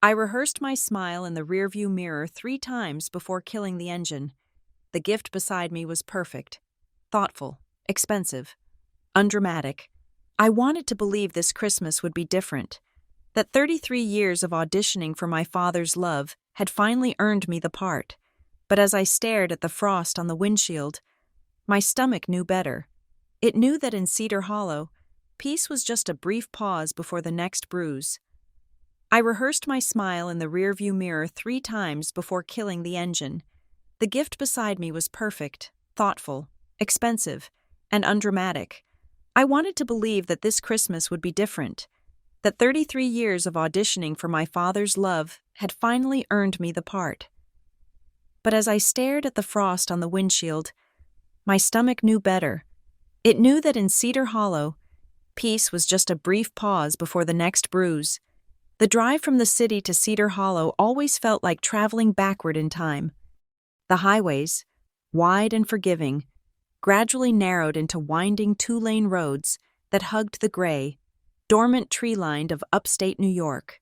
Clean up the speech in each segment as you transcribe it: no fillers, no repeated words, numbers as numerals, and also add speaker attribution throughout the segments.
Speaker 1: I rehearsed my smile in the rearview mirror 3 times before killing the engine. The gift beside me was perfect, thoughtful, expensive, undramatic. I wanted to believe this Christmas would be different, that 33 years of auditioning for my father's love had finally earned me the part. But as I stared at the frost on the windshield, my stomach knew better. It knew that in Cedar Hollow, peace was just a brief pause before the next bruise. I rehearsed my smile in the rearview mirror 3 times before killing the engine. The gift beside me was perfect, thoughtful, expensive, and undramatic. I wanted to believe that this Christmas would be different, that 33 years of auditioning for my father's love had finally earned me the part. But as I stared at the frost on the windshield, my stomach knew better. It knew that in Cedar Hollow, peace was just a brief pause before the next bruise. The drive from the city to Cedar Hollow always felt like traveling backward in time. The highways, wide and forgiving, gradually narrowed into winding 2-lane roads that hugged the gray, dormant tree-line of upstate New York.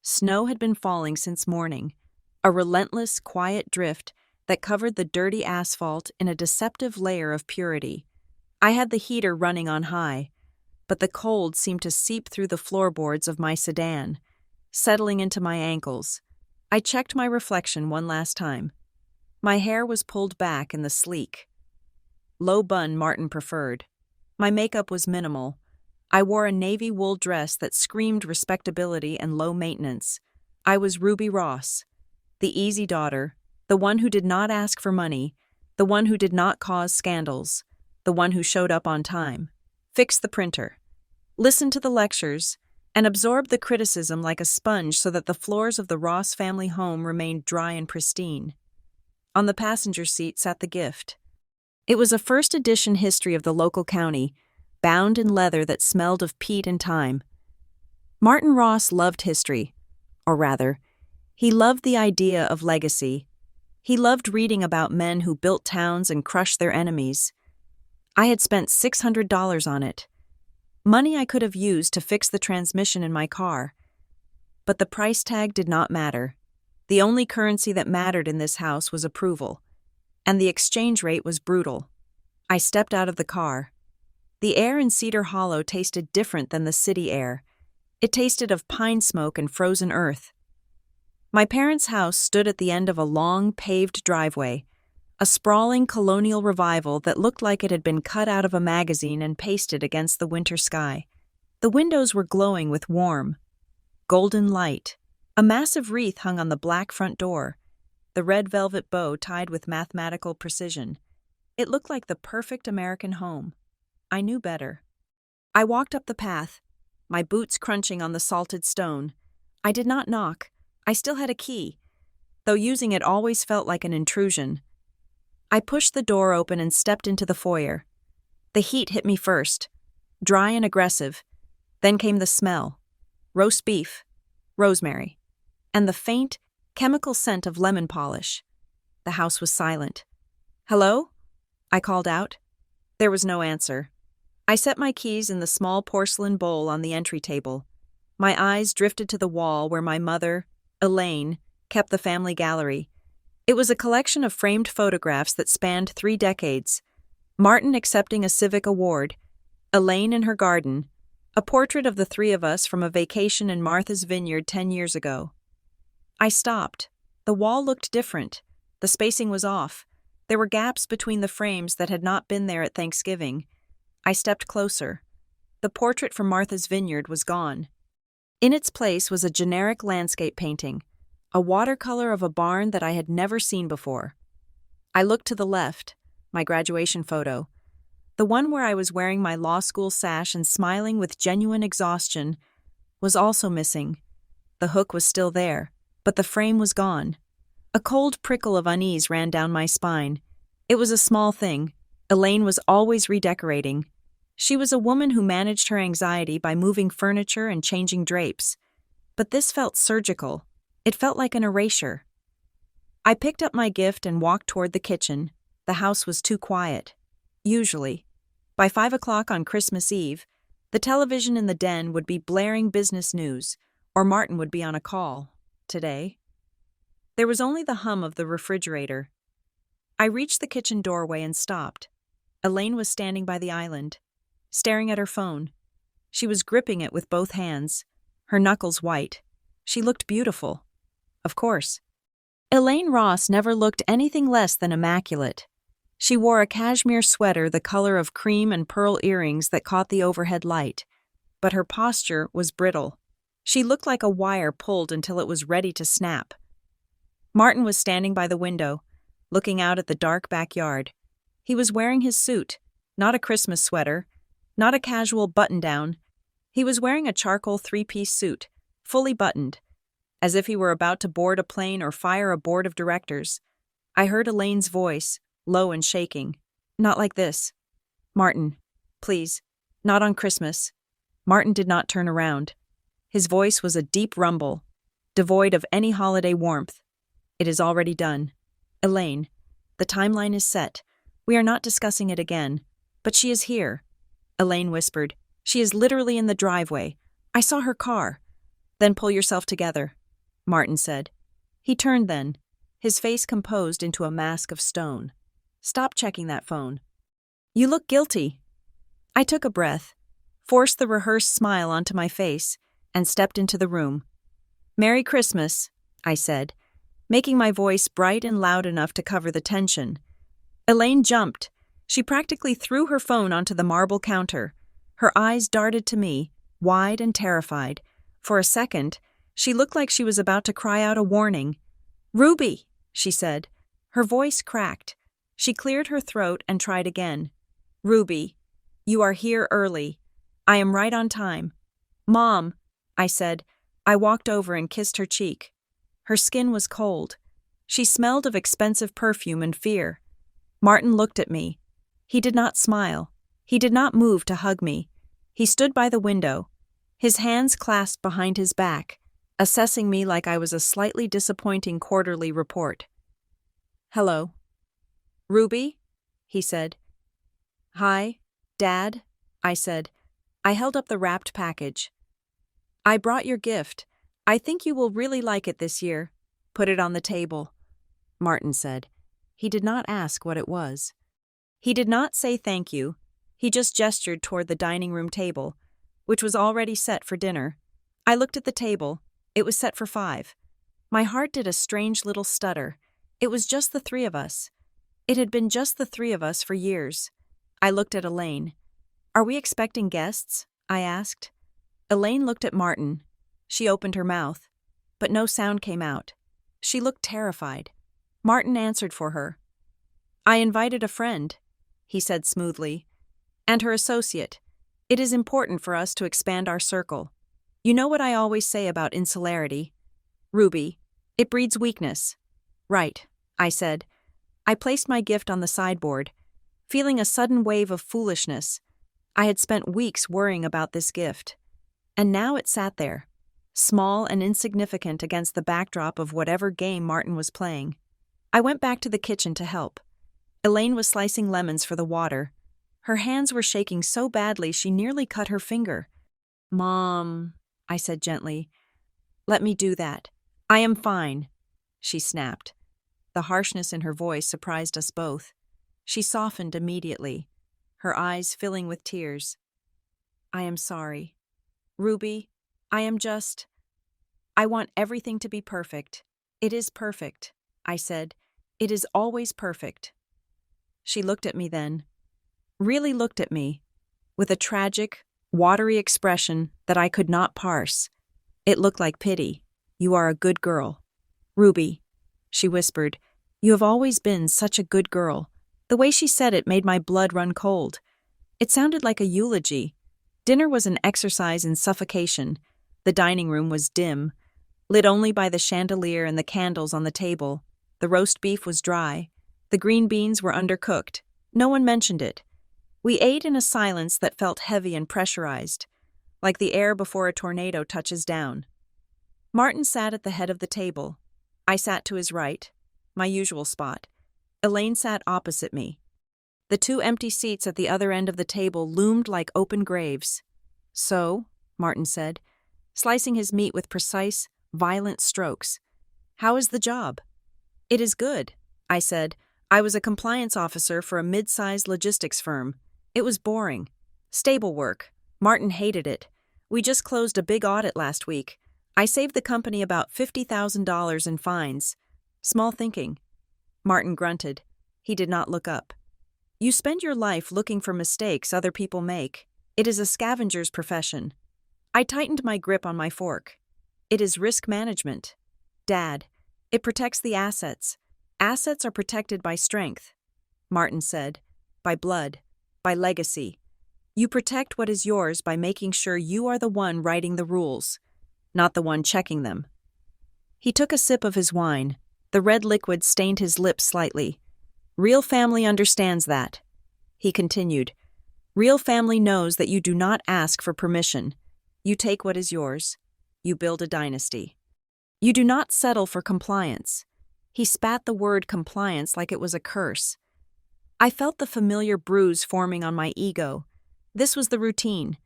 Speaker 1: Snow had been falling since morning, a relentless, quiet drift that covered the dirty asphalt in a deceptive layer of purity. I had the heater running on high, but the cold seemed to seep through the floorboards of my sedan, settling into my ankles. I checked my reflection one last time. My hair was pulled back in the sleek, low bun Martin preferred. My makeup was minimal. I wore a navy wool dress that screamed respectability and low maintenance. I was Ruby Ross, the easy daughter, the one who did not ask for money, the one who did not cause scandals, the one who showed up on time, fixed the printer, listened to the lectures, and absorbed the criticism like a sponge so that the floors of the Ross family home remained dry and pristine. On the passenger seat sat the gift. It was a first-edition history of the local county, bound in leather that smelled of peat and thyme. Martin Ross loved history, or rather, he loved the idea of legacy. He loved reading about men who built towns and crushed their enemies. I had spent $600 on it, money I could have used to fix the transmission in my car. But the price tag did not matter. The only currency that mattered in this house was approval, and the exchange rate was brutal. I stepped out of the car. The air in Cedar Hollow tasted different than the city air. It tasted of pine smoke and frozen earth. My parents' house stood at the end of a long, paved driveway, a sprawling colonial revival that looked like it had been cut out of a magazine and pasted against the winter sky. The windows were glowing with warm, golden light. A massive wreath hung on the black front door, the red velvet bow tied with mathematical precision. It looked like the perfect American home. I knew better. I walked up the path, my boots crunching on the salted stone. I did not knock. I still had a key, though using it always felt like an intrusion. I pushed the door open and stepped into the foyer. The heat hit me first, dry and aggressive. Then came the smell, roast beef, rosemary, and the faint, chemical scent of lemon polish. The house was silent. "Hello?" I called out. There was no answer. I set my keys in the small porcelain bowl on the entry table. My eyes drifted to the wall where my mother, Elaine, kept the family gallery. It was a collection of framed photographs that spanned 3 decades. Martin accepting a civic award, Elaine in her garden, a portrait of the 3 of us from a vacation in Martha's Vineyard 10 years ago. I stopped. The wall looked different. The spacing was off. There were gaps between the frames that had not been there at Thanksgiving. I stepped closer. The portrait from Martha's Vineyard was gone. In its place was a generic landscape painting, a watercolor of a barn that I had never seen before. I looked to the left, my graduation photo. The one where I was wearing my law school sash and smiling with genuine exhaustion was also missing. The hook was still there, but the frame was gone. A cold prickle of unease ran down my spine. It was a small thing. Elaine was always redecorating. She was a woman who managed her anxiety by moving furniture and changing drapes. But this felt surgical. It felt like an erasure. I picked up my gift and walked toward the kitchen. The house was too quiet. Usually, by 5 o'clock on Christmas Eve, the television in the den would be blaring business news, or Martin would be on a call. today. There was only the hum of the refrigerator. I reached the kitchen doorway and stopped. Elaine was standing by the island, staring at her phone. She was gripping it with both hands, her knuckles white. She looked beautiful. Of course. Elaine Ross never looked anything less than immaculate. She wore a cashmere sweater the color of cream and pearl earrings that caught the overhead light, but her posture was brittle. She looked like a wire pulled until it was ready to snap. Martin was standing by the window, looking out at the dark backyard. He was wearing his suit, not a Christmas sweater, not a casual button-down. He was wearing a charcoal three-piece suit, fully buttoned, as if he were about to board a plane or fire a board of directors. I heard Elaine's voice, low and shaking. "Not like this. Martin, please, not on Christmas." Martin did not turn around. His voice was a deep rumble, devoid of any holiday warmth. "It is already done. Elaine, the timeline is set. We are not discussing it again. But she is here." Elaine whispered. "She is literally in the driveway. I saw her car." "Then pull yourself together," Martin said. He turned then, his face composed into a mask of stone. "Stop checking that phone. You look guilty." I took a breath, forced the rehearsed smile onto my face, and stepped into the room. "Merry Christmas," I said, making my voice bright and loud enough to cover the tension. Elaine jumped. She practically threw her phone onto the marble counter. Her eyes darted to me, wide and terrified. For a second, she looked like she was about to cry out a warning. "Ruby," she said. Her voice cracked. She cleared her throat and tried again. "Ruby, you are here early. I am right on time." "Mom," I said. I walked over and kissed her cheek. Her skin was cold. She smelled of expensive perfume and fear. Martin looked at me. He did not smile. He did not move to hug me. He stood by the window, his hands clasped behind his back, assessing me like I was a slightly disappointing quarterly report. "Hello." "Ruby?" he said. "Hi, Dad," I said. I held up the wrapped package. "I brought your gift. I think you will really like it this year." "Put it on the table," Martin said. He did not ask what it was. He did not say thank you. He just gestured toward the dining room table, which was already set for dinner. I looked at the table. It was set for 5. My heart did a strange little stutter. It was just the 3 of us. It had been just the 3 of us for years. I looked at Elaine. "Are we expecting guests?" I asked. Elaine looked at Martin. She opened her mouth, but no sound came out. She looked terrified. Martin answered for her. "I invited a friend," he said smoothly, "and her associate. It is important for us to expand our circle. You know what I always say about insularity, Ruby, it breeds weakness." "Right," I said. I placed my gift on the sideboard, feeling a sudden wave of foolishness. I had spent weeks worrying about this gift, and now it sat there, small and insignificant against the backdrop of whatever game Martin was playing. I went back to the kitchen to help. Elaine was slicing lemons for the water. Her hands were shaking so badly she nearly cut her finger. "Mom," I said gently, "let me do that." "I am fine," she snapped. The harshness in her voice surprised us both. She softened immediately, her eyes filling with tears. "I am sorry. Ruby, I want everything to be perfect. It is perfect," I said. "It is always perfect." She looked at me then, really looked at me, with a tragic, watery expression that I could not parse. It looked like pity. "You are a good girl. Ruby," she whispered, "you have always been such a good girl." The way she said it made my blood run cold. It sounded like a eulogy. Dinner was an exercise in suffocation. The dining room was dim, lit only by the chandelier and the candles on the table. The roast beef was dry. The green beans were undercooked. No one mentioned it. We ate in a silence that felt heavy and pressurized, like the air before a tornado touches down. Martin sat at the head of the table. I sat to his right, my usual spot. Elaine sat opposite me. The 2 empty seats at the other end of the table loomed like open graves. "So," Martin said, slicing his meat with precise, violent strokes. "How is the job?" "It is good," I said. "I was a compliance officer for a mid-sized logistics firm. It was boring. Stable work. Martin hated it. We just closed a big audit last week. I saved the company about $50,000 in fines." "Small thinking." Martin grunted. He did not look up. "You spend your life looking for mistakes other people make. It is a scavenger's profession." I tightened my grip on my fork. "It is risk management. Dad, it protects the assets. Assets are protected by strength," Martin said. "By blood. By legacy. You protect what is yours by making sure you are the one writing the rules, not the one checking them." He took a sip of his wine. The red liquid stained his lips slightly. "Real family understands that," he continued. "Real family knows that you do not ask for permission. You take what is yours. You build a dynasty. You do not settle for compliance." He spat the word compliance like it was a curse. I felt the familiar bruise forming on my ego. This was the routine.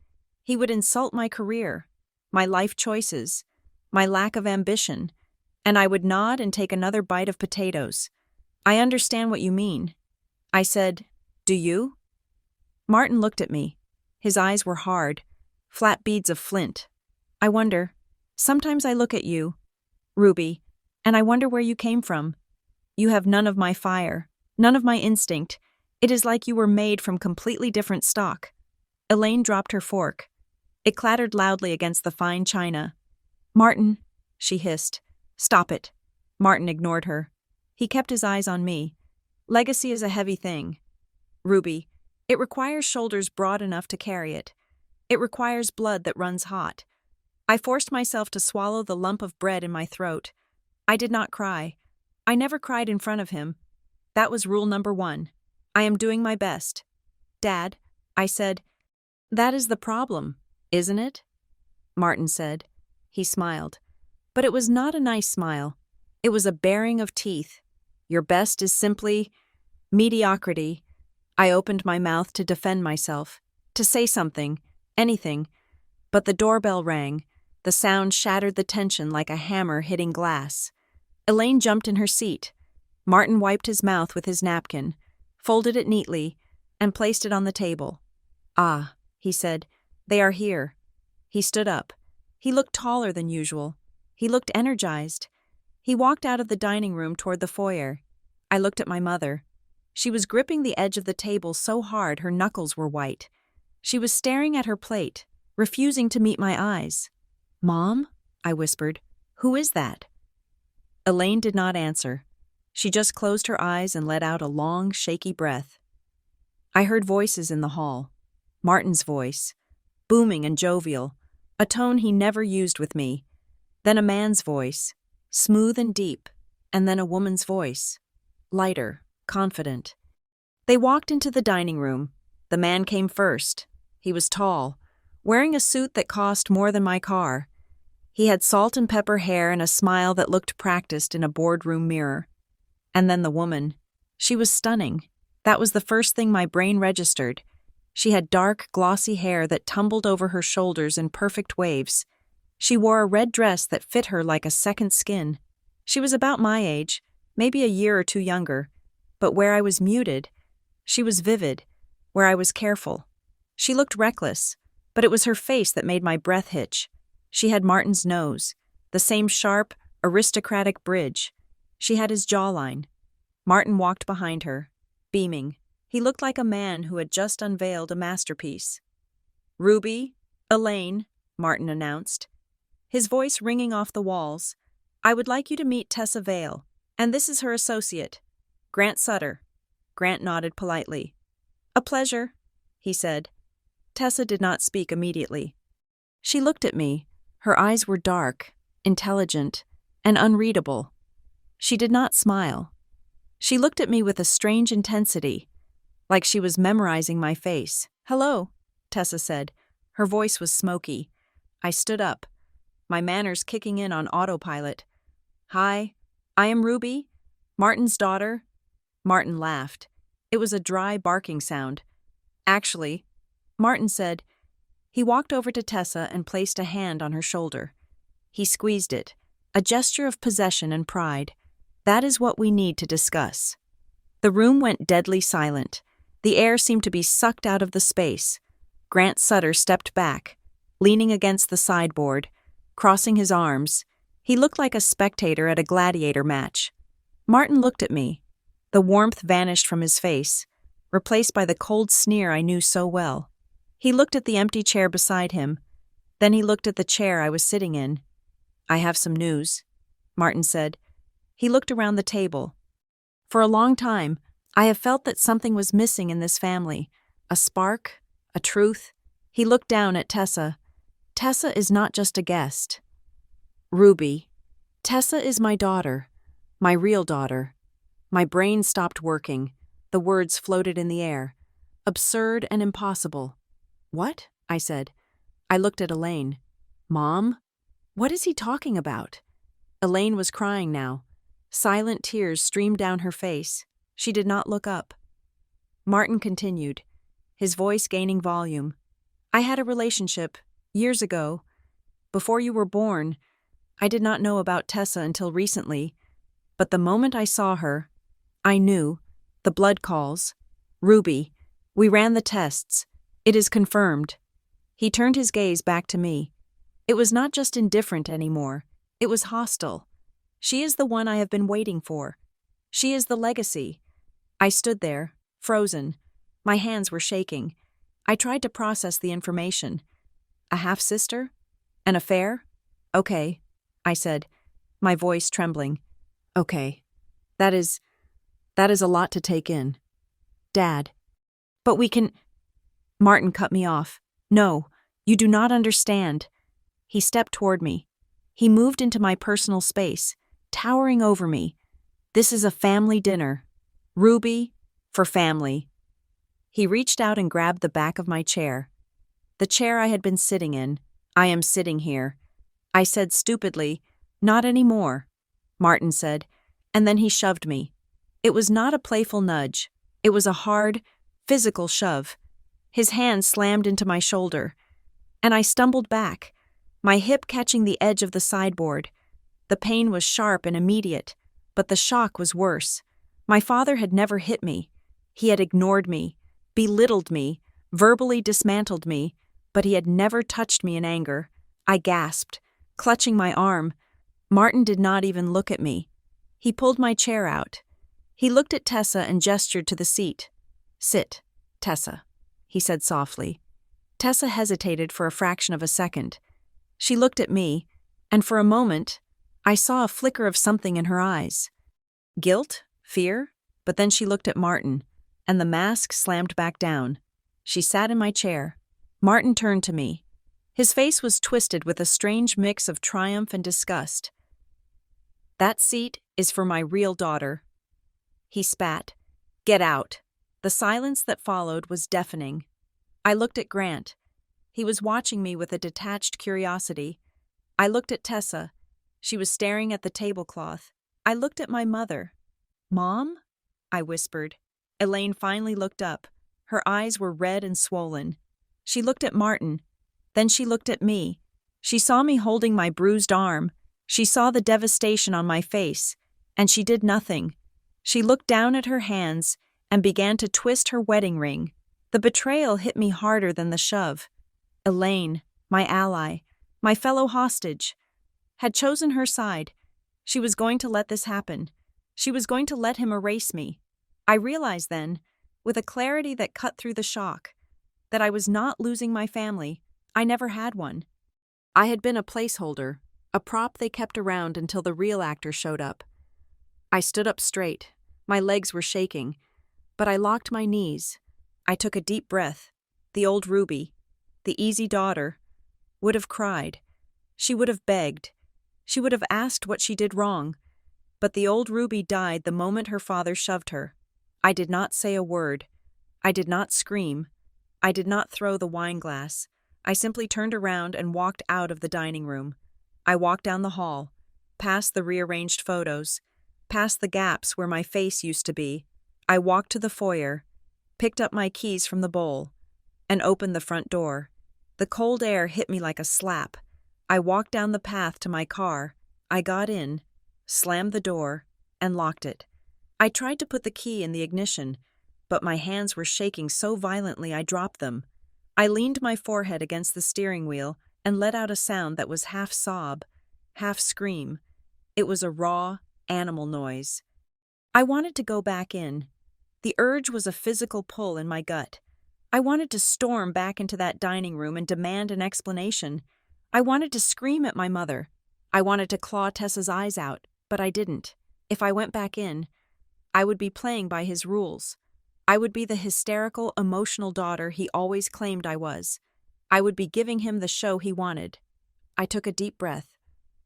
Speaker 1: He would insult my career, my life choices, my lack of ambition, and I would nod and take another bite of potatoes. "I understand what you mean." I said, "Do you?" Martin looked at me. His eyes were hard, flat beads of flint. "I wonder. Sometimes I look at you, Ruby, and I wonder where you came from. You have none of my fire, none of my instinct. It is like you were made from completely different stock." Elaine dropped her fork. It clattered loudly against the fine china. "Martin," she hissed. "Stop it." Martin ignored her. He kept his eyes on me. "Legacy is a heavy thing, Ruby. It requires shoulders broad enough to carry it. It requires blood that runs hot." I forced myself to swallow the lump of bread in my throat. I did not cry. I never cried in front of him. That was rule number 1. I am doing my best. "Dad," I said. "That is the problem, isn't it?" Martin said. He smiled. But it was not a nice smile. It was a baring of teeth. "Your best is simply mediocrity." I opened my mouth to defend myself, to say something, anything. But the doorbell rang. The sound shattered the tension like a hammer hitting glass. Elaine jumped in her seat. Martin wiped his mouth with his napkin, folded it neatly, and placed it on the table. "Ah," he said, "they are here." He stood up. He looked taller than usual. He looked energized. He walked out of the dining room toward the foyer. I looked at my mother. She was gripping the edge of the table so hard her knuckles were white. She was staring at her plate, refusing to meet my eyes. "Mom?" I whispered. "Who is that?" Elaine did not answer. She just closed her eyes and let out a long, shaky breath. I heard voices in the hall. Martin's voice, booming and jovial, a tone he never used with me. Then a man's voice, smooth and deep, and then a woman's voice, lighter, confident. They walked into the dining room. The man came first. He was tall, wearing a suit that cost more than my car. He had salt and pepper hair and a smile that looked practiced in a boardroom mirror. And then the woman. She was stunning. That was the first thing my brain registered. She had dark, glossy hair that tumbled over her shoulders in perfect waves. She wore a red dress that fit her like a second skin. She was about my age, maybe a year or two younger. But where I was muted, she was vivid. Where I was careful. She looked reckless, but it was her face that made my breath hitch. She had Martin's nose, the same sharp, aristocratic bridge. She had his jawline. Martin walked behind her, beaming. He looked like a man who had just unveiled a masterpiece. "Ruby, Elaine," Martin announced, his voice ringing off the walls. "I would like you to meet Tessa Vale, and this is her associate, Grant Sutter." Grant nodded politely. "A pleasure," he said. Tessa did not speak immediately. She looked at me. Her eyes were dark, intelligent, and unreadable. She did not smile. She looked at me with a strange intensity, like she was memorizing my face. "Hello," Tessa said. Her voice was smoky. I stood up, my manners kicking in on autopilot. "Hi, I am Ruby, Martin's daughter." Martin laughed. It was a dry barking sound. "Actually," Martin said. He walked over to Tessa and placed a hand on her shoulder. He squeezed it. a gesture of possession and pride. That is what we need to discuss. The room went deadly silent. The air seemed to be sucked out of the space. Grant Sutter stepped back, leaning against the sideboard, crossing his arms. He looked like a spectator at a gladiator match. Martin looked at me. The warmth vanished from his face, replaced by the cold sneer I knew so well. He looked at the empty chair beside him. Then he looked at the chair I was sitting in. "I have some news," Martin said. He looked around the table. For a long time, I have felt that something was missing in this family. A spark, a truth. He looked down at Tessa. "Tessa is not just a guest. Ruby, Tessa is my daughter, my real daughter." My brain stopped working. The words floated in the air. Absurd and impossible. "What?" I said. I looked at Elaine. "Mom? What is he talking about?" Elaine was crying now. Silent tears streamed down her face. She did not look up. Martin continued, his voice gaining volume. "I had a relationship, years ago. Before you were born. I did not know about Tessa until recently. But the moment I saw her, I knew. The blood calls. Ruby. We ran the tests. It is confirmed." He turned his gaze back to me. It was not just indifferent anymore. It was hostile. "She is the one I have been waiting for. She is the legacy." I stood there, frozen. My hands were shaking. I tried to process the information. A half-sister? An affair? "Okay," I said, my voice trembling. "Okay. That is a lot to take in. Dad. But we can—" Martin cut me off. "No, you do not understand." He stepped toward me. He moved into my personal space, towering over me. "This is a family dinner. Ruby, for family." He reached out and grabbed the back of my chair. The chair I had been sitting in. "I am sitting here." I said stupidly, "Not anymore." Martin said, and then he shoved me. It was not a playful nudge. It was a hard, physical shove. His hand slammed into my shoulder, and I stumbled back, my hip catching the edge of the sideboard. The pain was sharp and immediate, but the shock was worse. My father had never hit me. He had ignored me, belittled me, verbally dismantled me, but he had never touched me in anger. I gasped, clutching my arm. Martin did not even look at me. He pulled my chair out. He looked at Tessa and gestured to the seat. "Sit, Tessa," he said softly. Tessa hesitated for a fraction of a second. She looked at me, and for a moment, I saw a flicker of something in her eyes. Guilt? Fear? But then she looked at Martin, and the mask slammed back down. She sat in my chair. Martin turned to me. His face was twisted with a strange mix of triumph and disgust. "That seat is for my real daughter." He spat. "Get out." The silence that followed was deafening. I looked at Grant. He was watching me with a detached curiosity. I looked at Tessa. She was staring at the tablecloth. I looked at my mother. "Mom?" I whispered. Elaine finally looked up. Her eyes were red and swollen. She looked at Martin. Then she looked at me. She saw me holding my bruised arm. She saw the devastation on my face, and she did nothing. She looked down at her hands and began to twist her wedding ring. The betrayal hit me harder than the shove. Elaine, my ally, my fellow hostage, had chosen her side. She was going to let this happen. She was going to let him erase me. I realized then, with a clarity that cut through the shock, that I was not losing my family. I never had one. I had been a placeholder, a prop they kept around until the real actor showed up. I stood up straight. My legs were shaking, but I locked my knees. I took a deep breath. The old Ruby, the easy daughter, would have cried. She would have begged. She would have asked what she did wrong. But the old Ruby died the moment her father shoved her. I did not say a word. I did not scream. I did not throw the wine glass. I simply turned around and walked out of the dining room. I walked down the hall, past the rearranged photos, past the gaps where my face used to be. I walked to the foyer, picked up my keys from the bowl, and opened the front door. The cold air hit me like a slap. I walked down the path to my car, I got in, slammed the door, and locked it. I tried to put the key in the ignition, but my hands were shaking so violently I dropped them. I leaned my forehead against the steering wheel and let out a sound that was half sob, half scream. It was a raw, animal noise. I wanted to go back in. The urge was a physical pull in my gut. I wanted to storm back into that dining room and demand an explanation. I wanted to scream at my mother. I wanted to claw Tessa's eyes out, but I didn't. If I went back in, I would be playing by his rules. I would be the hysterical, emotional daughter he always claimed I was. I would be giving him the show he wanted. I took a deep breath,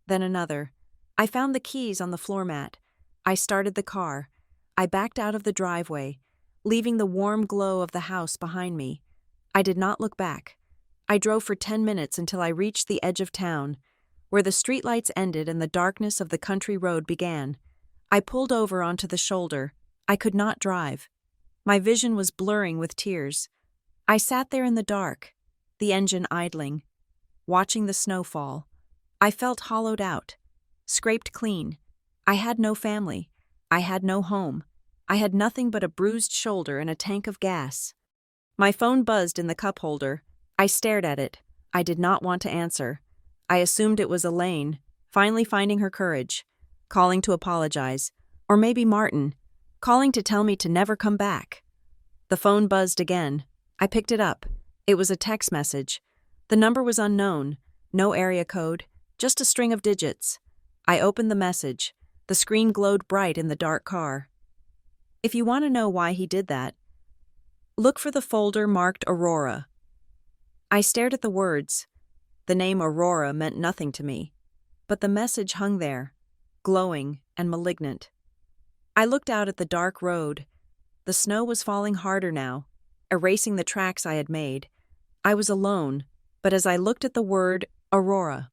Speaker 1: then another. I found the keys on the floor mat. I started the car. I backed out of the driveway, leaving the warm glow of the house behind me. I did not look back. I drove for 10 minutes until I reached the edge of town, where the streetlights ended and the darkness of the country road began. I pulled over onto the shoulder. I could not drive. My vision was blurring with tears. I sat there in the dark, the engine idling, watching the snow fall. I felt hollowed out, scraped clean. I had no family. I had no home. I had nothing but a bruised shoulder and a tank of gas. My phone buzzed in the cup holder. I stared at it. I did not want to answer. I assumed it was Elaine, finally finding her courage, calling to apologize, or maybe Martin, calling to tell me to never come back. The phone buzzed again. I picked it up. It was a text message. The number was unknown, no area code, just a string of digits. I opened the message. The screen glowed bright in the dark car. If you want to know why he did that, look for the folder marked Aurora. I stared at the words. The name Aurora meant nothing to me, but the message hung there, glowing and malignant. I looked out at the dark road. The snow was falling harder now, erasing the tracks I had made. I was alone, but as I looked at the word Aurora,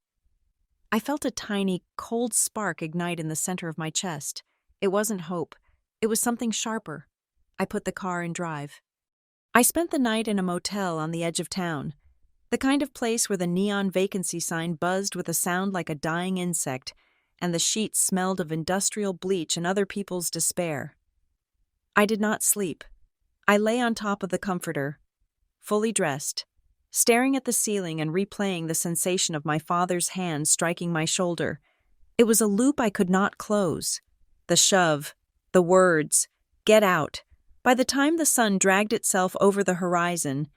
Speaker 1: I felt a tiny, cold spark ignite in the center of my chest. It wasn't hope. It was something sharper. I put the car in drive. I spent the night in a motel on the edge of town, the kind of place where the neon vacancy sign buzzed with a sound like a dying insect, and the sheets smelled of industrial bleach and other people's despair. I did not sleep. I lay on top of the comforter, fully dressed, staring at the ceiling and replaying the sensation of my father's hand striking my shoulder. It was a loop I could not close. The shove, the words, "Get out." By the time the sun dragged itself over the horizon,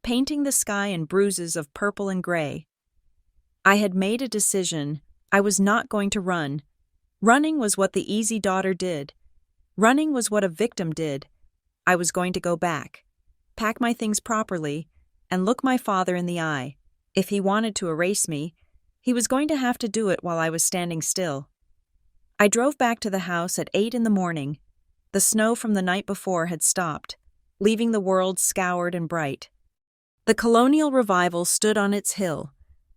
Speaker 1: painting the sky in bruises of purple and gray, I had made a decision. I was not going to run. Running was what the easy daughter did. Running was what a victim did. I was going to go back, pack my things properly, and look my father in the eye. If he wanted to erase me, he was going to have to do it while I was standing still. I drove back to the house at 8 in the morning. The snow from the night before had stopped, leaving the world scoured and bright. The colonial revival stood on its hill,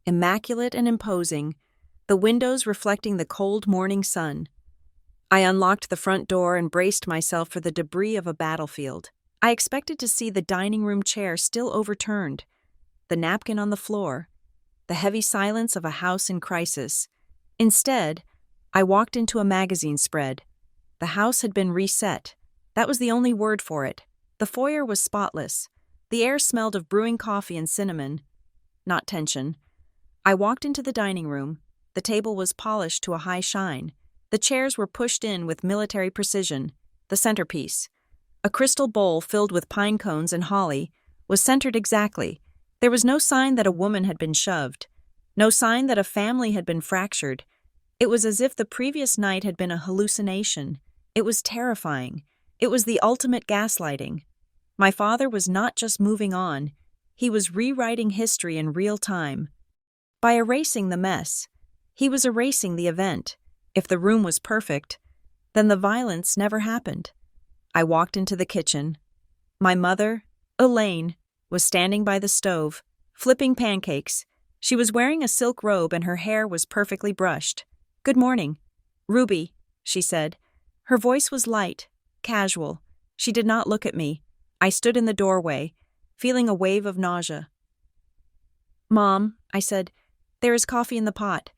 Speaker 1: immaculate and imposing, the windows reflecting the cold morning sun. I unlocked the front door and braced myself for the debris of a battlefield. I expected to see the dining room chair still overturned, the napkin on the floor, the heavy silence of a house in crisis. Instead, I walked into a magazine spread. The house had been reset. That was the only word for it. The foyer was spotless. The air smelled of brewing coffee and cinnamon, not tension. I walked into the dining room. The table was polished to a high shine. The chairs were pushed in with military precision. The centerpiece, a crystal bowl filled with pine cones and holly, was centered exactly. There was no sign that a woman had been shoved, no sign that a family had been fractured. It was as if the previous night had been a hallucination. It was terrifying. It was the ultimate gaslighting. My father was not just moving on, he was rewriting history in real time. By erasing the mess, he was erasing the event. If the room was perfect, then the violence never happened. I walked into the kitchen. My mother, Elaine, was standing by the stove, flipping pancakes. She was wearing a silk robe and her hair was perfectly brushed. "Good morning, Ruby," she said. Her voice was light, casual. She did not look at me. I stood in the doorway, feeling a wave of nausea. "Mom," I said, "there is coffee in the pot."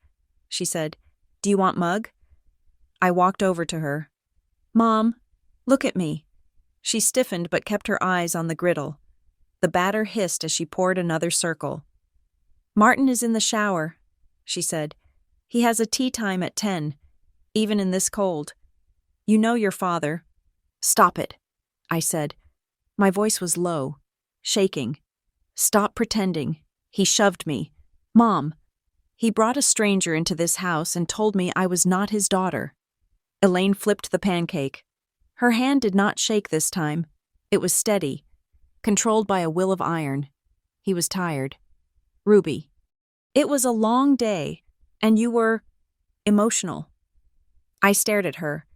Speaker 1: She said, Do you want mug? I walked over to her. Mom, look at me. She stiffened but kept her eyes on the griddle. The batter hissed as she poured another circle. Martin is in the shower, she said. He has a tea time at 10, even in this cold. You know your father. Stop it, I said. My voice was low, shaking. Stop pretending. He shoved me. Mom. He brought a stranger into this house and told me I was not his daughter. Elaine flipped the pancake. Her hand did not shake this time. It was steady, controlled by a will of iron. He was tired. Ruby. It was a long day, and you were emotional. I stared at her.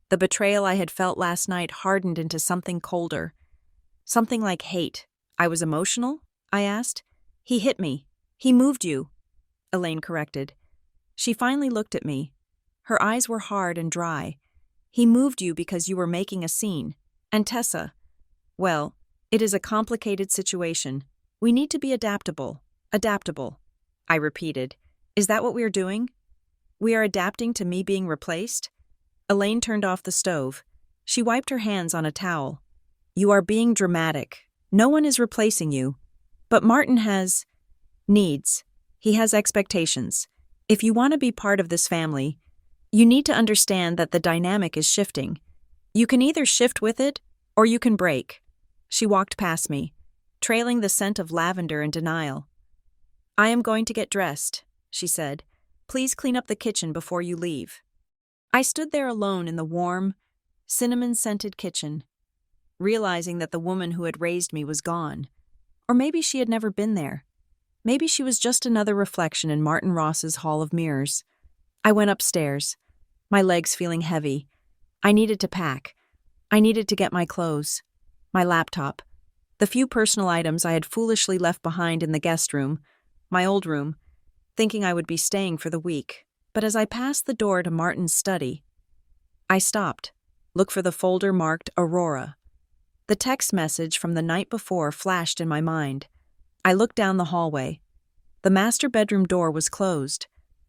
Speaker 1: The betrayal I had felt last night hardened into something colder. Something like hate. I was emotional? I asked. He hit me. He moved you. Elaine corrected. She finally looked at me. Her eyes were hard and dry. He moved you because you were making a scene. And Tessa, well, it is a complicated situation. We need to be adaptable. Adaptable. I repeated. Is that what we are doing? We are adapting to me being replaced? Elaine turned off the stove. She wiped her hands on a towel. You are being dramatic. No one is replacing you. But Martin has needs. He has expectations. If you want to be part of this family, you need to understand that the dynamic is shifting. You can either shift with it, or you can break. She walked past me, trailing the scent of lavender in denial. I am going to get dressed, she said. Please clean up the kitchen before you leave. I stood there alone in the warm, cinnamon-scented kitchen, realizing that the woman who had raised me was gone. Or maybe she had never been there. Maybe she was just another reflection in Martin Ross's hall of mirrors. I went upstairs, my legs feeling heavy. I needed to pack. I needed to get my clothes, my laptop, the few personal items I had foolishly left behind in the guest room, my old room, thinking I would be staying for the week. But as I passed the door to Martin's study, I stopped, looked for the folder marked Aurora. The text message from the night before flashed in my mind. I looked down the hallway. The master bedroom door was closed.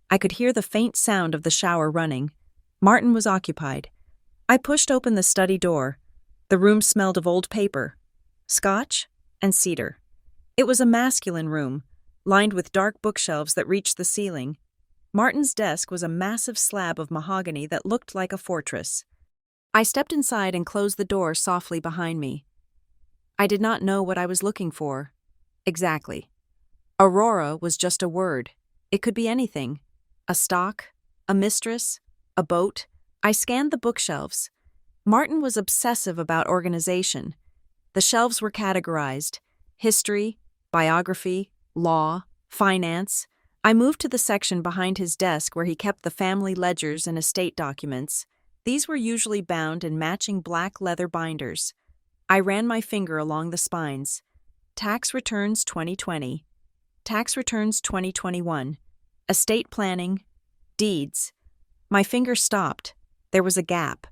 Speaker 1: I could hear the faint sound of the shower running. Martin was occupied. I pushed open the study door. The room smelled of old paper, scotch, and cedar. It was a masculine room, lined with dark bookshelves that reached the ceiling. Martin's desk was a massive slab of mahogany that looked like a fortress. I stepped inside and closed the door softly behind me. I did not know what I was looking for. Exactly. Aurora was just a word. It could be anything. A stock, a mistress, a boat. I scanned the bookshelves. Martin was obsessive about organization. The shelves were categorized: history, biography, law, finance. I moved to the section behind his desk where he kept the family ledgers and estate documents. These were usually bound in matching black leather binders. I ran my finger along the spines. Tax returns 2020. Tax returns 2021. Estate planning. Deeds. My finger stopped. There was a gap.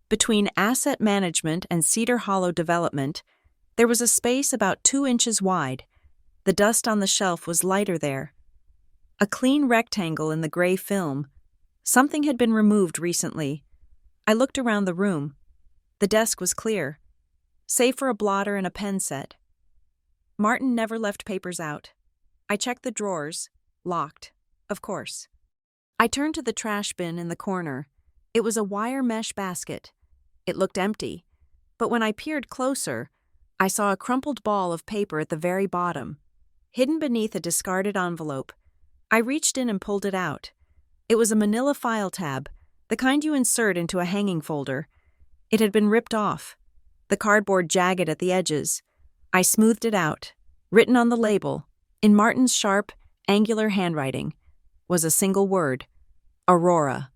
Speaker 1: Between asset management and Cedar Hollow development, there was a space about 2 inches wide. The dust on the shelf was lighter there. A clean rectangle in the gray film. Something had been removed recently. I looked around the room. The desk was clear, save for a blotter and a pen set. Martin never left papers out. I checked the drawers. Locked, of course. I turned to the trash bin in the corner. It was a wire mesh basket. It looked empty, but when I peered closer, I saw a crumpled ball of paper at the very bottom, hidden beneath a discarded envelope. I reached in and pulled it out. It was a manila file tab, the kind you insert into a hanging folder. It had been ripped off, the cardboard jagged at the edges. I smoothed it out. Written on the label, in Martin's sharp, angular handwriting, was a single word: Aurora.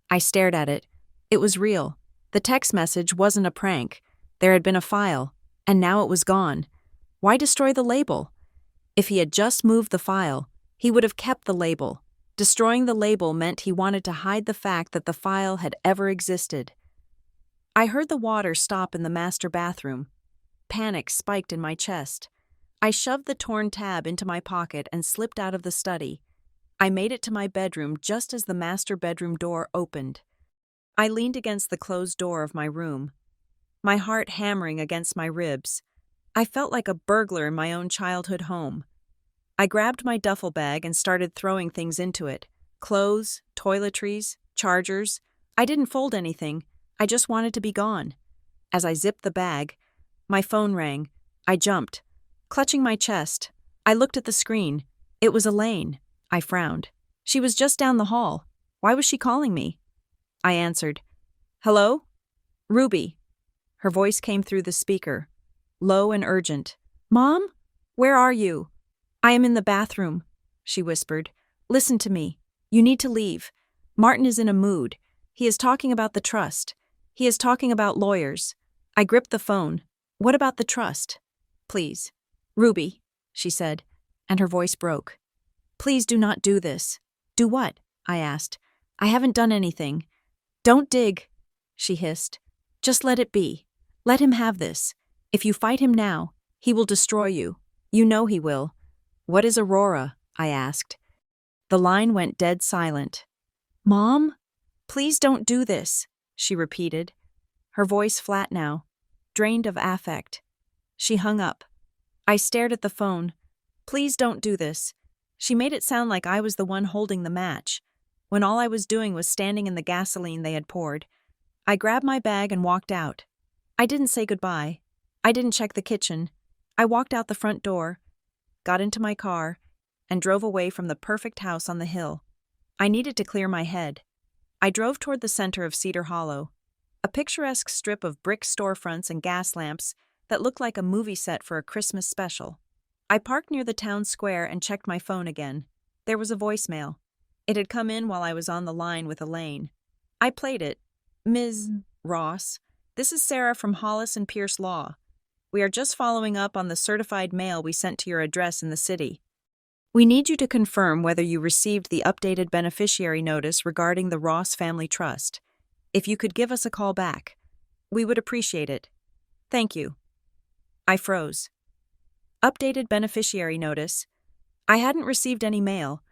Speaker 1: I stared at it. It was real. The text message wasn't a prank. There had been a file, and now it was gone. Why destroy the label? If he had just moved the file, he would have kept the label. Destroying the label meant he wanted to hide the fact that the file had ever existed. I heard the water stop in the master bathroom. Panic spiked in my chest. I shoved the torn tab into my pocket and slipped out of the study. I made it to my bedroom just as the master bedroom door opened. I leaned against the closed door of my room, my heart hammering against my ribs. I felt like a burglar in my own childhood home. I grabbed my duffel bag and started throwing things into it. Clothes, toiletries, chargers. I didn't fold anything. I just wanted to be gone. As I zipped the bag, my phone rang. I jumped, clutching my chest. I looked at the screen. It was Elaine. I frowned. She was just down the hall. Why was she calling me? I answered. Hello? Ruby. Her voice came through the speaker, low and urgent. Mom? Where are you? I am in the bathroom, she whispered. Listen to me. You need to leave. Martin is in a mood. He is talking about the trust. He is talking about lawyers. I gripped the phone. What about the trust? Please. Ruby, she said, and her voice broke. Please do not do this. Do what? I asked. I haven't done anything. Don't dig, she hissed. Just let it be. Let him have this. If you fight him now, he will destroy you. You know he will. What is Aurora? I asked. The line went dead silent. Mom? Please don't do this, she repeated. Her voice flat now, drained of affect. She hung up. I stared at the phone. Please don't do this. She made it sound like I was the one holding the match, when all I was doing was standing in the gasoline they had poured. I grabbed my bag and walked out. I didn't say goodbye. I didn't check the kitchen. I walked out the front door, got into my car, and drove away from the perfect house on the hill. I needed to clear my head. I drove toward the center of Cedar Hollow, a picturesque strip of brick storefronts and gas lamps that looked like a movie set for a Christmas special. I parked near the town square and checked my phone again. There was a voicemail. It had come in while I was on the line with Elaine. I played it. Ms. Ross, this is Sarah from Hollis and Pierce Law. We are just following up on the certified mail we sent to your address in the city. We need you to confirm whether you received the updated beneficiary notice regarding the Ross Family Trust. If you could give us a call back, we would appreciate it. Thank you. I froze. Updated beneficiary notice. I hadn't received any mail.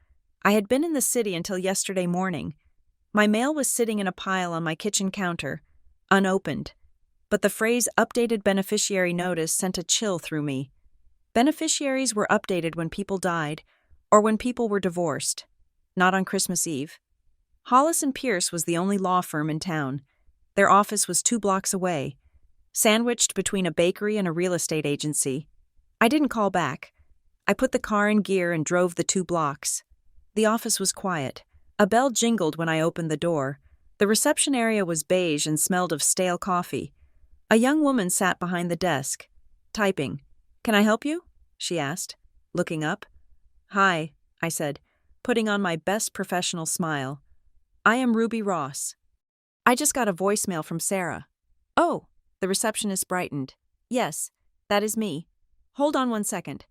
Speaker 1: I had been in the city until yesterday morning. My mail was sitting in a pile on my kitchen counter, unopened. But the phrase updated beneficiary notice sent a chill through me. Beneficiaries were updated when people died or when people were divorced, not on Christmas Eve. Hollis and Pierce was the only law firm in town. Their office was 2 blocks away, sandwiched between a bakery and a real estate agency. I didn't call back. I put the car in gear and drove the 2 blocks. The office was quiet. A bell jingled when I opened the door. The reception area was beige and smelled of stale coffee. A young woman sat behind the desk, typing. Can I help you? She asked, looking up. Hi, I said, putting on my best professional smile. I am Ruby Ross. I just got a voicemail from Sarah. Oh, the receptionist brightened. Yes, that is me. Hold on 1 second.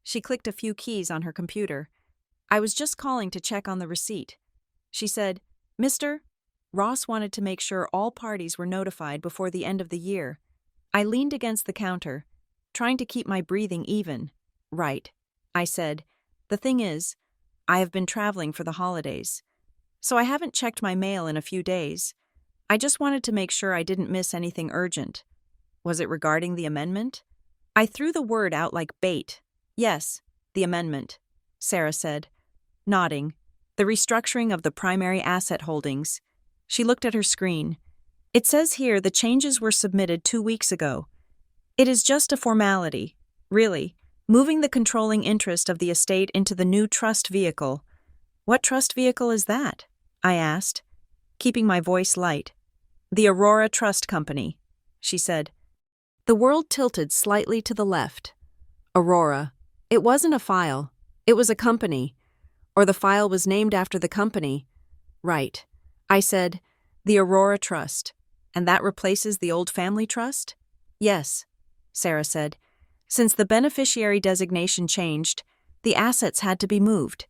Speaker 1: She clicked a few keys on her computer. I was just calling to check on the receipt. She said, Mr. Ross wanted to make sure all parties were notified before the end of the year. I leaned against the counter, trying to keep my breathing even. Right, I said. The thing is, I have been traveling for the holidays, so I haven't checked my mail in a few days. I just wanted to make sure I didn't miss anything urgent. Was it regarding the amendment? I threw the word out like bait. Yes, the amendment, Sarah said, nodding. The restructuring of the primary asset holdings. She looked at her screen. It says here the changes were submitted 2 weeks ago. It is just a formality, really, moving the controlling interest of the estate into the new trust vehicle. What trust vehicle is that? I asked, keeping my voice light. The Aurora Trust Company, she said. The world tilted slightly to the left. Aurora. It wasn't a file. It was a company. Or the file was named after the company. Right. I said, the Aurora Trust. And that replaces the old family trust? Yes, Sarah said. Since the beneficiary designation changed, the assets had to be moved.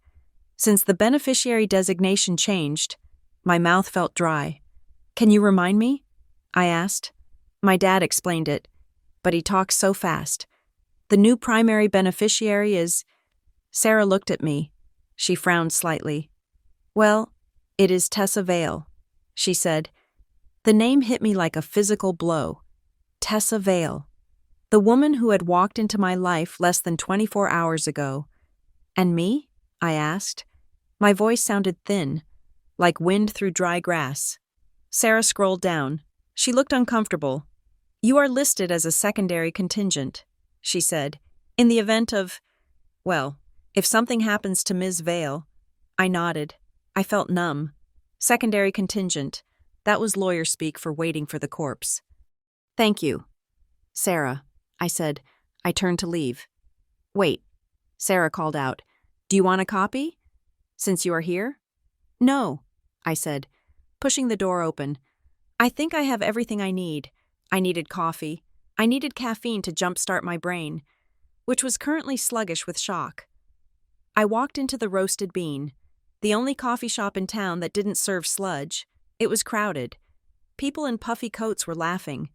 Speaker 1: Since the beneficiary designation changed, my mouth felt dry. Can you remind me? I asked. My dad explained it, but he talks so fast. The new primary beneficiary is... Sarah looked at me. She frowned slightly. Well, it is Tessa Vale, she said. The name hit me like a physical blow. Tessa Vale. The woman who had walked into my life less than 24 hours ago. And me? I asked. My voice sounded thin, like wind through dry grass. Sarah scrolled down. She looked uncomfortable. You are listed as a secondary contingent, she said, in the event of, well, if something happens to Ms. Vale. I nodded. I felt numb. Secondary contingent. That was lawyer speak for waiting for the corpse. Thank you. Sarah, I said. I turned to leave. Wait, Sarah called out. Do you want a copy? Since you are here? No, I said, pushing the door open. I think I have everything I need. I needed coffee. I needed caffeine to jumpstart my brain, which was currently sluggish with shock. I walked into the Roasted Bean, the only coffee shop in town that didn't serve sludge. It was crowded. People in puffy coats were laughing,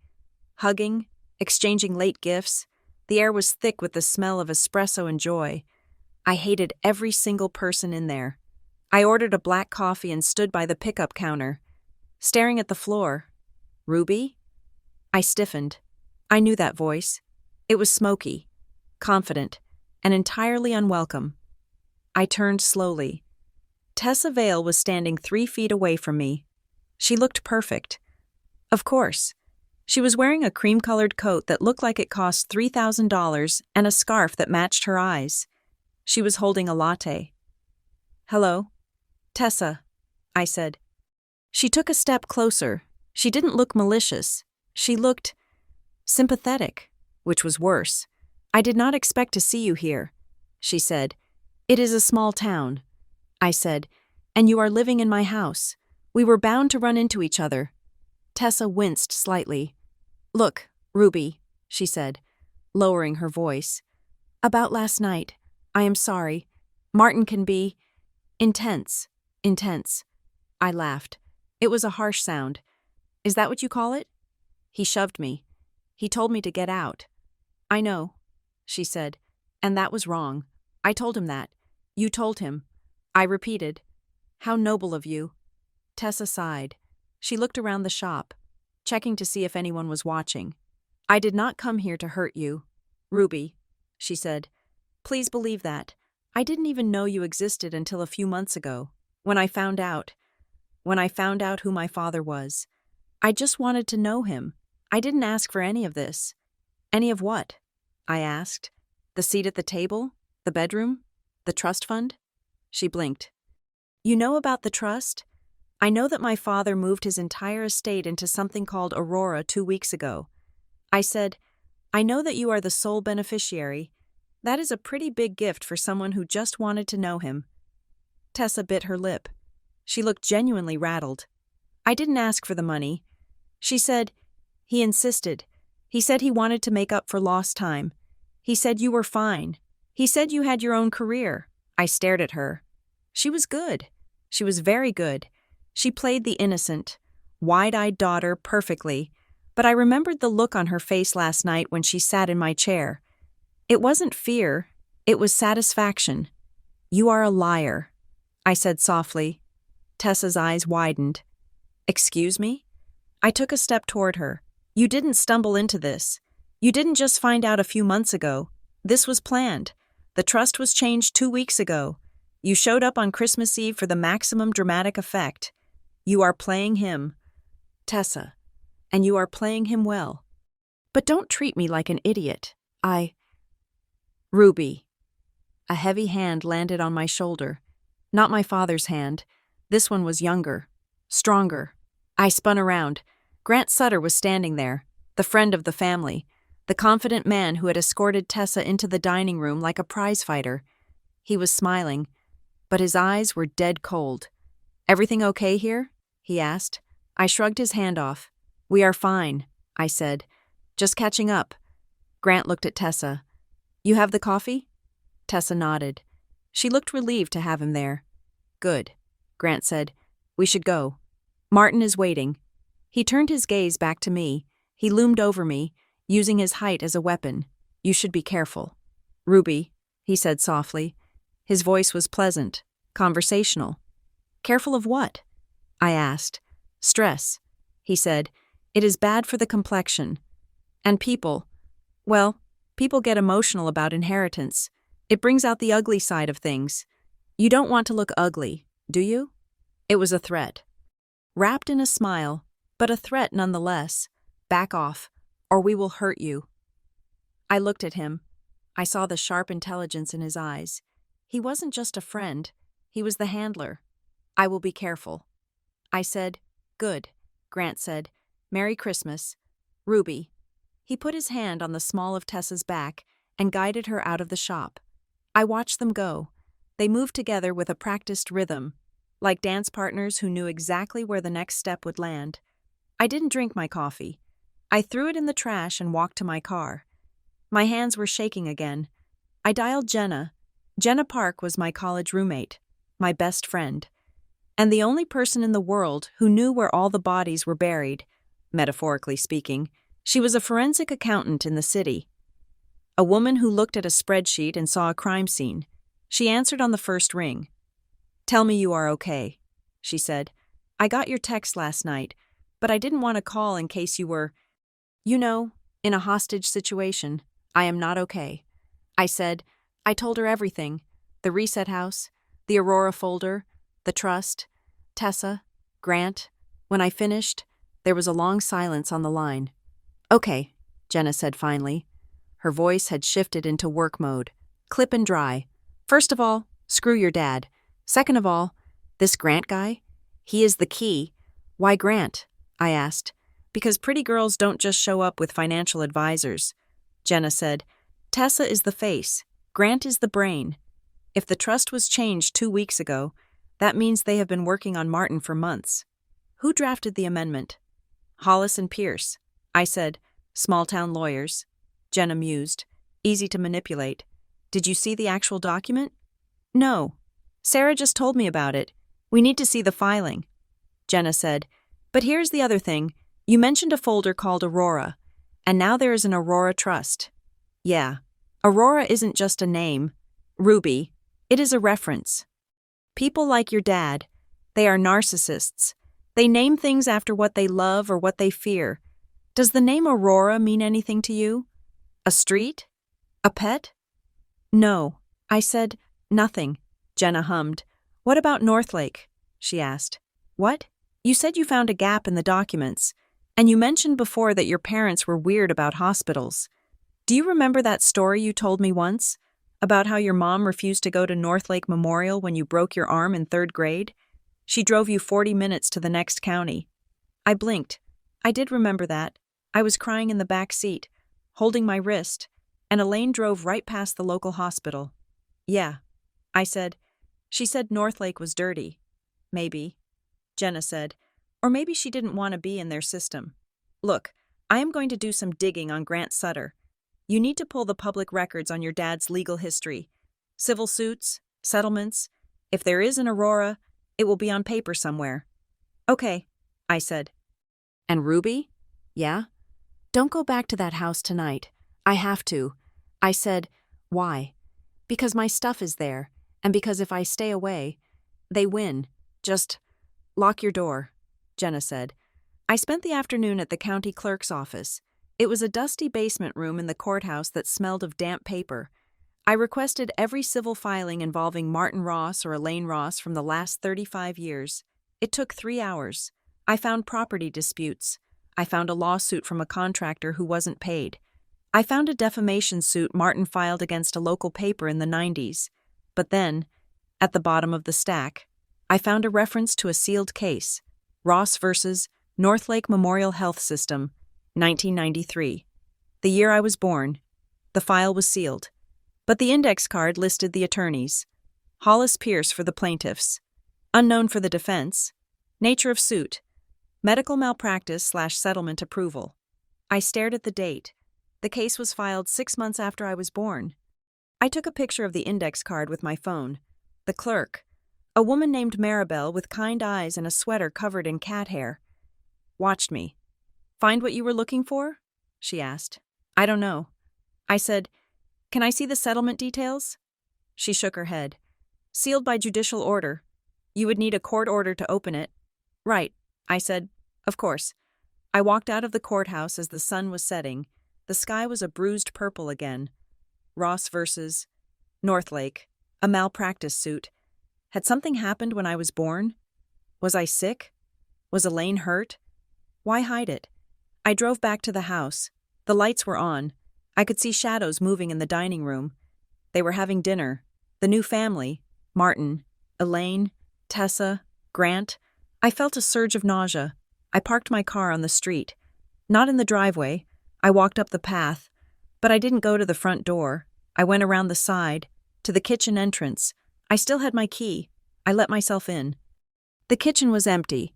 Speaker 1: hugging, exchanging late gifts. The air was thick with the smell of espresso and joy. I hated every single person in there. I ordered a black coffee and stood by the pickup counter, staring at the floor. Ruby? I stiffened. I knew that voice. It was smoky, confident, and entirely unwelcome. I turned slowly. Tessa Vale was standing 3 feet away from me. She looked perfect. Of course. She was wearing a cream-colored coat that looked like it cost $3,000 and a scarf that matched her eyes. She was holding a latte. Hello? Tessa, I said. She took a step closer. She didn't look malicious. She looked sympathetic, which was worse. I did not expect to see you here, she said. It is a small town, I said, and you are living in my house. We were bound to run into each other. Tessa winced slightly. Look, Ruby, she said, lowering her voice. About last night. I am sorry. Martin can be intense. I laughed. It was a harsh sound. Is that what you call it? He shoved me. He told me to get out. I know, she said, and that was wrong. I told him that. You told him. I repeated. How noble of you. Tessa sighed. She looked around the shop, checking to see if anyone was watching. I did not come here to hurt you, Ruby, she said. Please believe that. I didn't even know you existed until a few months ago, when I found out who my father was. I just wanted to know him. I didn't ask for any of this. Any of what? I asked. The seat at the table? The bedroom? The trust fund? She blinked. You know about the trust? I know that my father moved his entire estate into something called Aurora 2 weeks ago. I said, I know that you are the sole beneficiary. That is a pretty big gift for someone who just wanted to know him. Tessa bit her lip. She looked genuinely rattled. I didn't ask for the money. She said, he insisted. He said he wanted to make up for lost time. He said you were fine. He said you had your own career. I stared at her. She was good. She was very good. She played the innocent, wide-eyed daughter perfectly, but I remembered the look on her face last night when she sat in my chair. It wasn't fear, it was satisfaction. You are a liar, I said softly. Tessa's eyes widened. Excuse me? I took a step toward her. You didn't stumble into this. You didn't just find out a few months ago. This was planned. The trust was changed 2 weeks ago. You showed up on Christmas Eve for the maximum dramatic effect. You are playing him, Tessa, and you are playing him well. But don't treat me like an idiot. Ruby. A heavy hand landed on my shoulder. Not my father's hand. This one was younger, stronger. I spun around. Grant Sutter was standing there, the friend of the family, the confident man who had escorted Tessa into the dining room like a prizefighter. He was smiling, but his eyes were dead cold. Everything okay here? He asked. I shrugged his hand off. We are fine, I said. Just catching up. Grant looked at Tessa. You have the coffee? Tessa nodded. She looked relieved to have him there. Good, Grant said. We should go. Martin is waiting. He turned his gaze back to me. He loomed over me, using his height as a weapon. You should be careful. Ruby, he said softly. His voice was pleasant, Conversational. Careful of what? I asked. Stress. He said, it is bad for the complexion. And people. Well, people get emotional about inheritance. It brings out the ugly side of things. You don't want to look ugly, do you? It was a threat. Wrapped in a smile, but a threat nonetheless. Back off, or we will hurt you. I looked at him. I saw the sharp intelligence in his eyes. He wasn't just a friend. He was the handler. I will be careful. I said, good. Grant said, Merry Christmas. Ruby. He put his hand on the small of Tessa's back and guided her out of the shop. I watched them go. They moved together with a practiced rhythm, like dance partners who knew exactly where the next step would land. I didn't drink my coffee. I threw it in the trash and walked to my car. My hands were shaking again. I dialed Jenna. Jenna Park was my college roommate, my best friend, and the only person in the world who knew where all the bodies were buried, metaphorically speaking. She was a forensic accountant in the city. A woman who looked at a spreadsheet and saw a crime scene. She answered on the first ring. Tell me you are okay, she said. I got your text last night, but I didn't want to call in case you were, in a hostage situation. I am not okay. I said, I told her everything. The reset house, the Aurora folder, the trust, Tessa, Grant. When I finished, there was a long silence on the line. Okay, Jenna said finally. Her voice had shifted into work mode. Clip and dry. First of all, screw your dad. Second of all, this Grant guy? He is the key. Why Grant? I asked. Because pretty girls don't just show up with financial advisors. Jenna said, Tessa is the face. Grant is the brain. If the trust was changed 2 weeks ago, that means they have been working on Martin for months. Who drafted the amendment? Hollis and Pierce. I said, small-town lawyers. Jenna mused. Easy to manipulate. Did you see the actual document? No. Sarah just told me about it. We need to see the filing. Jenna said, but here's the other thing. You mentioned a folder called Aurora, and now there is an Aurora Trust. Yeah. Aurora isn't just a name. Ruby. It is a reference. People like your dad, they are narcissists. They name things after what they love or what they fear. Does the name Aurora mean anything to you? A street? A pet? No. I said, nothing. Jenna hummed. What about Northlake? She asked. What? You said you found a gap in the documents, and you mentioned before that your parents were weird about hospitals. Do you remember that story you told me once? About how your mom refused to go to Northlake Memorial when you broke your arm in 3rd grade? She drove you 40 minutes to the next county. I blinked. I did remember that. I was crying in the back seat, holding my wrist, and Elaine drove right past the local hospital. Yeah. I said. She said Northlake was dirty. Maybe. Jenna said. Or maybe she didn't want to be in their system. Look, I am going to do some digging on Grant Sutter. You need to pull the public records on your dad's legal history. Civil suits, settlements. If there is an Aurora, it will be on paper somewhere. Okay, I said. And Ruby? Yeah? Don't go back to that house tonight. I have to. I said, why? Because my stuff is there, and because if I stay away, they win. Just lock your door, Jenna said. I spent the afternoon at the county clerk's office. It was a dusty basement room in the courthouse that smelled of damp paper. I requested every civil filing involving Martin Ross or Elaine Ross from the last 35 years. It took 3 hours. I found property disputes. I found a lawsuit from a contractor who wasn't paid. I found a defamation suit Martin filed against a local paper in the 90s. But then, at the bottom of the stack, I found a reference to a sealed case, Ross versus Northlake Memorial Health System, 1993. The year I was born. The file was sealed. But the index card listed the attorneys. Hollis Pierce for the plaintiffs. Unknown for the defense. Nature of suit. Medical malpractice/settlement approval. I stared at the date. The case was filed 6 months after I was born. I took a picture of the index card with my phone. The clerk, a woman named Maribel with kind eyes and a sweater covered in cat hair, watched me. Find what you were looking for? She asked. I don't know. I said, can I see the settlement details? She shook her head. Sealed by judicial order. You would need a court order to open it. Right, I said. Of course. I walked out of the courthouse as the sun was setting. The sky was a bruised purple again. Ross versus Northlake. A malpractice suit. Had something happened when I was born? Was I sick? Was Elaine hurt? Why hide it? I drove back to the house. The lights were on. I could see shadows moving in the dining room. They were having dinner. The new family. Martin, Elaine, Tessa, Grant. I felt a surge of nausea. I parked my car on the street. Not in the driveway. I walked up the path. But I didn't go to the front door. I went around the side, to the kitchen entrance. I still had my key. I let myself in. The kitchen was empty,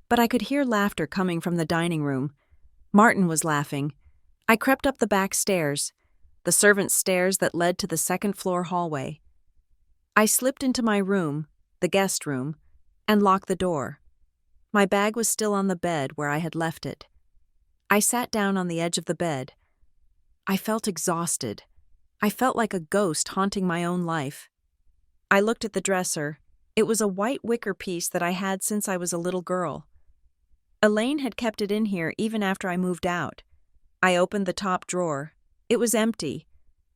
Speaker 1: but I could hear laughter coming from the dining room. Martin was laughing. I crept up the back stairs, the servants' stairs that led to the second-floor hallway. I slipped into my room, the guest room, and locked the door. My bag was still on the bed where I had left it. I sat down on the edge of the bed. I felt exhausted. I felt like a ghost haunting my own life. I looked at the dresser. It was a white wicker piece that I had since I was a little girl. Elaine had kept it in here even after I moved out. I opened the top drawer. It was empty,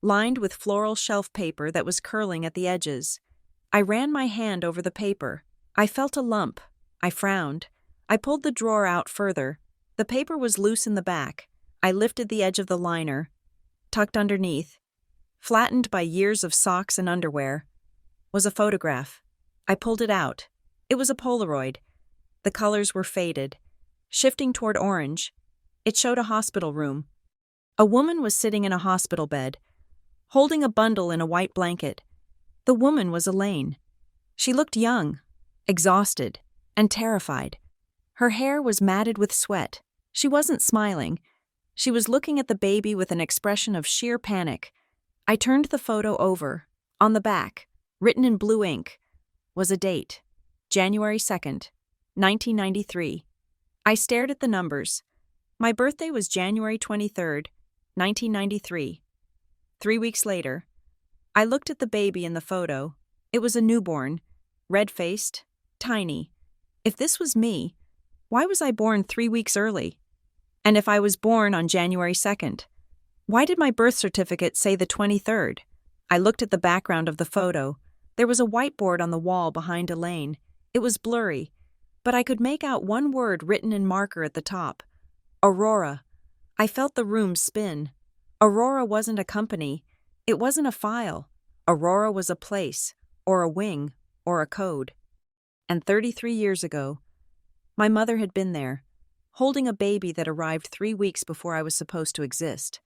Speaker 1: lined with floral shelf paper that was curling at the edges. I ran my hand over the paper. I felt a lump. I frowned. I pulled the drawer out further. The paper was loose in the back. I lifted the edge of the liner. Tucked underneath, flattened by years of socks and underwear, was a photograph. I pulled it out. It was a Polaroid. The colors were faded, shifting toward orange. It showed a hospital room. A woman was sitting in a hospital bed, holding a bundle in a white blanket. The woman was Elaine. She looked young, exhausted, and terrified. Her hair was matted with sweat. She wasn't smiling. She was looking at the baby with an expression of sheer panic. I turned the photo over. On the back, written in blue ink, was a date, January 2nd, 1993. I stared at the numbers. My birthday was January 23rd, 1993. 3 weeks later, I looked at the baby in the photo. It was a newborn, red-faced, tiny. If this was me, why was I born 3 weeks early? And if I was born on January 2nd, why did my birth certificate say the 23rd? I looked at the background of the photo. There was a whiteboard on the wall behind Elaine. It was blurry, but I could make out one word written in marker at the top. Aurora. I felt the room spin. Aurora wasn't a company. It wasn't a file. Aurora was a place, or a wing, or a code. And 33 years ago, my mother had been there, holding a baby that arrived 3 weeks before I was supposed to exist.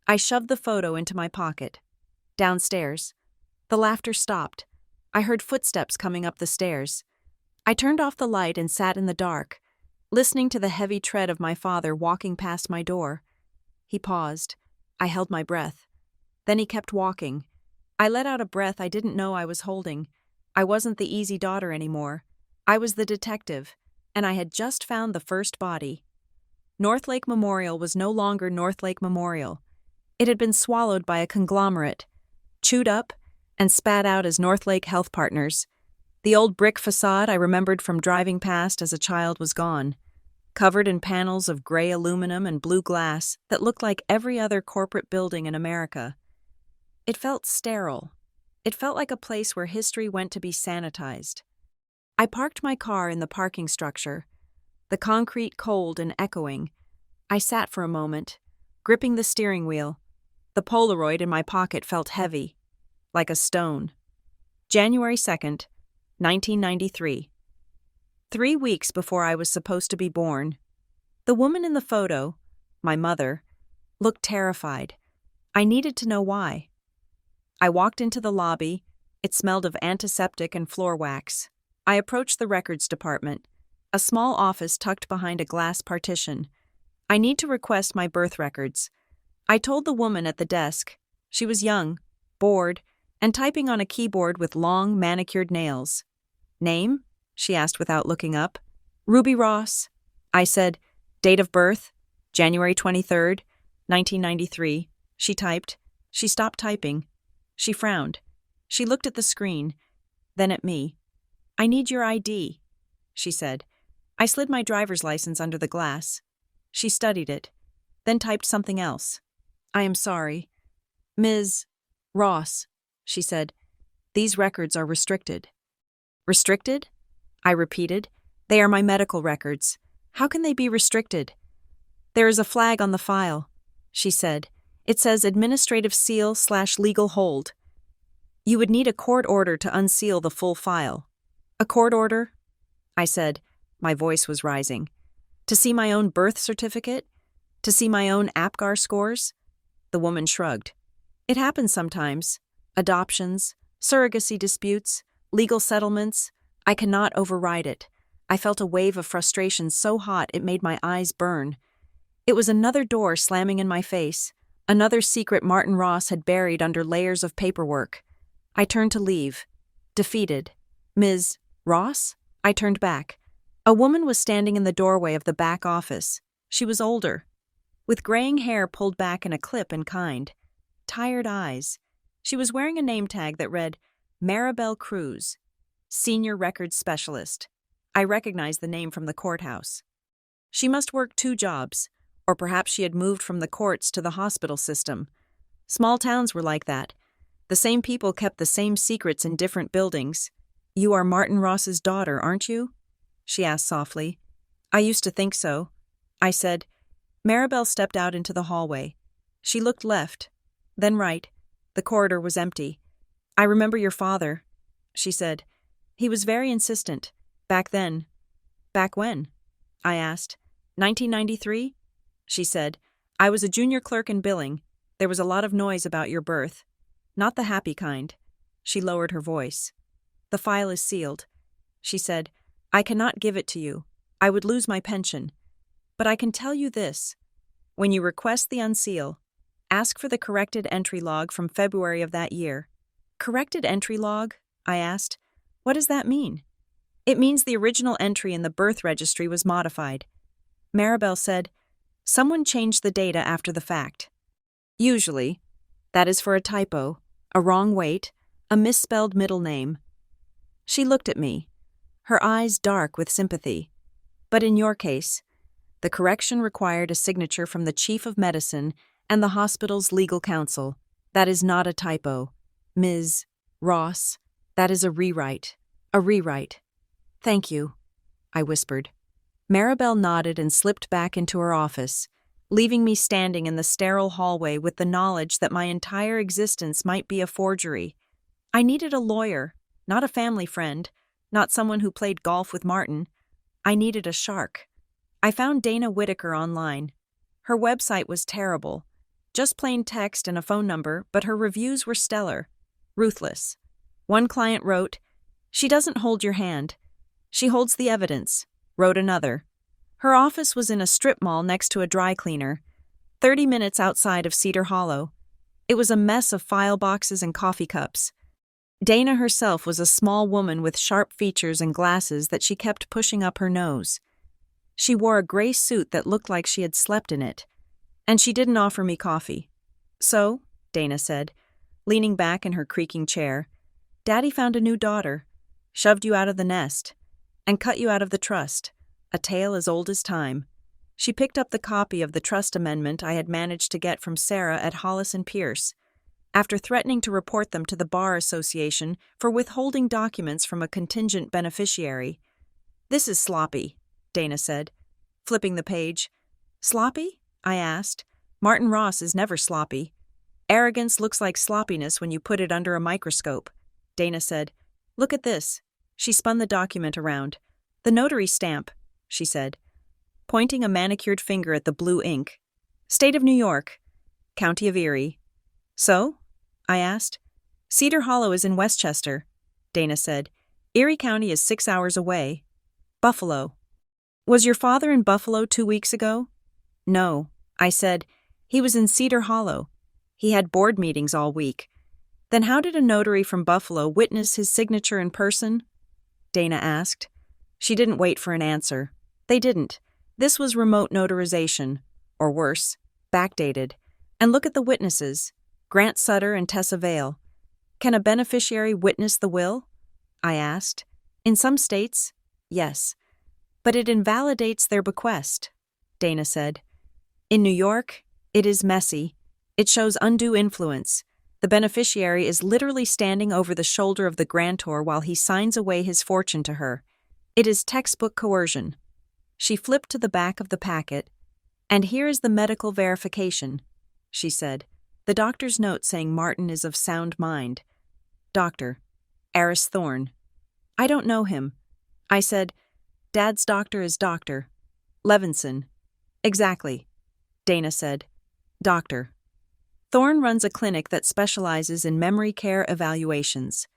Speaker 1: I shoved the photo into my pocket. Downstairs, the laughter stopped. I heard footsteps coming up the stairs. I turned off the light and sat in the dark, listening to the heavy tread of my father walking past my door. He paused. I held my breath. Then he kept walking. I let out a breath I didn't know I was holding. I wasn't the easy daughter anymore. I was the detective, and I had just found the first body. Northlake Memorial was no longer Northlake Memorial. It had been swallowed by a conglomerate, chewed up, and spat out as Northlake Health Partners. The old brick facade I remembered from driving past as a child was gone, covered in panels of gray aluminum and blue glass that looked like every other corporate building in America. It felt sterile. It felt like a place where history went to be sanitized. I parked my car in the parking structure, the concrete cold and echoing. I sat for a moment, gripping the steering wheel. The Polaroid in my pocket felt heavy, like a stone. January 2nd, 1993. 3 weeks before I was supposed to be born. The woman in the photo, my mother, looked terrified. I needed to know why. I walked into the lobby. It smelled of antiseptic and floor wax. I approached the records department, a small office tucked behind a glass partition. I need to request my birth records. I told the woman at the desk. She was young, bored, and typing on a keyboard with long, manicured nails. Name? She asked without looking up. Ruby Ross. I said, date of birth? January 23rd, 1993. She typed. She stopped typing. She frowned. She looked at the screen. then at me. "I need your ID," she said. I slid my driver's license under the glass. She studied it, then typed something else. "I am sorry. Ms. Ross," she said. "These records are restricted." "Restricted?" I repeated. "They are my medical records. How can they be restricted?" "There is a flag on the file," she said. "It says administrative seal/legal hold. You would need a court order to unseal the full file." "A court order?" I said. My voice was rising. "To see my own birth certificate? To see my own APGAR scores?" The woman shrugged. "It happens sometimes. Adoptions, surrogacy disputes, legal settlements. I cannot override it." I felt a wave of frustration so hot it made my eyes burn. It was another door slamming in my face, another secret Martin Ross had buried under layers of paperwork. I turned to leave. Defeated. "Ms. Ross?" I turned back. A woman was standing in the doorway of the back office. She was older, with graying hair pulled back in a clip and kind. Tired eyes. She was wearing a name tag that read, Maribel Cruz, Senior Records Specialist. I recognized the name from the courthouse. She must work 2 jobs, or perhaps she had moved from the courts to the hospital system. Small towns were like that. The same people kept the same secrets in different buildings. "You are Martin Ross's daughter, aren't you?" she asked softly. "I used to think so," I said. Maribel stepped out into the hallway. She looked left, then right. The corridor was empty. "I remember your father," she said. "He was very insistent. Back then." "Back when?" I asked. 1993? She said. "I was a junior clerk in billing. There was a lot of noise about your birth. Not the happy kind." She lowered her voice. "The file is sealed," she said. "I cannot give it to you. I would lose my pension. But I can tell you this. When you request the unseal, ask for the corrected entry log from February of that year." "Corrected entry log?" I asked. "What does that mean?" "It means the original entry in the birth registry was modified." Maribel said, "Someone changed the data after the fact. Usually, that is for a typo, a wrong weight, a misspelled middle name." She looked at me, her eyes dark with sympathy. "But in your case, the correction required a signature from the chief of medicine and the hospital's legal counsel. That is not a typo. Ms. Ross, that is a rewrite. A rewrite." "Thank you," I whispered. Maribel nodded and slipped back into her office, leaving me standing in the sterile hallway with the knowledge that my entire existence might be a forgery. I needed a lawyer, not a family friend, not someone who played golf with Martin. I needed a shark. I found Dana Whitaker online. Her website was terrible. Just plain text and a phone number, but her reviews were stellar. Ruthless. One client wrote, "She doesn't hold your hand. She holds the evidence," wrote another. Her office was in a strip mall next to a dry cleaner, 30 minutes outside of Cedar Hollow. It was a mess of file boxes and coffee cups. Dana herself was a small woman with sharp features and glasses that she kept pushing up her nose. She wore a gray suit that looked like she had slept in it, and she didn't offer me coffee. "So," Dana said, leaning back in her creaking chair, "Daddy found a new daughter, shoved you out of the nest, and cut you out of the trust, a tale as old as time." She picked up the copy of the trust amendment I had managed to get from Sarah at Hollis and Pierce, after threatening to report them to the Bar Association for withholding documents from a contingent beneficiary. "This is sloppy," Dana said, flipping the page. "Sloppy?" I asked. "Martin Ross is never sloppy. Arrogance looks like sloppiness when you put it under a microscope." Dana said, "Look at this." She spun the document around. "The notary stamp," she said, pointing a manicured finger at the blue ink. "State of New York, County of Erie." "So?" I asked. "Cedar Hollow is in Westchester," Dana said. "Erie County is 6 hours away. Buffalo." "Was your father in Buffalo 2 weeks ago?" "No," I said. "He was in Cedar Hollow. He had board meetings all week." "Then how did a notary from Buffalo witness his signature in person?" Dana asked. She didn't wait for an answer. They didn't. This was remote notarization, or worse, backdated. And look at the witnesses. Grant Sutter and Tessa Vale. Can a beneficiary witness the will? I asked. In some states, yes. But it invalidates their bequest, Dana said. In New York, it is messy. It shows undue influence. The beneficiary is literally standing over the shoulder of the grantor while he signs away his fortune to her. It is textbook coercion. She flipped to the back of the packet. And here is the medical verification, she said. The doctor's note saying Martin is of sound mind. Doctor, Eris Thorne. I don't know him. I said, Dad's doctor is Dr. Levinson. Exactly, Dana said. Doctor. Thorne runs a clinic that specializes in memory care evaluations.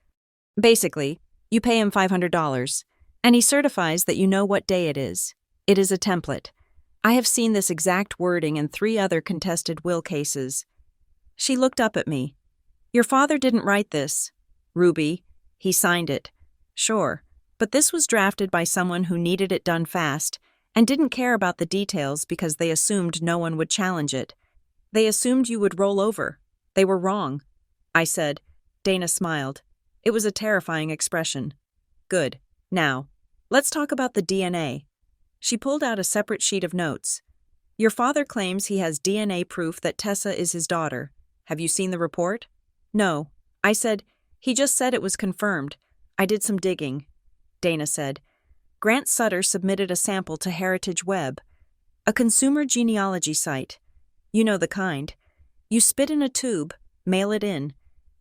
Speaker 1: Basically, you pay him $500, and he certifies that you know what day it is. It is a template. I have seen this exact wording in 3 other contested will cases. She looked up at me. Your father didn't write this. Ruby, he signed it. Sure, but this was drafted by someone who needed it done fast and didn't care about the details because they assumed no one would challenge it. They assumed you would roll over. They were wrong. I said. Dana smiled. It was a terrifying expression. Good. Now, let's talk about the DNA. She pulled out a separate sheet of notes. Your father claims he has DNA proof that Tessa is his daughter. Have you seen the report? No. I said, he just said it was confirmed. I did some digging. Dana said. Grant Sutter submitted a sample to Heritage Web, a consumer genealogy site. You know the kind. You spit in a tube, mail it in,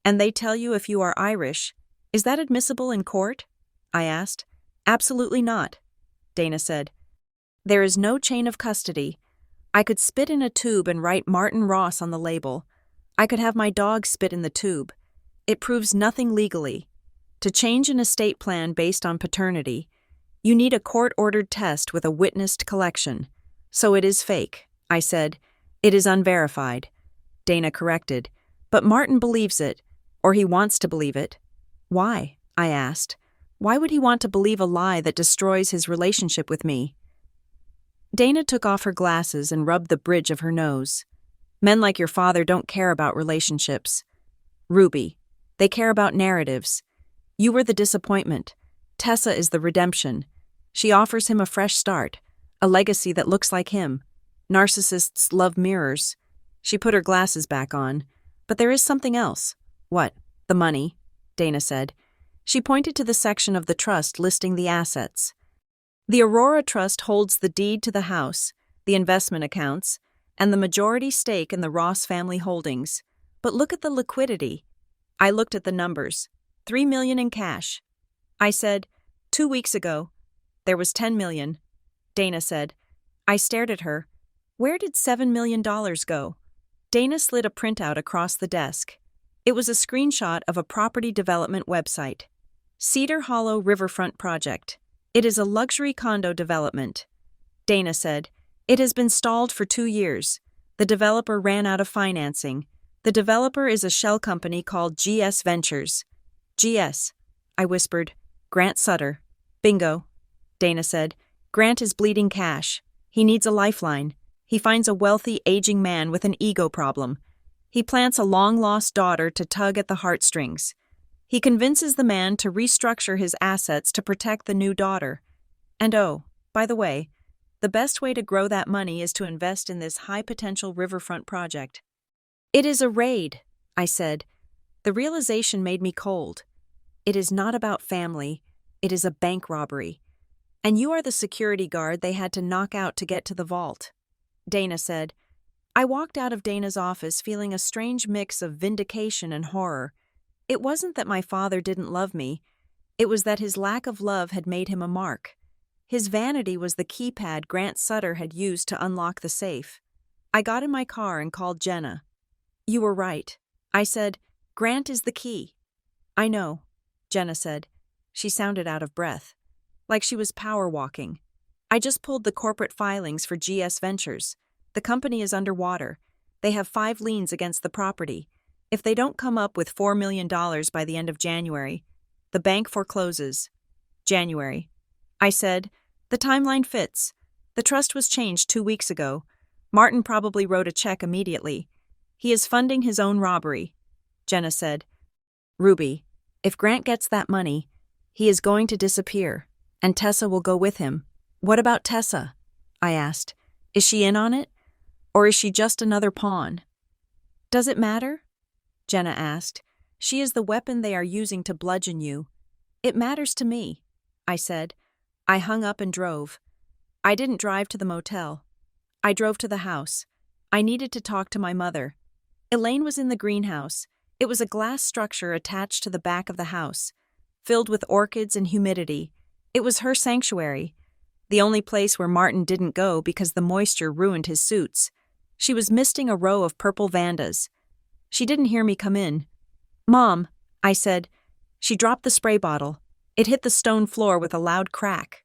Speaker 1: and they tell you if you are Irish. Is that admissible in court? I asked. Absolutely not, Dana said. There is no chain of custody. I could spit in a tube and write Martin Ross on the label. I could have my dog spit in the tube. It proves nothing legally. To change an estate plan based on paternity, you need a court-ordered test with a witnessed collection. So it is fake, I said. It is unverified. Dana corrected. But Martin believes it, or he wants to believe it. Why? I asked. Why would he want to believe a lie that destroys his relationship with me? Dana took off her glasses and rubbed the bridge of her nose. Men like your father don't care about relationships. Ruby, they care about narratives. You were the disappointment. Tessa is the redemption. She offers him a fresh start, a legacy that looks like him. Narcissists love mirrors. She put her glasses back on. But there is something else. What? The money, Dana said. She pointed to the section of the trust listing the assets. The Aurora Trust holds the deed to the house, the investment accounts, and the majority stake in the Ross family holdings. But look at the liquidity. I looked at the numbers. $3 million in cash. I said, 2 weeks ago. There was $10 million. Dana said. I stared at her. Where did $7 million go? Dana slid a printout across the desk. It was a screenshot of a property development website. Cedar Hollow Riverfront Project. It is a luxury condo development. Dana said. It has been stalled for 2 years. The developer ran out of financing. The developer is a shell company called GS Ventures. GS. I whispered. Grant Sutter. Bingo. Dana said. Grant is bleeding cash. He needs a lifeline. He finds a wealthy, aging man with an ego problem. He plants a long-lost daughter to tug at the heartstrings. He convinces the man to restructure his assets to protect the new daughter. And oh, by the way, the best way to grow that money is to invest in this high-potential riverfront project. It is a raid, I said. The realization made me cold. It is not about family. It is a bank robbery. And you are the security guard they had to knock out to get to the vault. Dana said. I walked out of Dana's office feeling a strange mix of vindication and horror. It wasn't that my father didn't love me. It was that his lack of love had made him a mark. His vanity was the keypad Grant Sutter had used to unlock the safe. I got in my car and called Jenna. You were right. I said, Grant is the key. I know, Jenna said. She sounded out of breath, like she was power walking. I just pulled the corporate filings for GS Ventures. The company is underwater. They have 5 liens against the property. If they don't come up with $4 million by the end of January, the bank forecloses. January. I said, the timeline fits. The trust was changed 2 weeks ago. Martin probably wrote a check immediately. He is funding his own robbery. Jenna said, Ruby, if Grant gets that money, He is going to disappear, and Tessa will go with him. What about Tessa? I asked. Is she in on it? Or is she just another pawn? Does it matter? Jenna asked. She is the weapon they are using to bludgeon you. It matters to me, I said. I hung up and drove. I didn't drive to the motel. I drove to the house. I needed to talk to my mother. Elaine was in the greenhouse. It was a glass structure attached to the back of the house, filled with orchids and humidity. It was her sanctuary, the only place where Martin didn't go because the moisture ruined his suits. She was misting a row of purple vandas. She didn't hear me come in. Mom, I said. She dropped the spray bottle. It hit the stone floor with a loud crack.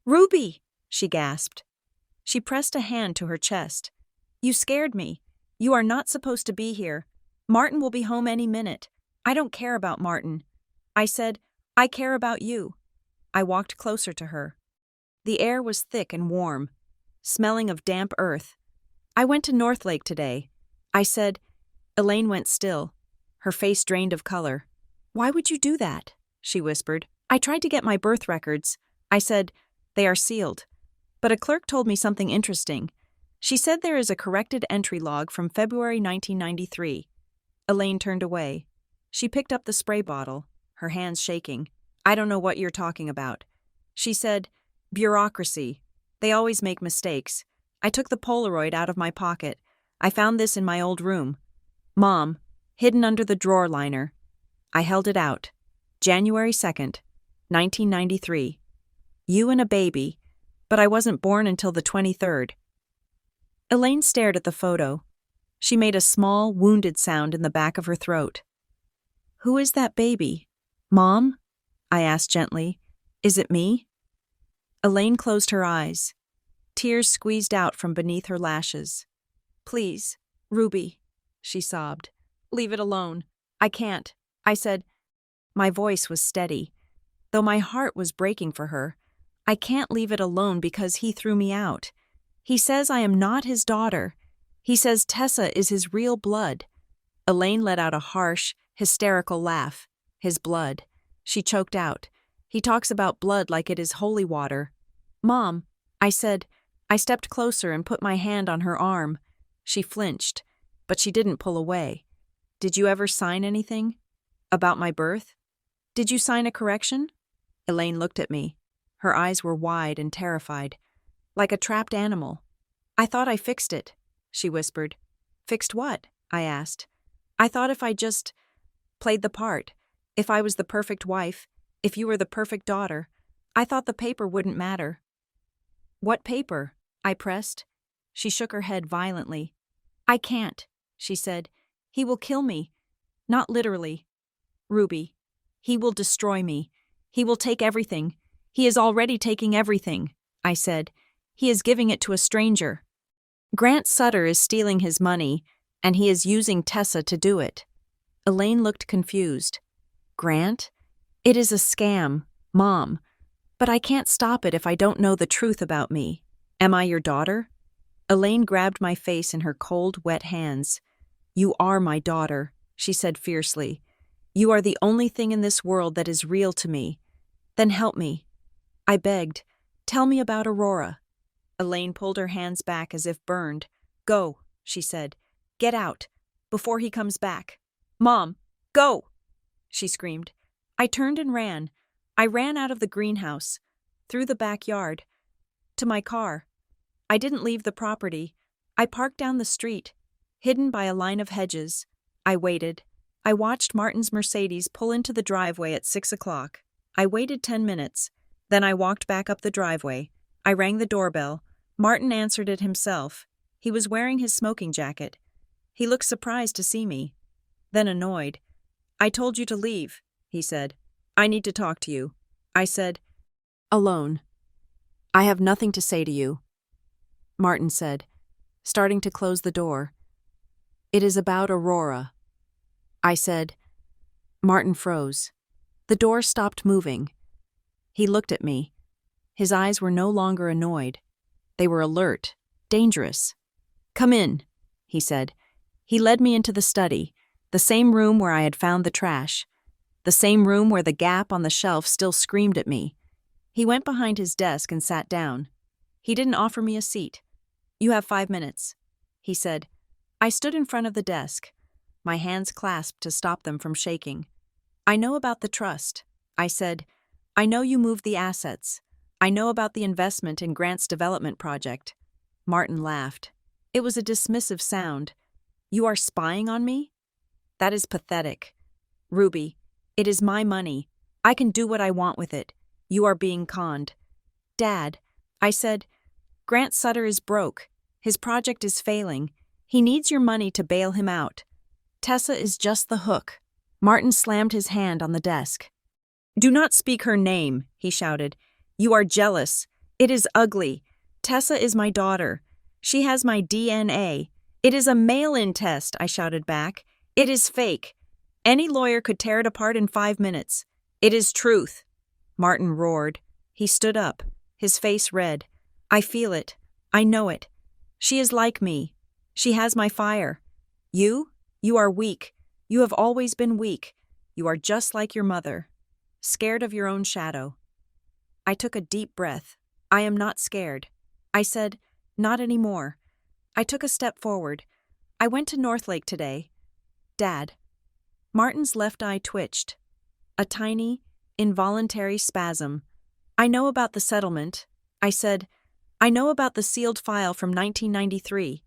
Speaker 1: Ruby, she gasped. She pressed a hand to her chest. You scared me. You are not supposed to be here. Martin will be home any minute. I don't care about Martin. I said, I care about you. I walked closer to her. The air was thick and warm, smelling of damp earth. I went to North Lake today. I said. Elaine went still, her face drained of color. Why would you do that? She whispered. I tried to get my birth records. I said, they are sealed. But a clerk told me something interesting. She said there is a corrected entry log from February 1993. Elaine turned away. She picked up the spray bottle, her hands shaking. I don't know what you're talking about. She said, bureaucracy. They always make mistakes. I took the Polaroid out of my pocket. I found this in my old room. Mom, hidden under the drawer liner. I held it out. January 2nd, 1993. You and a baby, but I wasn't born until the 23rd. Elaine stared at the photo. She made a small, wounded sound in the back of her throat. Who is that baby? Mom? I asked gently. Is it me? Elaine closed her eyes. Tears squeezed out from beneath her lashes. Please, Ruby, she sobbed. Leave it alone. I can't. I said. My voice was steady, though my heart was breaking for her. I can't leave it alone because he threw me out. He says I am not his daughter. He says Tessa is his real blood. Elaine let out a harsh, hysterical laugh. His blood. She choked out. He talks about blood like it is holy water. Mom, I said. I stepped closer and put my hand on her arm. She flinched, but she didn't pull away. Did you ever sign anything? About my birth? Did you sign a correction? Elaine looked at me. Her eyes were wide and terrified, like a trapped animal. I thought I fixed it, she whispered. Fixed what? I asked. I thought if I just played the part, if I was the perfect wife, if you were the perfect daughter, I thought the paper wouldn't matter. What paper? I pressed. She shook her head violently. I can't, she said. He will kill me. Not literally. Ruby, he will destroy me. He will take everything. He is already taking everything, I said. He is giving it to a stranger. Grant Sutter is stealing his money, and he is using Tessa to do it. Elaine looked confused. Grant? It is a scam, Mom. But I can't stop it if I don't know the truth about me. Am I your daughter? Elaine grabbed my face in her cold, wet hands. You are my daughter, she said fiercely. You are the only thing in this world that is real to me. Then help me. I begged. Tell me about Aurora. Elaine pulled her hands back as if burned. Go, she said. Get out, before he comes back. Mom, go, she screamed. I turned and ran. I ran out of the greenhouse, through the backyard, to my car. I didn't leave the property. I parked down the street, hidden by a line of hedges. I waited. I watched Martin's Mercedes pull into the driveway at 6 o'clock. I waited 10 minutes. Then I walked back up the driveway. I rang the doorbell. Martin answered it himself. He was wearing his smoking jacket. He looked surprised to see me, then annoyed. I told you to leave, he said. I need to talk to you. I said, alone. I have nothing to say to you. Martin said, starting to close the door. It is about Aurora. I said. Martin froze. The door stopped moving. He looked at me. His eyes were no longer annoyed. They were alert, dangerous. Come in, he said. He led me into the study, the same room where I had found the trash. the same room where the gap on the shelf still screamed at me. He went behind his desk and sat down. He didn't offer me a seat. "You have 5 minutes," he said. I stood in front of the desk, my hands clasped to stop them from shaking. "I know about the trust," I said. "I know you moved the assets. I know about the investment in Grant's development project." Martin laughed. It was a dismissive sound. "You are spying on me? That is pathetic. Ruby, it is my money. I can do what I want with it. You are being conned." "Dad," I said, "Grant Sutter is broke. His project is failing. He needs your money to bail him out. Tessa is just the hook." Martin slammed his hand on the desk. "Do not speak her name," he shouted. "You are jealous. It is ugly. Tessa is my daughter. She has my DNA. It is a mail-in test," I shouted back. "It is fake. Any lawyer could tear it apart in 5 minutes. It is truth." Martin roared. He stood up, his face red. "I feel it. I know it. She is like me. She has my fire. You are weak. You have always been weak. You are just like your mother. Scared of your own shadow." I took a deep breath. "I am not scared." I said, "Not anymore." I took a step forward. "I went to Northlake today. Dad." Martin's left eye twitched. A tiny, involuntary spasm. "I know about the settlement." I said, "I know about the sealed file from 1993.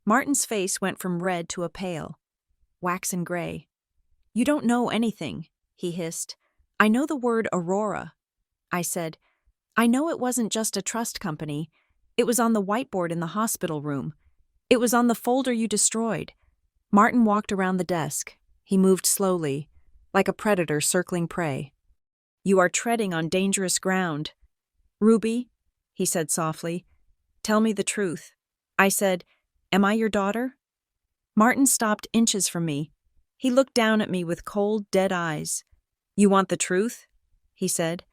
Speaker 1: Martin's face went from red to a pale, waxen gray. "You don't know anything," he hissed. "I know the word Aurora." I said, "I know it wasn't just a trust company. It was on the whiteboard in the hospital room. It was on the folder you destroyed." Martin walked around the desk. He moved slowly, like a predator circling prey. "You are treading on dangerous ground. Ruby," he said softly, "tell me the truth." I said, "Am I your daughter?" Martin stopped inches from me. He looked down at me with cold, dead eyes. "You want the truth?" he said.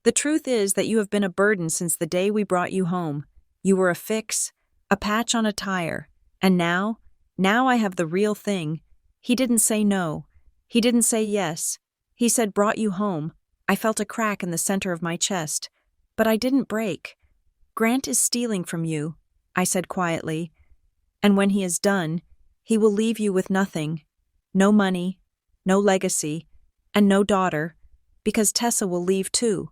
Speaker 1: "The truth is that you have been a burden since the day we brought you home. You were a fix, a patch on a tire, and now I have the real thing." He didn't say no. He didn't say yes. He said, "Brought you home." I felt a crack in the center of my chest, but I didn't break. "Grant is stealing from you," I said quietly. "And when he is done, he will leave you with nothing. No money, no legacy, and no daughter, because Tessa will leave too."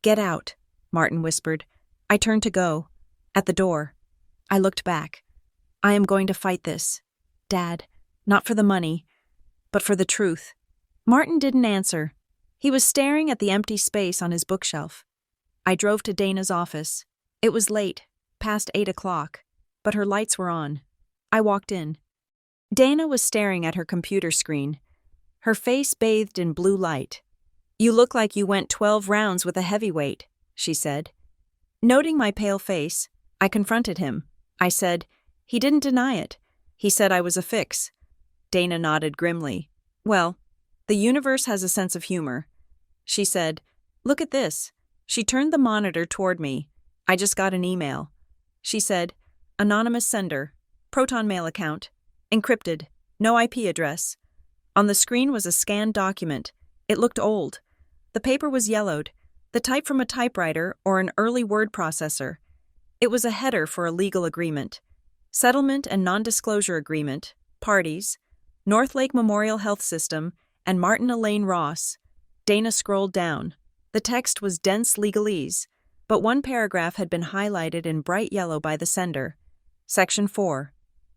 Speaker 1: "Get out," Martin whispered. I turned to go. At the door, I looked back. "I am going to fight this, Dad, not for the money, but for the truth." Martin didn't answer. He was staring at the empty space on his bookshelf. I drove to Dana's office. It was late, past 8 o'clock, but her lights were on. I walked in. Dana was staring at her computer screen, her face bathed in blue light. "You look like you went 12 rounds with a heavyweight," she said. Noting my pale face, I confronted him. I said, "He didn't deny it. He said I was a fix." Dana nodded grimly. "Well, the universe has a sense of humor." She said, "Look at this." She turned the monitor toward me. "I just got an email." She said, "Anonymous sender, Proton Mail account, encrypted, no IP address." On the screen was a scanned document. It looked old. The paper was yellowed, the type from a typewriter or an early word processor. It was a header for a legal agreement. Settlement and non-disclosure agreement, parties, Northlake Memorial Health System, and Martin Elaine Ross. Dana scrolled down. The text was dense legalese, but one paragraph had been highlighted in bright yellow by the sender. Section 4.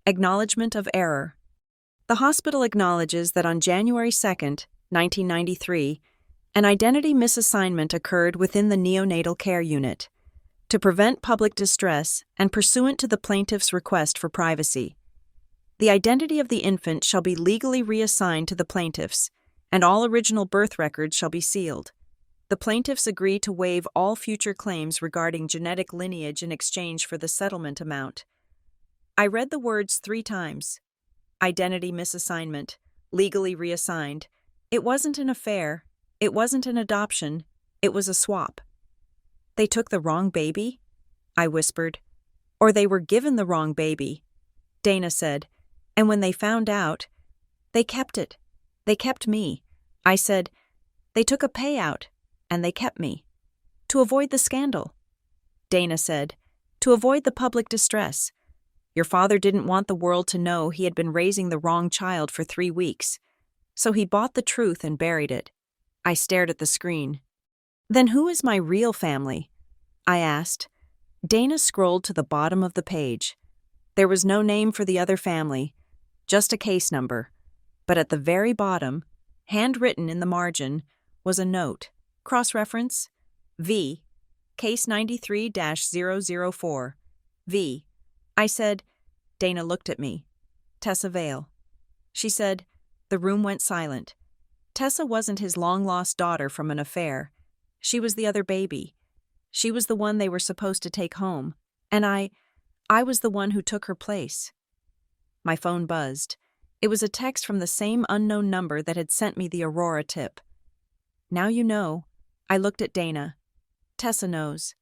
Speaker 1: Acknowledgement of error. The hospital acknowledges that on January 2, 1993, an identity misassignment occurred within the neonatal care unit. To prevent public distress and pursuant to the plaintiff's request for privacy, the identity of the infant shall be legally reassigned to the plaintiffs, and all original birth records shall be sealed. The plaintiffs agree to waive all future claims regarding genetic lineage in exchange for the settlement amount. I read the words 3 times. Identity misassignment, legally reassigned. It wasn't an affair. It wasn't an adoption. It was a swap. "They took the wrong baby?" I whispered. "Or they were given the wrong baby," Dana said. "And when they found out, they kept it. They kept me." I said, "They took a payout, and they kept me. To avoid the scandal." Dana said, "To avoid the public distress. Your father didn't want the world to know he had been raising the wrong child for 3 weeks. So he bought the truth and buried it." I stared at the screen. "Then who is my real family?" I asked. Dana scrolled to the bottom of the page. There was no name for the other family, just a case number. But at the very bottom, handwritten in the margin, was a note. Cross-reference: V, case 93-004. V. I said. Dana looked at me. "Tessa Vale." She said. The room went silent. Tessa wasn't his long-lost daughter from an affair. She was the other baby. She was the one they were supposed to take home. And I was the one who took her place. My phone buzzed. It was a text from the same unknown number that had sent me the Aurora tip. "Now you know." I looked at Dana. "Tessa knows."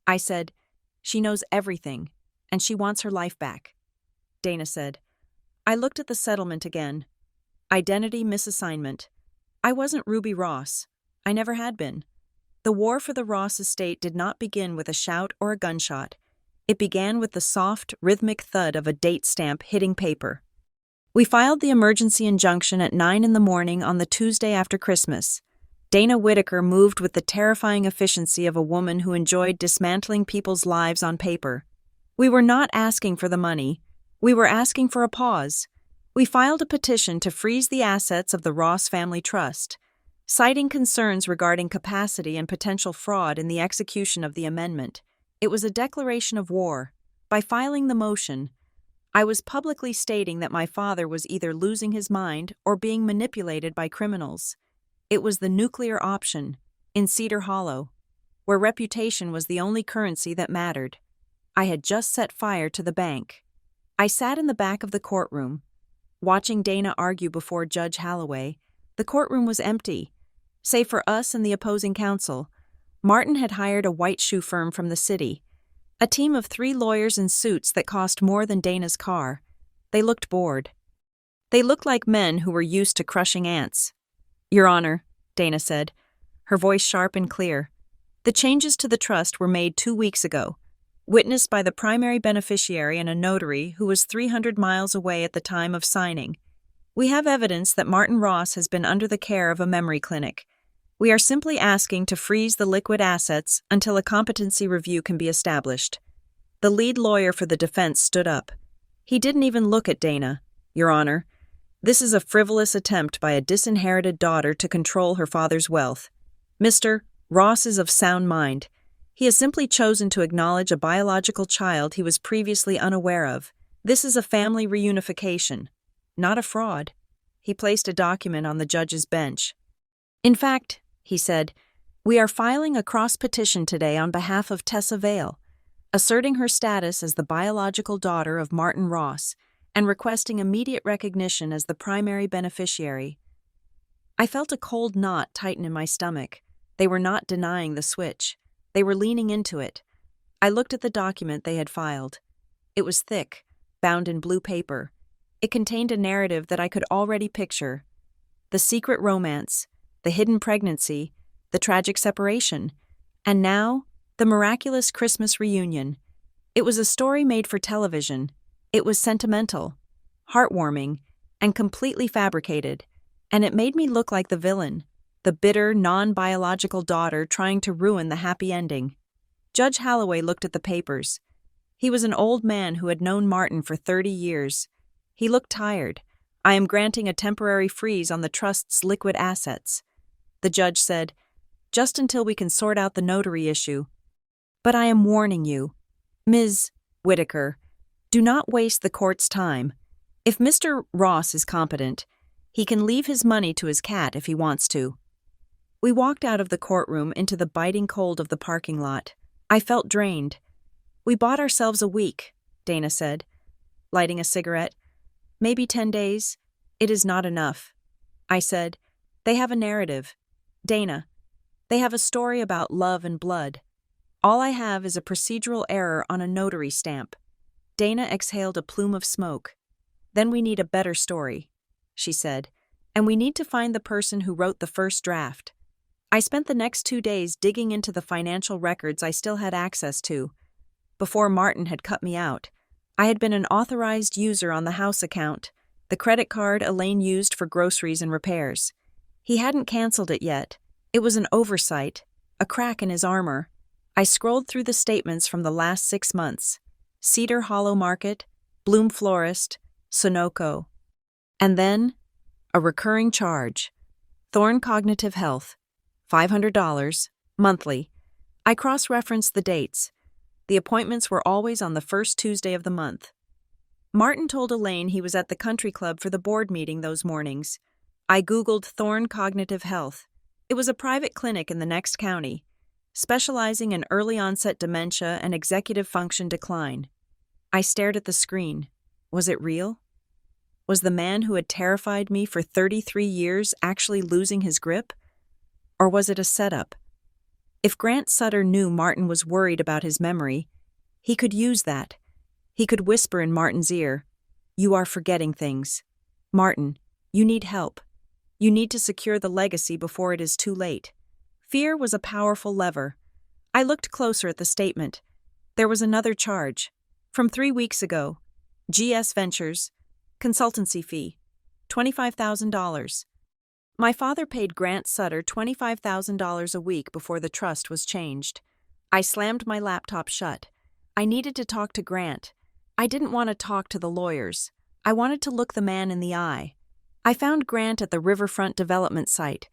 Speaker 1: I said, "She knows everything, and she wants her life back." Dana said. I looked at the settlement again. Identity misassignment. I wasn't Ruby Ross. I never had been. The war for the Ross estate did not begin with a shout or a gunshot. It began with the soft, rhythmic thud of a date stamp hitting paper. We filed the emergency injunction at 9 a.m. on the Tuesday after Christmas. Dana Whitaker moved with the terrifying efficiency of a woman who enjoyed dismantling people's lives on paper. We were not asking for the money. We were asking for a pause. We filed a petition to freeze the assets of the Ross Family Trust, citing concerns regarding capacity and potential fraud in the execution of the amendment. It was a declaration of war. By filing the motion, I was publicly stating that my father was either losing his mind or being manipulated by criminals. It was the nuclear option, in Cedar Hollow, where reputation was the only currency that mattered. I had just set fire to the bank. I sat in the back of the courtroom, watching Dana argue before Judge Holloway. The courtroom was empty. Save for us and the opposing counsel, Martin had hired a white shoe firm from the city, a team of 3 lawyers in suits that cost more than Dana's car. They looked bored. They looked like men who were used to crushing ants. "Your Honor," Dana said, her voice sharp and clear, "the changes to the trust were made 2 weeks ago, witnessed by the primary beneficiary and a notary who was 300 miles away at the time of signing. We have evidence that Martin Ross has been under the care of a memory clinic. We are simply asking to freeze the liquid assets until a competency review can be established." The lead lawyer for the defense stood up. He didn't even look at Dana. "Your Honor, this is a frivolous attempt by a disinherited daughter to control her father's wealth. Mr. Ross is of sound mind. He has simply chosen to acknowledge a biological child he was previously unaware of. This is a family reunification, not a fraud." He placed a document on the judge's bench. "In fact," he said, "we are filing a cross-petition today on behalf of Tessa Vale, asserting her status as the biological daughter of Martin Ross and requesting immediate recognition as the primary beneficiary." I felt a cold knot tighten in my stomach. They were not denying the switch. They were leaning into it. I looked at the document they had filed. It was thick, bound in blue paper. It contained a narrative that I could already picture. The secret romance, the hidden pregnancy, the tragic separation, and now, the miraculous Christmas reunion. It was a story made for television. It was sentimental, heartwarming, and completely fabricated, and it made me look like the villain, the bitter, non-biological daughter trying to ruin the happy ending. Judge Holloway looked at the papers. He was an old man who had known Martin for 30 years. He looked tired. "I am granting a temporary freeze on the trust's liquid assets." The judge said, "Just until we can sort out the notary issue. But I am warning you, Ms. Whitaker, do not waste the court's time. If Mr. Ross is competent, he can leave his money to his cat if he wants to." We walked out of the courtroom into the biting cold of the parking lot. I felt drained. "We bought ourselves a week," Dana said, lighting a cigarette. "Maybe 10 days. It is not enough." I said, "They have a narrative. Dana, they have a story about love and blood. All I have is a procedural error on a notary stamp." Dana exhaled a plume of smoke. "Then we need a better story," she said. and we need to find the person who wrote the first draft. I spent the next 2 days digging into the financial records I still had access to. Before Martin had cut me out, I had been an authorized user on the house account, the credit card Elaine used for groceries and repairs. He hadn't canceled it yet. It was an oversight, a crack in his armor. I scrolled through the statements from the last 6 months. Cedar Hollow Market, Bloom Florist, Sunoco. And then, a recurring charge. Thorne Cognitive Health, $500, monthly. I cross-referenced the dates. The appointments were always on the first Tuesday of the month. Martin told Elaine he was at the country club for the board meeting those mornings. I Googled Thorne Cognitive Health. It was a private clinic in the next county, specializing in early-onset dementia and executive function decline. I stared at the screen. Was it real? Was the man who had terrified me for 33 years actually losing his grip? Or was it a setup? If Grant Sutter knew Martin was worried about his memory, he could use that. He could whisper in Martin's ear, "You are forgetting things. Martin, you need help. You need to secure the legacy before it is too late." Fear was a powerful lever. I looked closer at the statement. There was another charge. From 3 weeks ago. GS Ventures. Consultancy fee. $25,000. My father paid Grant Sutter $25,000 a week before the trust was changed. I slammed my laptop shut. I needed to talk to Grant. I didn't want to talk to the lawyers. I wanted to look the man in the eye. I found Grant at the riverfront development site.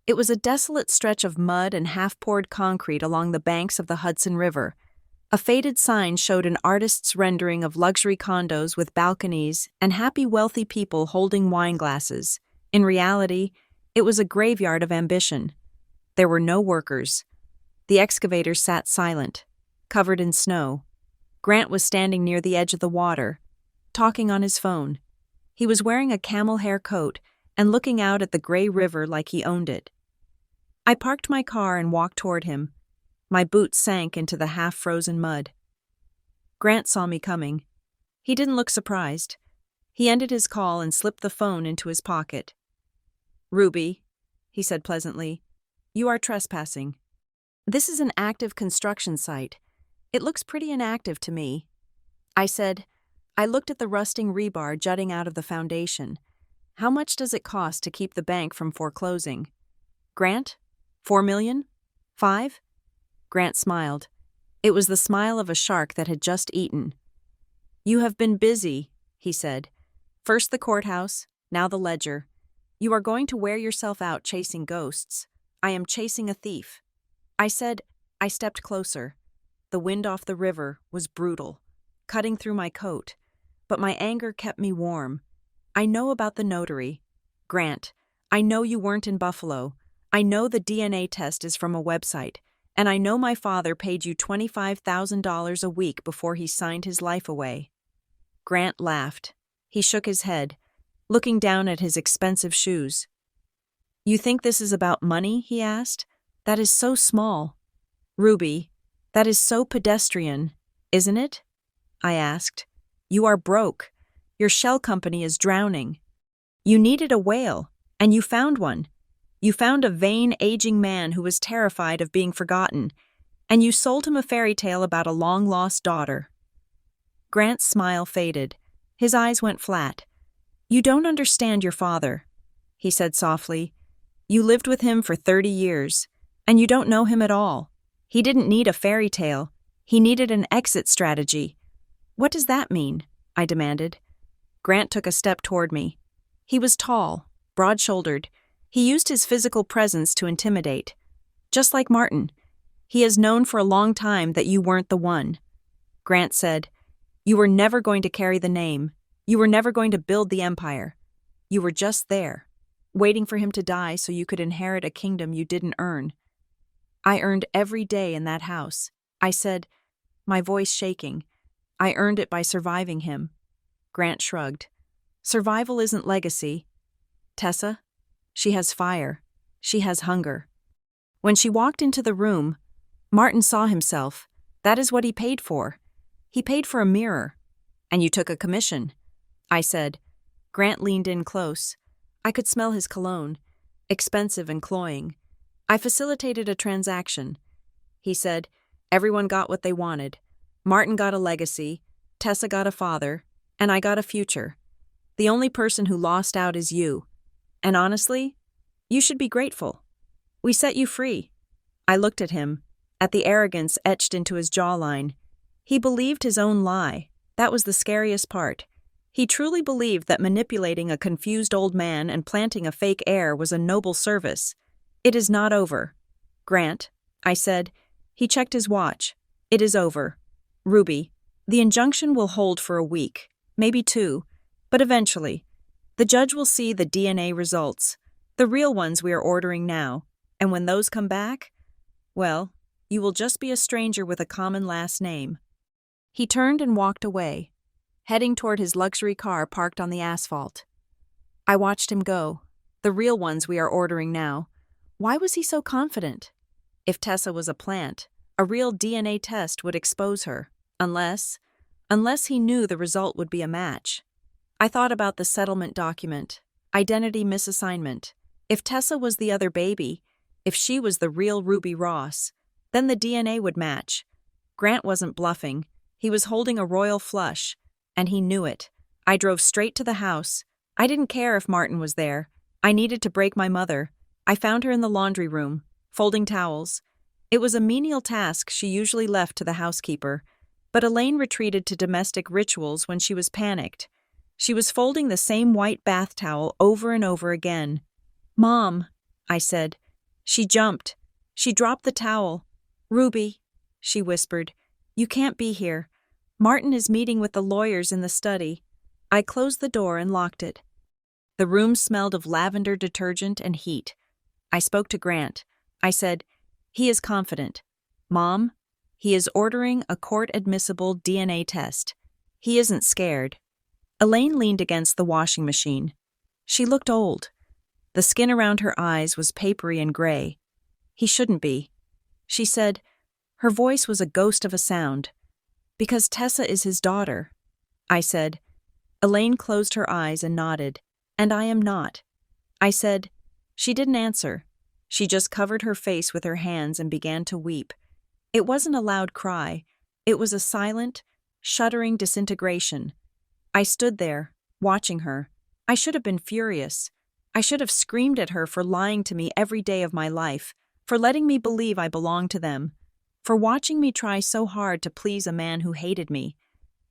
Speaker 1: It was a desolate stretch of mud and half-poured concrete along the banks of the Hudson River. A faded sign showed an artist's rendering of luxury condos with balconies and happy wealthy people holding wine glasses. In reality, it was a graveyard of ambition. There were no workers. The excavators sat silent, covered in snow. Grant was standing near the edge of the water, talking on his phone. He was wearing a camel hair coat and looking out at the gray river like he owned it. I parked my car and walked toward him. My boots sank into the half-frozen mud. Grant saw me coming. He didn't look surprised. He ended his call and slipped the phone into his pocket. "Ruby," he said pleasantly, "you are trespassing. This is an active construction site. It looks pretty inactive to me." I said, I looked at the rusting rebar jutting out of the foundation. "How much does it cost to keep the bank from foreclosing?" "Grant? 4 million? 5? Grant smiled. It was the smile of a shark that had just eaten. "You have been busy," he said. "First the courthouse, now the ledger. You are going to wear yourself out chasing ghosts. I am chasing a thief." I said. I stepped closer. The wind off the river was brutal, cutting through my coat, but my anger kept me warm. "I know about the notary. Grant, I know you weren't in Buffalo. I know the DNA test is from a website, and I know my father paid you $25,000 a week before he signed his life away." Grant laughed. He shook his head, looking down at his expensive shoes. "You think this is about money?" he asked. "That is so small." "Ruby, that is so pedestrian, isn't it?" I asked. "You are broke. Your shell company is drowning. You needed a whale, and you found one. You found a vain, aging man who was terrified of being forgotten, and you sold him a fairy tale about a long-lost daughter." Grant's smile faded. His eyes went flat. "You don't understand your father," he said softly. "You lived with him for 30 years, and you don't know him at all. He didn't need a fairy tale. He needed an exit strategy." "What does that mean?" I demanded. Grant took a step toward me. He was tall, broad-shouldered. He used his physical presence to intimidate. "Just like Martin. He has known for a long time that you weren't the one." Grant said, "You were never going to carry the name. You were never going to build the empire. You were just there, waiting for him to die so you could inherit a kingdom you didn't earn." "I earned every day in that house," I said, my voice shaking. "I earned it by surviving him." Grant shrugged. "Survival isn't legacy. Tessa? She has fire. She has hunger." When she walked into the room, Martin saw himself. That is what he paid for. He paid for a mirror. "And you took a commission," I said. Grant leaned in close. I could smell his cologne, expensive and cloying. I facilitated a transaction. He said, everyone got what they wanted. Martin got a legacy, Tessa got a father, and I got a future. The only person who lost out is you. And honestly, you should be grateful. We set you free. I looked at him, at the arrogance etched into his jawline. He believed his own lie. That was the scariest part. He truly believed that manipulating a confused old man and planting a fake heir was a noble service. It is not over. Grant, I said. He checked his watch. It is over. Ruby, the injunction will hold for a week, maybe 2, but eventually. The judge will see the DNA results, the real ones we are ordering now, and when those come back, well, you will just be a stranger with a common last name. He turned and walked away, heading toward his luxury car parked on the asphalt. I watched him go. The real ones we are ordering now. Why was he so confident? If Tessa was a plant, a real DNA test would expose her, unless he knew the result would be a match. I thought about the settlement document, identity misassignment. If Tessa was the other baby, if she was the real Ruby Ross, then the DNA would match. Grant wasn't bluffing. He was holding a royal flush, and he knew it. I drove straight to the house. I didn't care if Martin was there. I needed to break my mother. I found her in the laundry room, folding towels. It was a menial task she usually left to the housekeeper, but Elaine retreated to domestic rituals when she was panicked. She was folding the same white bath towel over and over again. "Mom," I said. She jumped. She dropped the towel. "Ruby," she whispered, "you can't be here. Martin is meeting with the lawyers in the study." I closed the door and locked it. The room smelled of lavender detergent and heat. I spoke to Grant. I said, "He is confident. Mom, he is ordering a court-admissible DNA test. He isn't scared." Elaine leaned against the washing machine. She looked old. The skin around her eyes was papery and gray. "He shouldn't be," she said. Her voice was a ghost of a sound. "Because Tessa is his daughter," I said. Elaine closed her eyes and nodded. "And I am not." I said. She didn't answer. She just covered her face with her hands and began to weep. It wasn't a loud cry. It was a silent, shuddering disintegration. I stood there, watching her. I should have been furious. I should have screamed at her for lying to me every day of my life, for letting me believe I belonged to them, for watching me try so hard to please a man who hated me,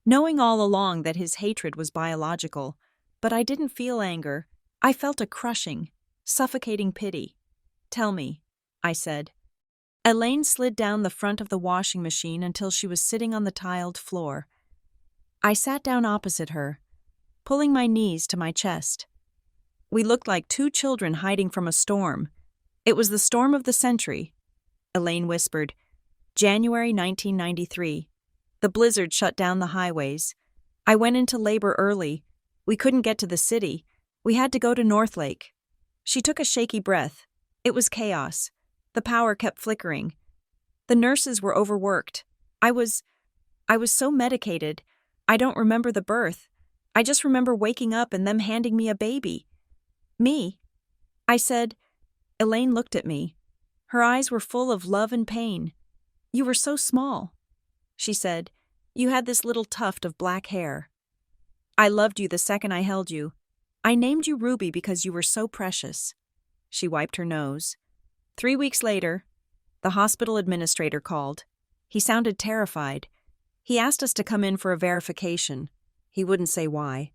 Speaker 1: knowing all along that his hatred was biological. But I didn't feel anger. I felt a crushing, suffocating pity. "Tell me," I said. Elaine slid down the front of the washing machine until she was sitting on the tiled floor. I sat down opposite her, pulling my knees to my chest. We looked like 2 children hiding from a storm. It was the storm of the century. Elaine whispered, "January 1993. The blizzard shut down the highways. I went into labor early. We couldn't get to the city. We had to go to Northlake." She took a shaky breath. It was chaos. The power kept flickering. The nurses were overworked. I was so medicated. I don't remember the birth. I just remember waking up and them handing me a baby. "Me?" I said. Elaine looked at me. Her eyes were full of love and pain. "You were so small," she said. "You had this little tuft of black hair. I loved you the second I held you. I named you Ruby because you were so precious." She wiped her nose. 3 weeks later, the hospital administrator called. He sounded terrified. He asked us to come in for a verification. He wouldn't say why.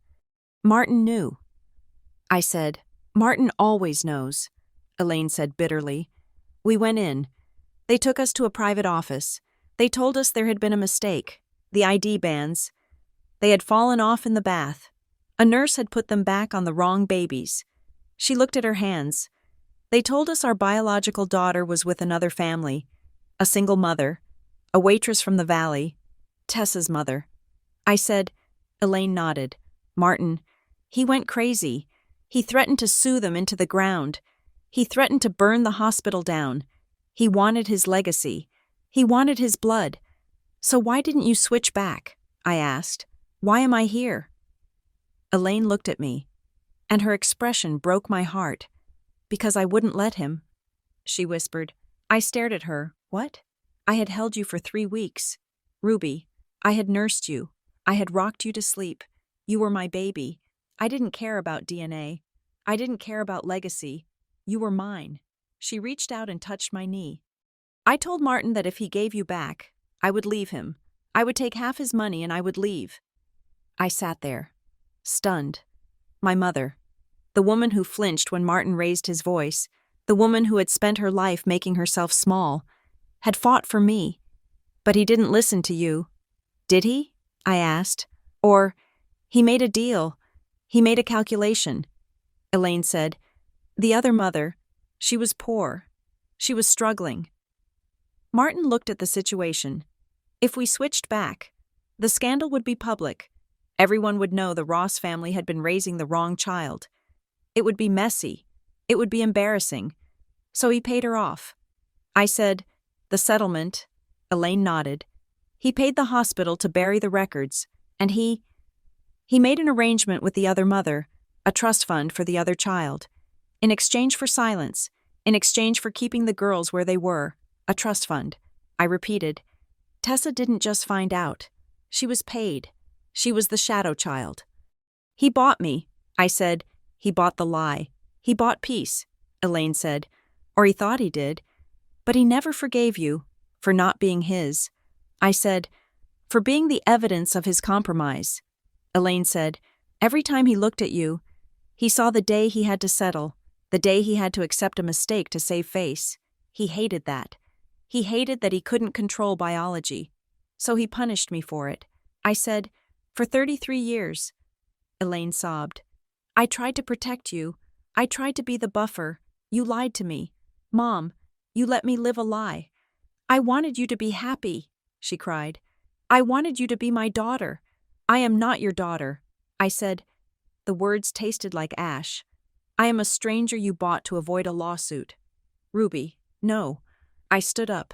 Speaker 1: "Martin knew." I said, "Martin always knows," Elaine said bitterly. We went in. They took us to a private office. They told us there had been a mistake. The ID bands. They had fallen off in the bath. A nurse had put them back on the wrong babies. She looked at her hands. They told us our biological daughter was with another family, a single mother, a waitress from the valley, Tessa's mother. I said. Elaine nodded. "Martin, he went crazy. He threatened to sue them into the ground. He threatened to burn the hospital down. He wanted his legacy. He wanted his blood. So why didn't you switch back?" I asked. "Why am I here?" Elaine looked at me. And her expression broke my heart. Because I wouldn't let him, she whispered. I stared at her. What? I had held you for 3 weeks. Ruby, I had nursed you. I had rocked you to sleep. You were my baby. I didn't care about DNA. I didn't care about legacy. You were mine. She reached out and touched my knee. I told Martin that if he gave you back, I would leave him. I would take half his money and I would leave. I sat there, stunned. My mother, the woman who flinched when Martin raised his voice, the woman who had spent her life making herself small, had fought for me. But he didn't listen to you. Did he? I asked. Or, he made a deal. He made a calculation. Elaine said, the other mother, she was poor. She was struggling. Martin looked at the situation. If we switched back, the scandal would be public. Everyone would know the Ross family had been raising the wrong child. It would be messy. It would be embarrassing. So he paid her off. I said, the settlement. Elaine nodded. He paid the hospital to bury the records, and he made an arrangement with the other mother, a trust fund for the other child. In exchange for silence, in exchange for keeping the girls where they were, a trust fund. I repeated. Tessa didn't just find out. She was paid. She was the shadow child. He bought me. I said, he bought the lie. He bought peace, Elaine said. Or he thought he did. But he never forgave you for not being his. I said, for being the evidence of his compromise. Elaine said, every time he looked at you, he saw the day he had to settle, the day he had to accept a mistake to save face. He hated that. He hated that he couldn't control biology. So he punished me for it. I said, for 33 years. Elaine sobbed. I tried to protect you. I tried to be the buffer. You lied to me. Mom, you let me live a lie. I wanted you to be happy, she cried. I wanted you to be my daughter. I am not your daughter. I said, the words tasted like ash. I am a stranger you bought to avoid a lawsuit. Ruby, no. I stood up.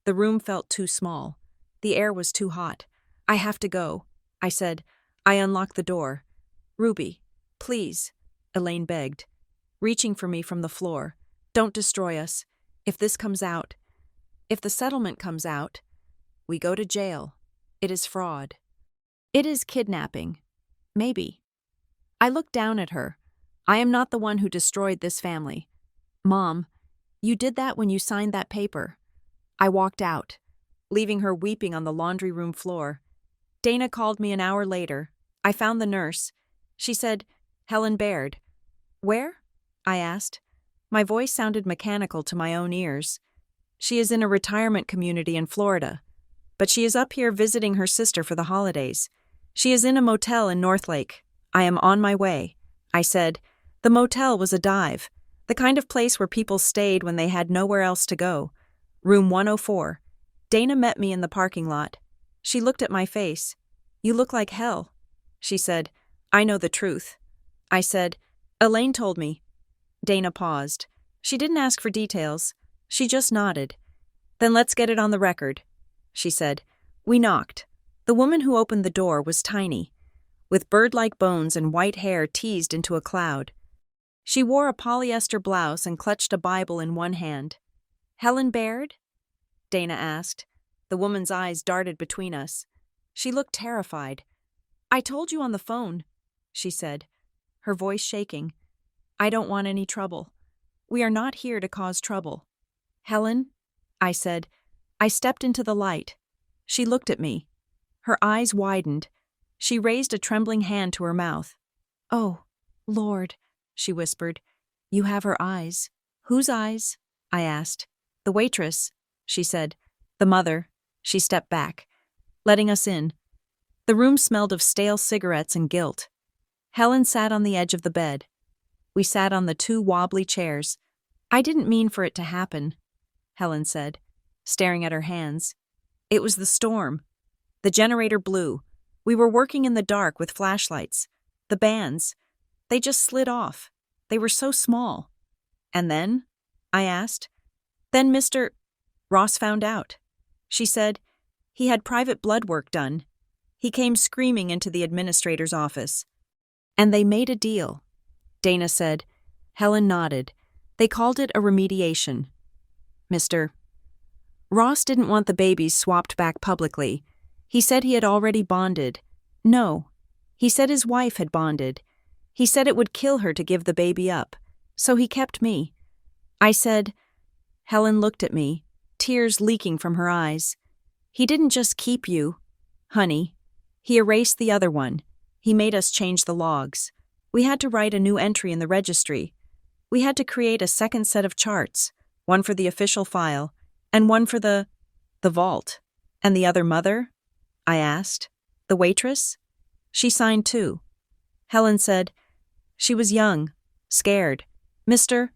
Speaker 1: The room felt too small. The air was too hot. I have to go, I said. I unlocked the door. Ruby, please, Elaine begged, reaching for me from the floor. Don't destroy us. If this comes out, if the settlement comes out, we go to jail. It is fraud. It is kidnapping. Maybe. I looked down at her. I am not the one who destroyed this family. Mom, you did that when you signed that paper. I walked out, leaving her weeping on the laundry room floor. Dana called me an hour later. I found the nurse. She said, Helen Baird. Where? I asked. My voice sounded mechanical to my own ears. She is in a retirement community in Florida, but she is up here visiting her sister for the holidays. She is in a motel in Northlake. I am on my way. I said. The motel was a dive, the kind of place where people stayed when they had nowhere else to go. Room 104. Dana met me in the parking lot. She looked at my face. You look like hell. She said, I know the truth. I said, Elaine told me. Dana paused. She didn't ask for details. She just nodded. Then let's get it on the record, she said. We knocked. The woman who opened the door was tiny, with bird-like bones and white hair teased into a cloud. She wore a polyester blouse and clutched a Bible in one hand. Helen Baird? Dana asked. The woman's eyes darted between us. She looked terrified. I told you on the phone, she said, her voice shaking. I don't want any trouble. We are not here to cause trouble. Helen? I said. I stepped into the light. She looked at me. Her eyes widened. She raised a trembling hand to her mouth. Oh, Lord, she whispered. You have her eyes. Whose eyes? I asked. The waitress, she said. The mother. She stepped back, letting us in. The room smelled of stale cigarettes and guilt. Helen sat on the edge of the bed. We sat on the 2 wobbly chairs. I didn't mean for it to happen, Helen said, staring at her hands. It was the storm. The generator blew. We were working in the dark with flashlights. The bands, they just slid off. They were so small. And then? I asked. Then Mr. Ross found out. She said, he had private blood work done. He came screaming into the administrator's office. And they made a deal. Dana said. Helen nodded. They called it a remediation. Mr. Ross didn't want the babies swapped back publicly. He said he had already bonded. No. He said his wife had bonded. He said it would kill her to give the baby up. So he kept me. I said, Helen looked at me, tears leaking from her eyes. He didn't just keep you, honey. He erased the other one. He made us change the logs. We had to write a new entry in the registry. We had to create a second set of charts, one for the official file, and one for the vault. And the other mother? I asked. The waitress? She signed too. Helen said, she was young, scared. Mr.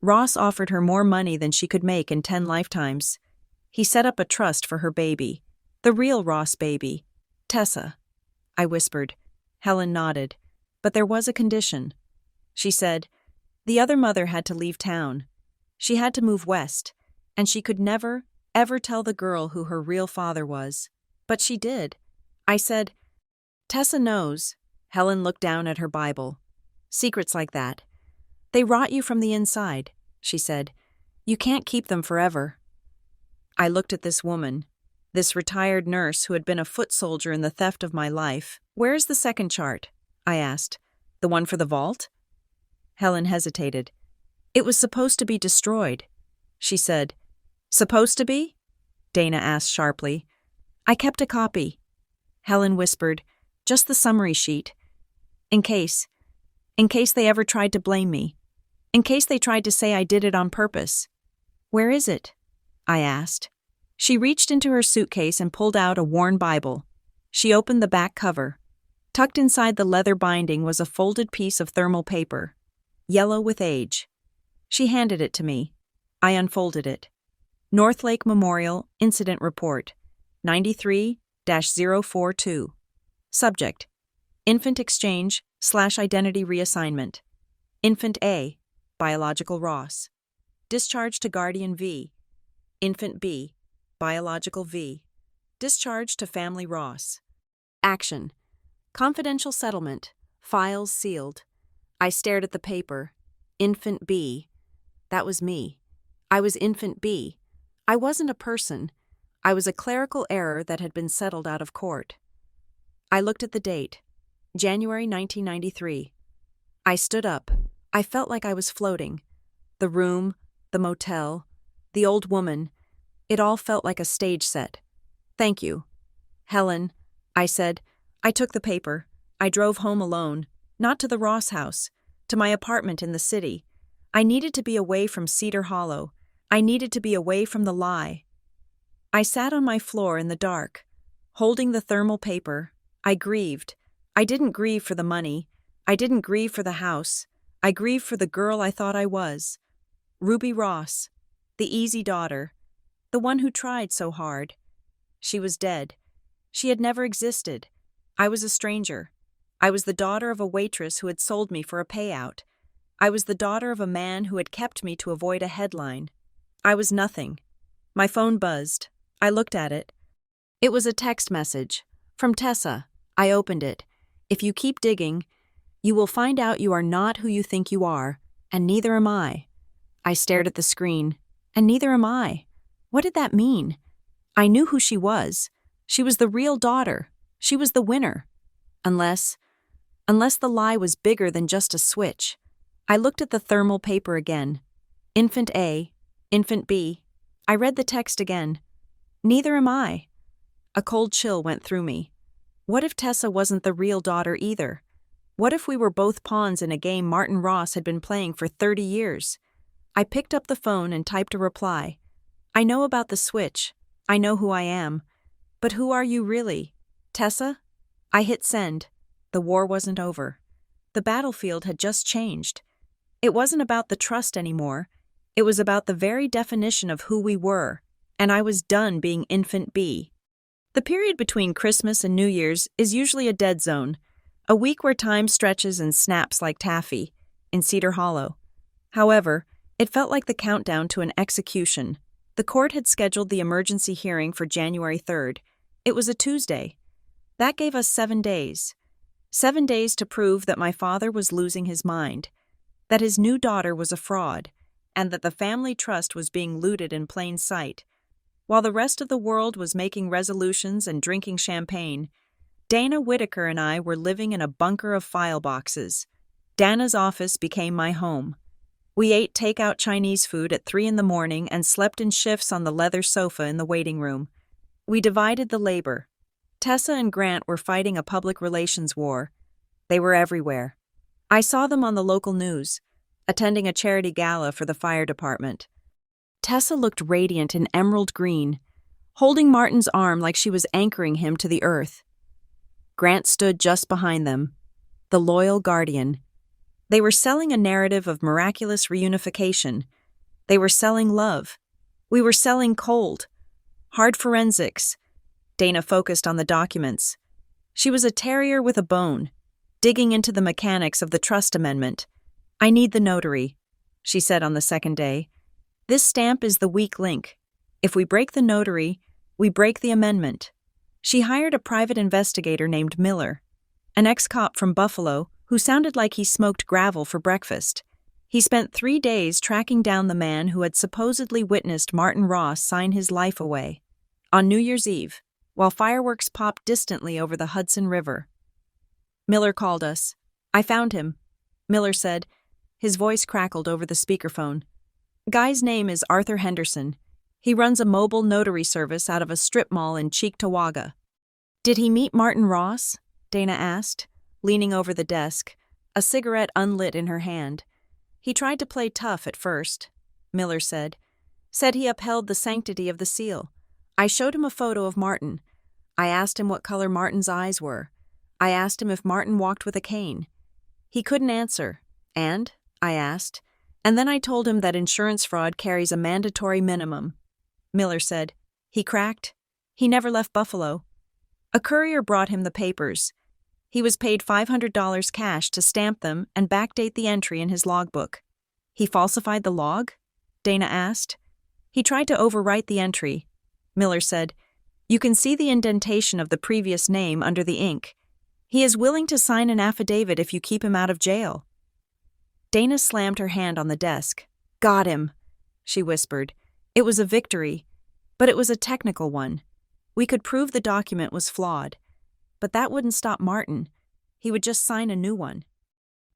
Speaker 1: Ross offered her more money than she could make in 10 lifetimes. He set up a trust for her baby, the real Ross baby, Tessa. I whispered. Helen nodded. But there was a condition. She said, the other mother had to leave town. She had to move west, and she could never, ever tell the girl who her real father was. But she did. I said, Tessa knows. Helen looked down at her Bible. Secrets like that. They rot you from the inside, she said. You can't keep them forever. I looked at this woman, this retired nurse who had been a foot soldier in the theft of my life. Where's the second chart? I asked. The one for the vault? Helen hesitated. It was supposed to be destroyed, she said. Supposed to be? Dana asked sharply. I kept a copy. Helen whispered, just the summary sheet. In case they ever tried to blame me. In case they tried to say I did it on purpose. Where is it? I asked. She reached into her suitcase and pulled out a worn Bible. She opened the back cover. Tucked inside the leather binding was a folded piece of thermal paper, yellow with age. She handed it to me. I unfolded it. North Lake Memorial Incident Report, 93-042. Subject: Infant Exchange/Identity Reassignment. Infant A, Biological Ross. Discharge to Guardian V. Infant B, Biological V. Discharge to Family Ross. Action: Confidential settlement. Files sealed. I stared at the paper. Infant B. That was me. I was Infant B. I wasn't a person. I was a clerical error that had been settled out of court. I looked at the date. January 1993. I stood up. I felt like I was floating. The room, the motel, the old woman. It all felt like a stage set. Thank you. Helen, I said. I took the paper. I drove home alone, not to the Ross house, to my apartment in the city. I needed to be away from Cedar Hollow. I needed to be away from the lie. I sat on my floor in the dark, holding the thermal paper. I grieved. I didn't grieve for the money. I didn't grieve for the house. I grieved for the girl I thought I was. Ruby Ross, the easy daughter, the one who tried so hard. She was dead. She had never existed. I was a stranger. I was the daughter of a waitress who had sold me for a payout. I was the daughter of a man who had kept me to avoid a headline. I was nothing. My phone buzzed. I looked at it. It was a text message. From Tessa. I opened it. If you keep digging, you will find out you are not who you think you are, and neither am I. I stared at the screen, and neither am I. What did that mean? I knew who she was. She was the real daughter. She was the winner. Unless the lie was bigger than just a switch. I looked at the thermal paper again. Infant A, Infant B. I read the text again. Neither am I. A cold chill went through me. What if Tessa wasn't the real daughter either? What if we were both pawns in a game Martin Ross had been playing for 30 years? I picked up the phone and typed a reply. I know about the switch. I know who I am. But who are you really? Tessa? I hit send. The war wasn't over. The battlefield had just changed. It wasn't about the trust anymore. It was about the very definition of who we were, and I was done being Infant B. The period between Christmas and New Year's is usually a dead zone, a week where time stretches and snaps like taffy, in Cedar Hollow. However, it felt like the countdown to an execution. The court had scheduled the emergency hearing for January 3rd. It was a Tuesday. That gave us 7 days. 7 days to prove that my father was losing his mind. that his new daughter was a fraud, and that the family trust was being looted in plain sight. While the rest of the world was making resolutions and drinking champagne, Dana Whitaker and I were living in a bunker of file boxes. Dana's office became my home. We ate takeout Chinese food at 3 a.m. and slept in shifts on the leather sofa in the waiting room. We divided the labor. Tessa and Grant were fighting a public relations war. They were everywhere. I saw them on the local news, attending a charity gala for the fire department. Tessa looked radiant in emerald green, holding Martin's arm like she was anchoring him to the earth. Grant stood just behind them, the loyal guardian. They were selling a narrative of miraculous reunification. They were selling love. We were selling cold, hard forensics. Dana focused on the documents. She was a terrier with a bone, digging into the mechanics of the trust amendment. "I need the notary," she said on the second day. "This stamp is the weak link. If we break the notary, we break the amendment." She hired a private investigator named Miller, an ex-cop from Buffalo who sounded like he smoked gravel for breakfast. He spent 3 days tracking down the man who had supposedly witnessed Martin Ross sign his life away. On New Year's Eve, while fireworks popped distantly over the Hudson River. Miller called us. "I found him," Miller said. His voice crackled over the speakerphone. "Guy's name is Arthur Henderson. He runs a mobile notary service out of a strip mall in Cheektowaga." "Did he meet Martin Ross?" Dana asked, leaning over the desk, a cigarette unlit in her hand. "He tried to play tough at first," Miller said. "Said he upheld the sanctity of the seal. I showed him a photo of Martin. I asked him what color Martin's eyes were. I asked him if Martin walked with a cane. He couldn't answer. I asked, and then I told him that insurance fraud carries a mandatory minimum." Miller said, "He cracked. He never left Buffalo. A courier brought him the papers. He was paid $500 cash to stamp them and backdate the entry in his logbook." "He falsified the log?" Dana asked. "He tried to overwrite the entry," Miller said. "You can see the indentation of the previous name under the ink. He is willing to sign an affidavit if you keep him out of jail." Dana slammed her hand on the desk. "Got him," she whispered. It was a victory, but it was a technical one. We could prove the document was flawed. But that wouldn't stop Martin. He would just sign a new one.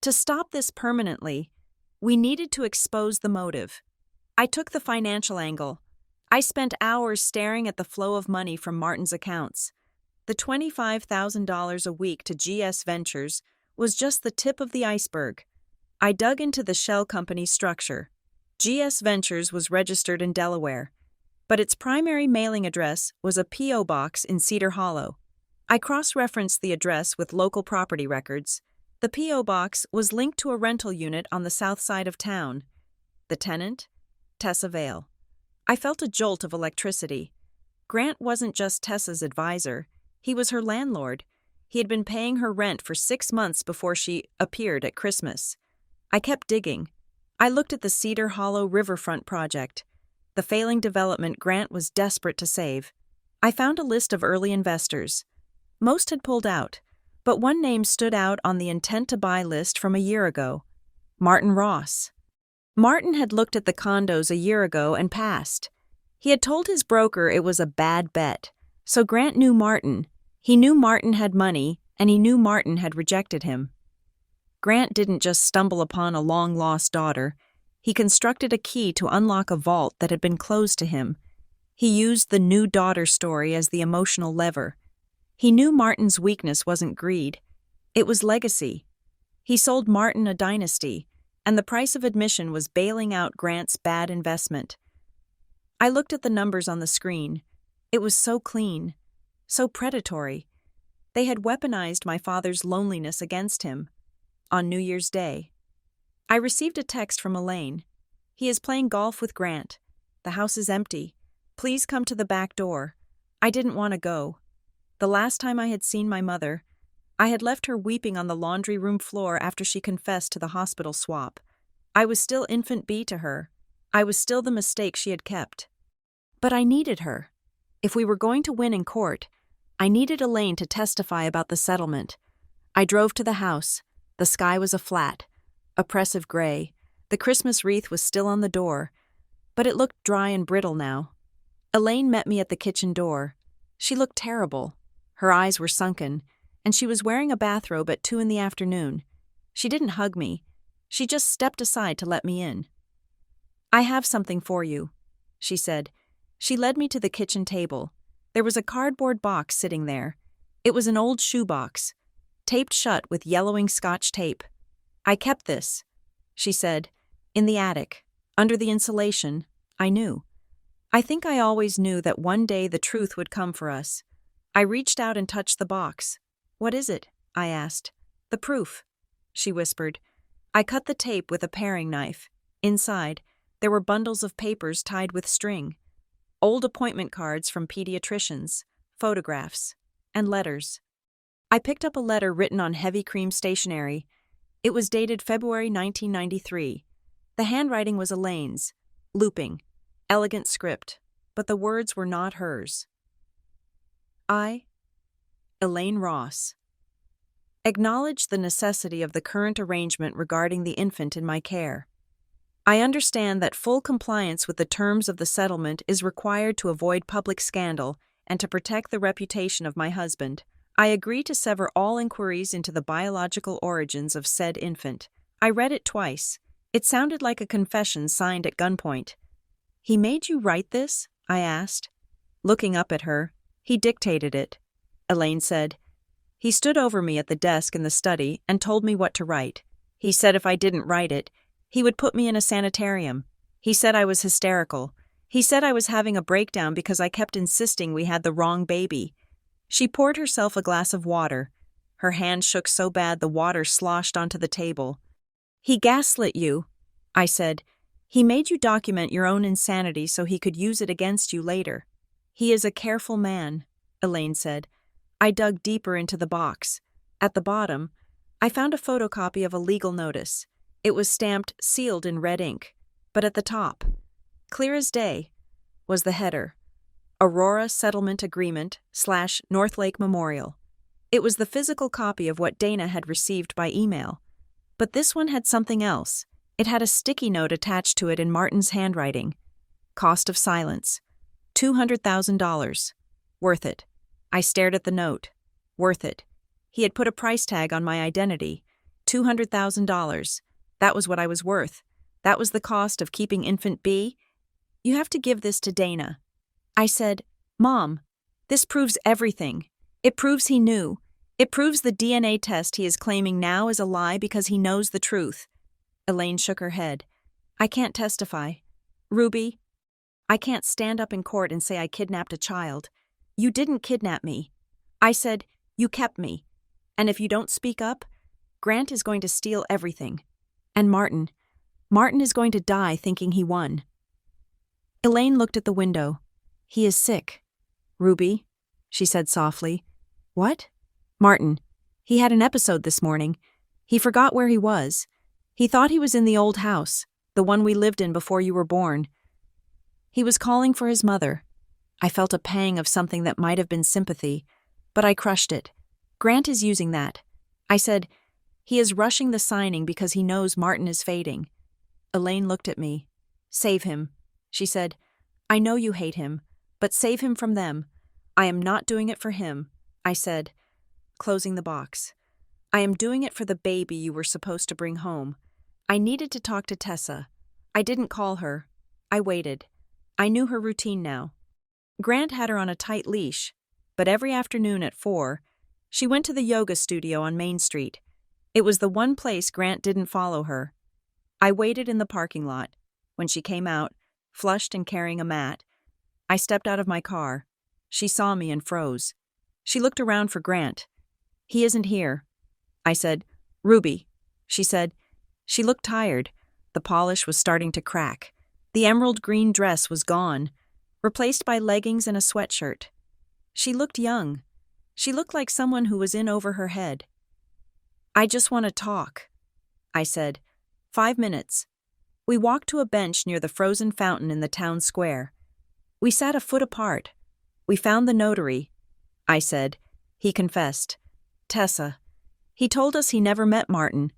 Speaker 1: To stop this permanently, we needed to expose the motive. I took the financial angle. I spent hours staring at the flow of money from Martin's accounts. The $25,000 a week to GS Ventures was just the tip of the iceberg. I dug into the shell company structure. GS Ventures was registered in Delaware, but its primary mailing address was a P.O. box in Cedar Hollow. I cross-referenced the address with local property records. The P.O. box was linked to a rental unit on the south side of town. The tenant? Tessa Vale. I felt a jolt of electricity. Grant wasn't just Tessa's advisor. He was her landlord. He had been paying her rent for 6 months before she appeared at Christmas. I kept digging. I looked at the Cedar Hollow riverfront project, the failing development Grant was desperate to save. I found a list of early investors. Most had pulled out, but one name stood out on the intent-to-buy list from a year ago: Martin Ross. Martin had looked at the condos a year ago and passed. He had told his broker it was a bad bet, so Grant knew Martin. He knew Martin had money, and he knew Martin had rejected him. Grant didn't just stumble upon a long-lost daughter. He constructed a key to unlock a vault that had been closed to him. He used the new daughter story as the emotional lever. He knew Martin's weakness wasn't greed. It was legacy. He sold Martin a dynasty, and the price of admission was bailing out Grant's bad investment. I looked at the numbers on the screen. It was so clean, so predatory. They had weaponized my father's loneliness against him. On New Year's Day, I received a text from Elaine. "He is playing golf with Grant. The house is empty. Please come to the back door." I didn't want to go. The last time I had seen my mother, I had left her weeping on the laundry room floor after she confessed to the hospital swap. I was still infant B to her. I was still the mistake she had kept. But I needed her. If we were going to win in court, I needed Elaine to testify about the settlement. I drove to the house. The sky was a flat. oppressive gray. The Christmas wreath was still on the door, but it looked dry and brittle now. Elaine met me at the kitchen door. She looked terrible. Her eyes were sunken, and she was wearing a bathrobe at 2 p.m. She didn't hug me. She just stepped aside to let me in. "I have something for you," she said. She led me to the kitchen table. There was a cardboard box sitting there. It was an old shoebox, taped shut with yellowing Scotch tape. "I kept this," she said, "in the attic, under the insulation. I knew. I think I always knew that one day the truth would come for us." I reached out and touched the box. "What is it?" I asked. "The proof," she whispered. I cut the tape with a paring knife. Inside, there were bundles of papers tied with string. Old appointment cards from pediatricians, photographs, and letters. I picked up a letter written on heavy cream stationery. It was dated February 1993. The handwriting was Elaine's, looping, elegant script, but the words were not hers. I, Elaine Ross, acknowledge the necessity of the current arrangement regarding the infant in my care. I understand that full compliance with the terms of the settlement is required to avoid public scandal and to protect the reputation of my husband. I agree to sever all inquiries into the biological origins of said infant. I read it twice. It sounded like a confession signed at gunpoint. "He made you write this?" I asked. Looking up at her, "He dictated it," Elaine said. "He stood over me at the desk in the study and told me what to write. He said if I didn't write it, he would put me in a sanitarium. He said I was hysterical. He said I was having a breakdown because I kept insisting we had the wrong baby." She poured herself a glass of water. Her hand shook so bad the water sloshed onto the table. "He gaslit you," I said. "He made you document your own insanity so he could use it against you later." "He is a careful man," Elaine said. I dug deeper into the box. At the bottom, I found a photocopy of a legal notice. It was stamped sealed in red ink, but at the top, clear as day, was the header, Aurora Settlement Agreement / North Lake Memorial. It was the physical copy of what Dana had received by email. But this one had something else. It had a sticky note attached to it in Martin's handwriting. Cost of silence. $200,000. Worth it. I stared at the note. Worth it. He had put a price tag on my identity. $200,000. That was what I was worth. That was the cost of keeping infant B. "You have to give this to Dana." I said, "Mom, this proves everything. It proves he knew. It proves the DNA test he is claiming now is a lie because he knows the truth." Elaine shook her head. "I can't testify. Ruby, I can't stand up in court and say I kidnapped a child. You didn't kidnap me. I said, you kept me. And if you don't speak up, Grant is going to steal everything. And Martin is going to die thinking he won." Elaine looked at the window. "He is sick." "Ruby," she said softly. "What?" "Martin. He had an episode this morning. He forgot where he was. He thought he was in the old house, the one we lived in before you were born. He was calling for his mother." I felt a pang of something that might have been sympathy, but I crushed it. "Grant is using that." I said, "He is rushing the signing because he knows Martin is fading." Elaine looked at me. "Save him," she said. "I know you hate him, but save him from them. I am not doing it for him," I said, closing the box. "I am doing it for the baby you were supposed to bring home." I needed to talk to Tessa. I didn't call her. I waited. I knew her routine now. Grant had her on a tight leash, but every afternoon at 4, she went to the yoga studio on Main Street. It was the one place Grant didn't follow her. I waited in the parking lot. When she came out, flushed and carrying a mat, I stepped out of my car. She saw me and froze. She looked around for Grant. "He isn't here." I said, "Ruby," she said. She looked tired. The polish was starting to crack. The emerald green dress was gone, replaced by leggings and a sweatshirt. She looked young. She looked like someone who was in over her head. "I just want to talk," I said. 5 minutes. We walked to a bench near the frozen fountain in the town square. We sat a foot apart. "We found the notary," I said. He confessed. "Tessa. He told us he never met Martin.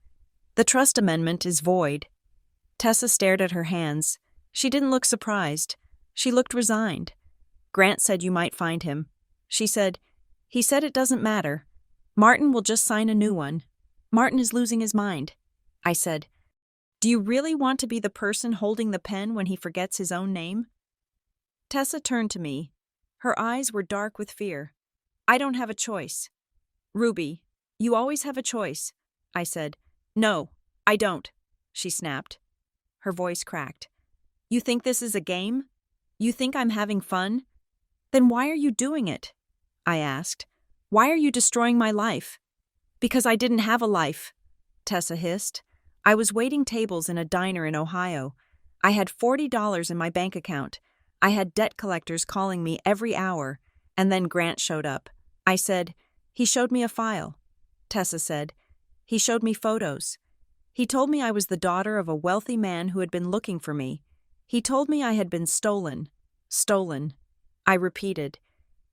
Speaker 1: The trust amendment is void. Tessa stared at her hands. She didn't look surprised. She looked resigned. Grant said you might find him. She said, he said it doesn't matter. Martin will just sign a new one. Martin is losing his mind. I said, do you really want to be the person holding the pen when he forgets his own name? Tessa turned to me. Her eyes were dark with fear. I don't have a choice. Ruby, you always have a choice, I said. No, I don't, she snapped. Her voice cracked. You think this is a game? You think I'm having fun? Then why are you doing it? I asked. Why are you destroying my life? Because I didn't have a life, Tessa hissed. I was waiting tables in a diner in Ohio. I had $40 in my bank account. I had debt collectors calling me every hour, and then Grant showed up. I said, he showed me a file. Tessa said, he showed me photos. He told me I was the daughter of a wealthy man who had been looking for me. He told me I had been stolen. Stolen. I repeated.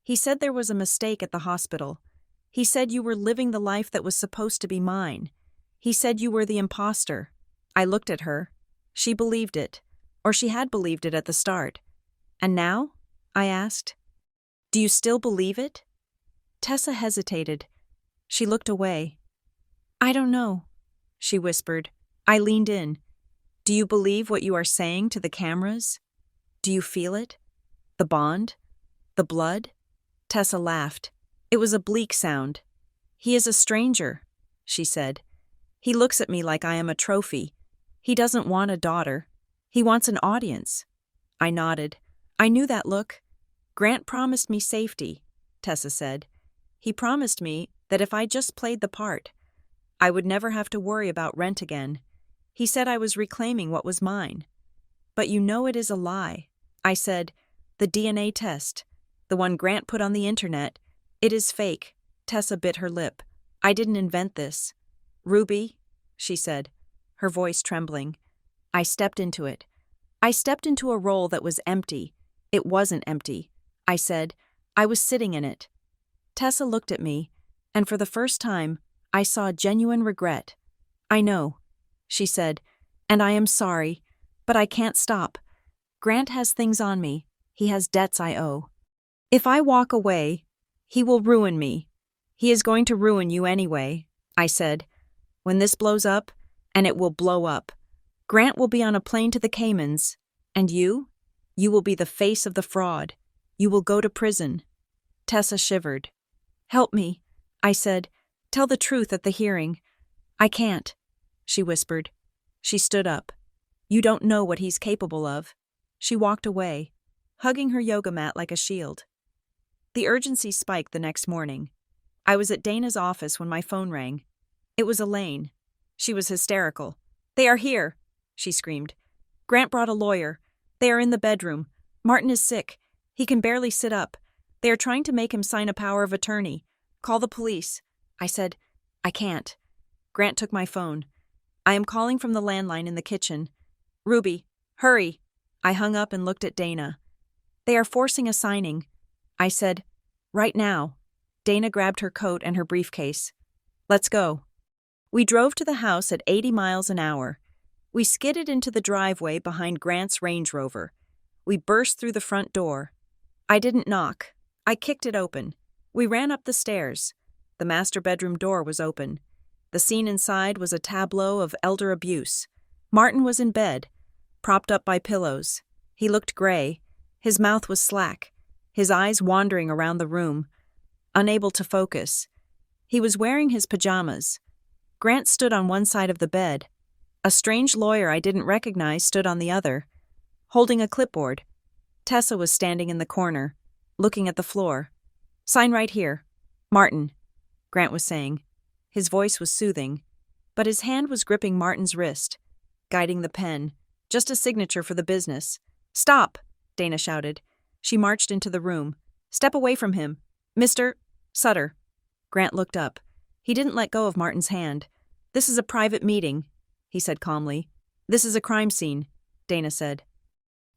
Speaker 1: He said there was a mistake at the hospital. He said you were living the life that was supposed to be mine. He said you were the imposter. I looked at her. She believed it, or she had believed it at the start. And now? I asked. Do you still believe it? Tessa hesitated. She looked away. I don't know, she whispered. I leaned in. Do you believe what you are saying to the cameras? Do you feel it? The bond? The blood? Tessa laughed. It was a bleak sound. He is a stranger, she said. He looks at me like I am a trophy. He doesn't want a daughter. He wants an audience. I nodded. I knew that look. Grant promised me safety, Tessa said. He promised me that if I just played the part, I would never have to worry about rent again. He said I was reclaiming what was mine. But you know it is a lie. I said, the DNA test, the one Grant put on the internet, it is fake. Tessa bit her lip. I didn't invent this. Ruby, she said, her voice trembling. I stepped into it. I stepped into a role that was empty. It wasn't empty. I said, I was sitting in it. Tessa looked at me, and for the first time, I saw genuine regret. I know, she said, and I am sorry, but I can't stop. Grant has things on me. He has debts I owe. If I walk away, he will ruin me. He is going to ruin you anyway, I said. When this blows up, and it will blow up, Grant will be on a plane to the Caymans, and you will be the face of the fraud. You will go to prison. Tessa shivered. Help me, I said. Tell the truth at the hearing. I can't, she whispered. She stood up. You don't know what he's capable of. She walked away, hugging her yoga mat like a shield. The urgency spiked the next morning. I was at Dana's office when my phone rang. It was Elaine. She was hysterical. They are here, she screamed. Grant brought a lawyer. They are in the bedroom. Martin is sick. He can barely sit up. They are trying to make him sign a power of attorney. Call the police. I said, I can't. Grant took my phone. I am calling from the landline in the kitchen. Ruby, hurry. I hung up and looked at Dana. They are forcing a signing. I said, right now. Dana grabbed her coat and her briefcase. Let's go. We drove to the house at 80 miles an hour. We skidded into the driveway behind Grant's Range Rover. We burst through the front door. I didn't knock. I kicked it open. We ran up the stairs. The master bedroom door was open. The scene inside was a tableau of elder abuse. Martin was in bed, propped up by pillows. He looked gray. His mouth was slack, his eyes wandering around the room, unable to focus. He was wearing his pajamas. Grant stood on one side of the bed. A strange lawyer I didn't recognize stood on the other, holding a clipboard. Tessa was standing in the corner, looking at the floor. Sign right here. Martin, Grant was saying. His voice was soothing, but his hand was gripping Martin's wrist, guiding the pen. Just a signature for the business. Stop, Dana shouted. She marched into the room. Step away from him. Mr. Sutter. Grant looked up. He didn't let go of Martin's hand. This is a private meeting, he said calmly. This is a crime scene, Dana said.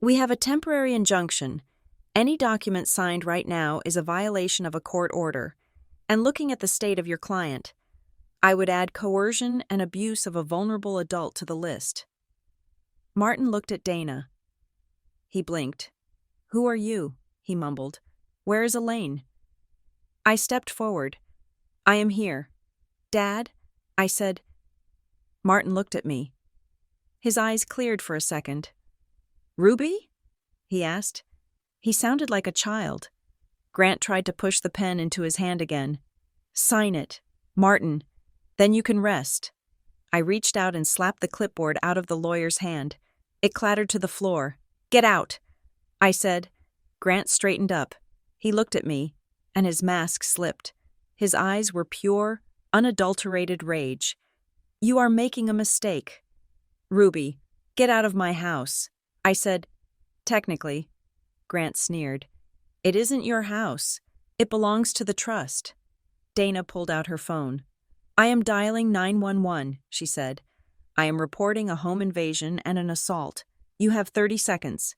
Speaker 1: We have a temporary injunction. Any document signed right now is a violation of a court order. And looking at the state of your client, I would add coercion and abuse of a vulnerable adult to the list. Martin looked at Dana. He blinked. "Who are you?" he mumbled. "Where is Elaine?" I stepped forward. "I am here. Dad?" I said. Martin looked at me. His eyes cleared for a second. "Ruby?" he asked. He sounded like a child. Grant tried to push the pen into his hand again. "Sign it, Martin. Then you can rest." I reached out and slapped the clipboard out of the lawyer's hand. It clattered to the floor. "Get out," I said. Grant straightened up. He looked at me, and his mask slipped. His eyes were pure, unadulterated rage. "You are making a mistake." "Ruby, get out of my house," I said. "Technically," Grant sneered. "It isn't your house. It belongs to the trust." Dana pulled out her phone. "I am dialing 911, she said. "I am reporting a home invasion and an assault. You have 30 seconds.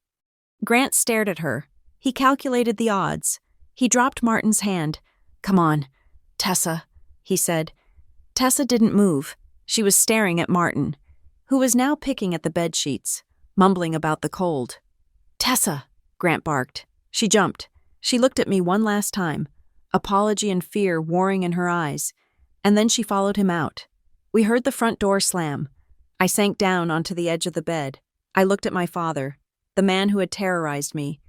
Speaker 1: Grant stared at her. He calculated the odds. He dropped Martin's hand. "Come on, Tessa," he said. Tessa didn't move. She was staring at Martin, who was now picking at the bedsheets, mumbling about the cold. "Tessa," Grant barked. She jumped. She looked at me one last time, apology and fear warring in her eyes, and then she followed him out. We heard the front door slam. I sank down onto the edge of the bed. I looked at my father, the man who had terrorized me,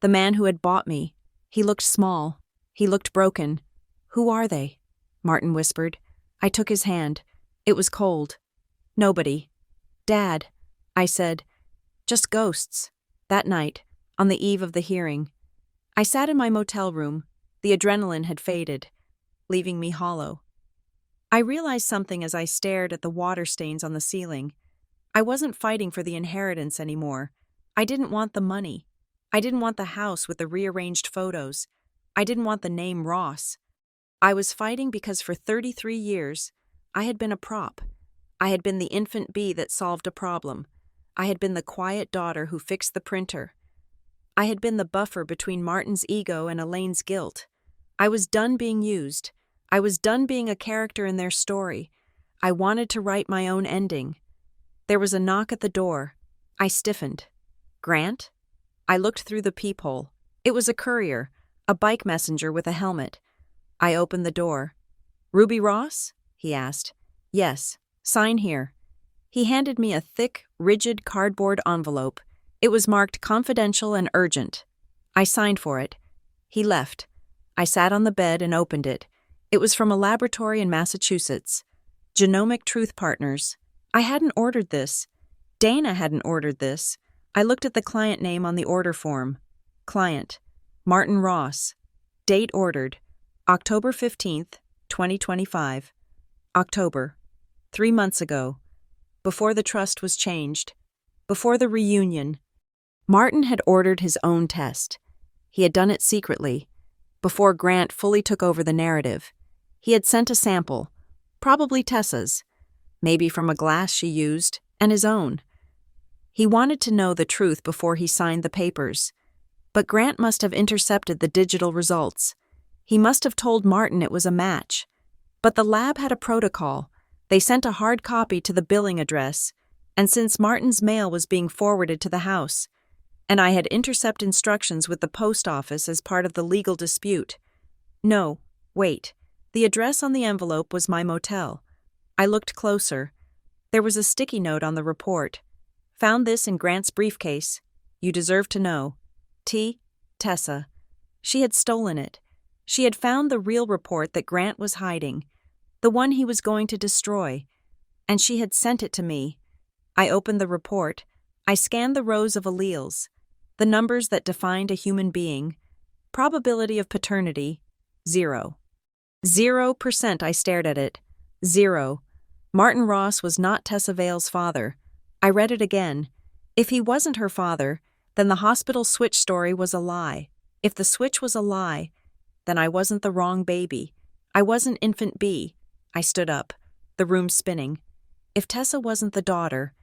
Speaker 1: the man who had bought me. He looked small. He looked broken. "Who are they?" Martin whispered. I took his hand. It was cold. "Nobody." "Dad," I said. "Just ghosts." That night, on the eve of the hearing, I sat in my motel room. The adrenaline had faded, leaving me hollow. I realized something as I stared at the water stains on the ceiling. I wasn't fighting for the inheritance anymore. I didn't want the money. I didn't want the house with the rearranged photos. I didn't want the name Ross. I was fighting because for 33 years, I had been a prop. I had been the infant bee that solved a problem. I had been the quiet daughter who fixed the printer. I had been the buffer between Martin's ego and Elaine's guilt. I was done being used. I was done being a character in their story. I wanted to write my own ending. There was a knock at the door. I stiffened. "Grant?" I looked through the peephole. It was a courier, a bike messenger with a helmet. I opened the door. "Ruby Ross?" he asked. "Yes. Sign here." He handed me a thick, rigid cardboard envelope. It was marked confidential and urgent. I signed for it. He left. I sat on the bed and opened it. It was from a laboratory in Massachusetts. Genomic Truth Partners. I hadn't ordered this. Dana hadn't ordered this. I looked at the client name on the order form. Client: Martin Ross. Date ordered: October 15th, 2025. October. 3 months ago. Before the trust was changed. Before the reunion. Martin had ordered his own test. He had done it secretly. Before Grant fully took over the narrative. He had sent a sample, probably Tessa's, maybe from a glass she used, and his own. He wanted to know the truth before he signed the papers. But Grant must have intercepted the digital results. He must have told Martin it was a match. But the lab had a protocol. They sent a hard copy to the billing address, and since Martin's mail was being forwarded to the house, and I had intercept instructions with the post office as part of the legal dispute. No, wait. The address on the envelope was my motel. I looked closer. There was a sticky note on the report. Found this in Grant's briefcase. You deserve to know. T. Tessa. She had stolen it. She had found the real report that Grant was hiding, the one he was going to destroy, and she had sent it to me. I opened the report. I scanned the rows of alleles, the numbers that defined a human being. Probability of paternity, 0. 0%. I stared at it. 0. Martin Ross was not Tessa Vale's father. I read it again. If he wasn't her father, then the hospital switch story was a lie. If the switch was a lie, then I wasn't the wrong baby. I wasn't infant B. I stood up, the room spinning. If Tessa wasn't the daughter,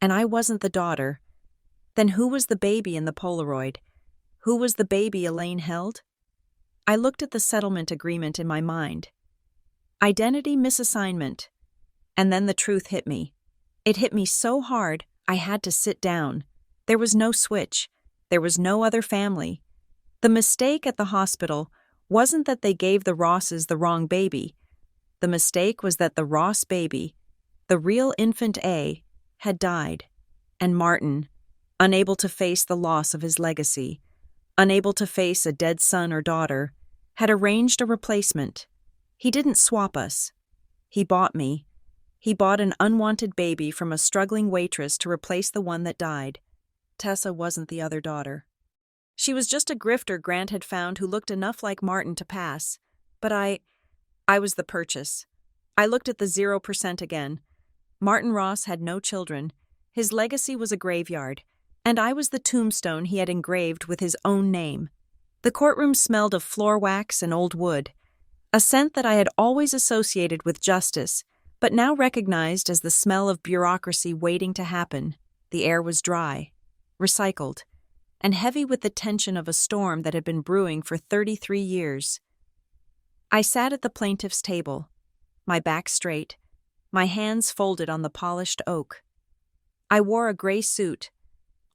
Speaker 1: and I wasn't the daughter, then who was the baby in the Polaroid? Who was the baby Elaine held? I looked at the settlement agreement in my mind. Identity misassignment. And then the truth hit me. It hit me so hard, I had to sit down. There was no switch. There was no other family. The mistake at the hospital wasn't that they gave the Rosses the wrong baby. The mistake was that the Ross baby, the real infant A, had died. And Martin, unable to face the loss of his legacy, unable to face a dead son or daughter, had arranged a replacement. He didn't swap us. He bought me. He bought an unwanted baby from a struggling waitress to replace the one that died. Tessa wasn't the other daughter. She was just a grifter Grant had found who looked enough like Martin to pass. But I was the purchase. I looked at the 0% again. Martin Ross had no children. His legacy was a graveyard, and I was the tombstone he had engraved with his own name. The courtroom smelled of floor wax and old wood, a scent that I had always associated with justice, but now recognized as the smell of bureaucracy waiting to happen. The air was dry, recycled, and heavy with the tension of a storm that had been brewing for 33 years. I sat at the plaintiff's table, my back straight, my hands folded on the polished oak. I wore a gray suit,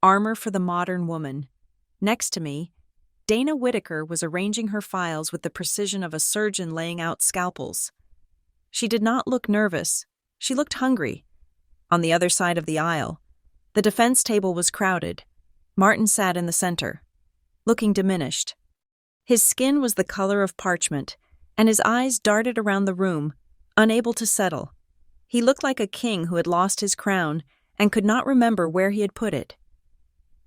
Speaker 1: armor for the modern woman. Next to me, Dana Whitaker was arranging her files with the precision of a surgeon laying out scalpels. She did not look nervous. She looked hungry. On the other side of the aisle, the defense table was crowded. Martin sat in the center, looking diminished. His skin was the color of parchment, and his eyes darted around the room, unable to settle. He looked like a king who had lost his crown and could not remember where he had put it.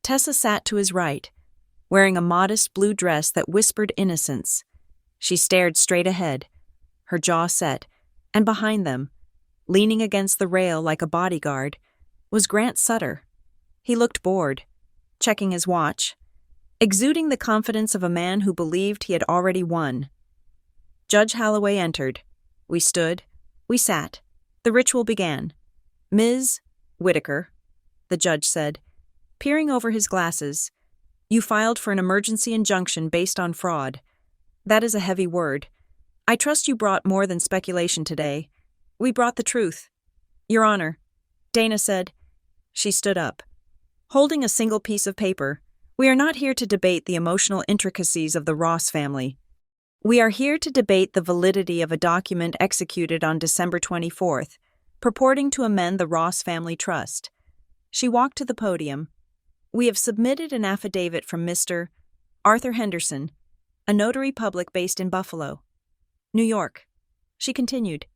Speaker 1: Tessa sat to his right, wearing a modest blue dress that whispered innocence. She stared straight ahead, her jaw set, and behind them, leaning against the rail like a bodyguard, was Grant Sutter. He looked bored, checking his watch, exuding the confidence of a man who believed he had already won. Judge Holloway entered. We stood. We sat. The ritual began. "Ms. Whitaker," the judge said, peering over his glasses, "you filed for an emergency injunction based on fraud. That is a heavy word. I trust you brought more than speculation today. We brought the truth." "Your Honor," Dana said. She stood up, holding a single piece of paper. "We are not here to debate the emotional intricacies of the Ross family. We are here to debate the validity of a document executed on December 24th, purporting to amend the Ross family trust." She walked to the podium. "We have submitted an affidavit from Mr. Arthur Henderson, a notary public based in Buffalo, New York." She continued,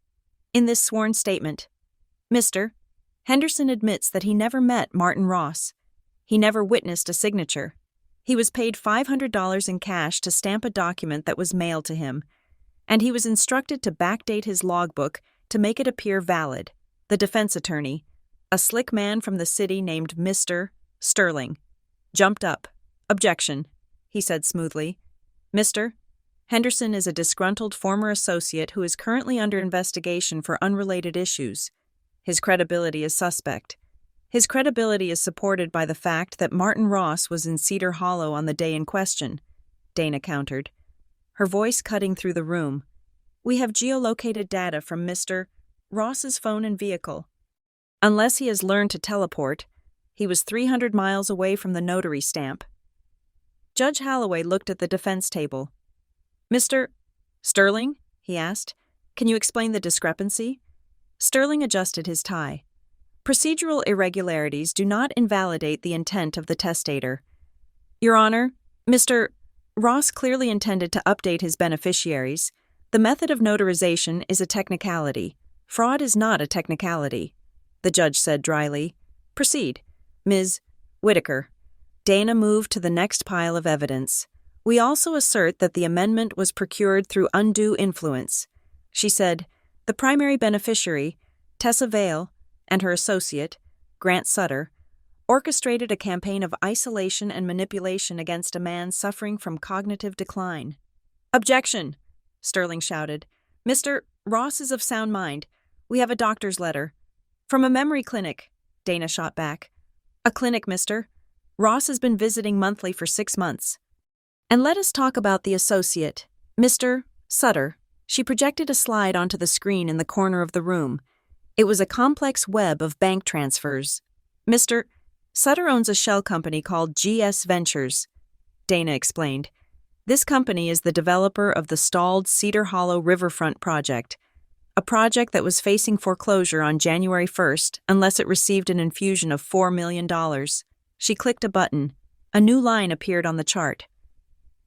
Speaker 1: "In this sworn statement, Mr. Henderson admits that he never met Martin Ross. He never witnessed a signature. He was paid $500 in cash to stamp a document that was mailed to him, and he was instructed to backdate his logbook to make it appear valid. The defense attorney, a slick man from the city named Mr. Sterling, jumped up. "Objection," he said smoothly. "Mr. Henderson is a disgruntled former associate who is currently under investigation for unrelated issues. His credibility is suspect. His credibility is supported by the fact that Martin Ross was in Cedar Hollow on the day in question," Dana countered, her voice cutting through the room. "We have geolocated data from Mr. Ross's phone and vehicle. Unless he has learned to teleport, he was 300 miles away from the notary stamp." Judge Holloway looked at the defense table. "Mr. Sterling," he asked, "can you explain the discrepancy?" Sterling adjusted his tie. "Procedural irregularities do not invalidate the intent of the testator. Your Honor, Mr. Ross clearly intended to update his beneficiaries. The method of notarization is a technicality. Fraud is not a technicality," the judge said dryly. "Proceed, Ms. Whitaker." Dana moved to the next pile of evidence. "We also assert that the amendment was procured through undue influence." She said, "The primary beneficiary, Tessa Vale, and her associate, Grant Sutter, orchestrated a campaign of isolation and manipulation against a man suffering from cognitive decline." "Objection," Sterling shouted. "Mr. Ross is of sound mind. We have a doctor's letter." "From a memory clinic," Dana shot back. "A clinic, mister. Ross has been visiting monthly for 6 months." "And let us talk about the associate, Mr. Sutter," She projected a slide onto the screen in the corner of the room. It was a complex web of bank transfers. Mr. Sutter owns a shell company called GS Ventures, Dana explained. This company is the developer of the stalled Cedar Hollow Riverfront project, a project that was facing foreclosure on January 1st unless it received an infusion of $4 million. She clicked a button. A new line appeared on the chart.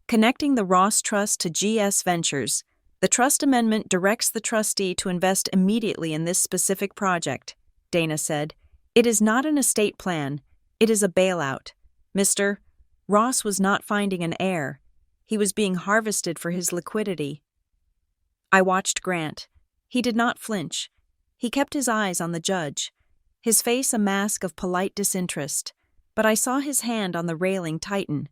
Speaker 1: Connecting the Ross Trust to GS Ventures, the trust amendment directs the trustee to invest immediately in this specific project, Dana said. It is not an estate plan. It is a bailout. Mr. Ross was not finding an heir. He was being harvested for his liquidity. I watched Grant. He did not flinch. He kept his eyes on the judge, his face a mask of polite disinterest, but I saw his hand on the railing tighten,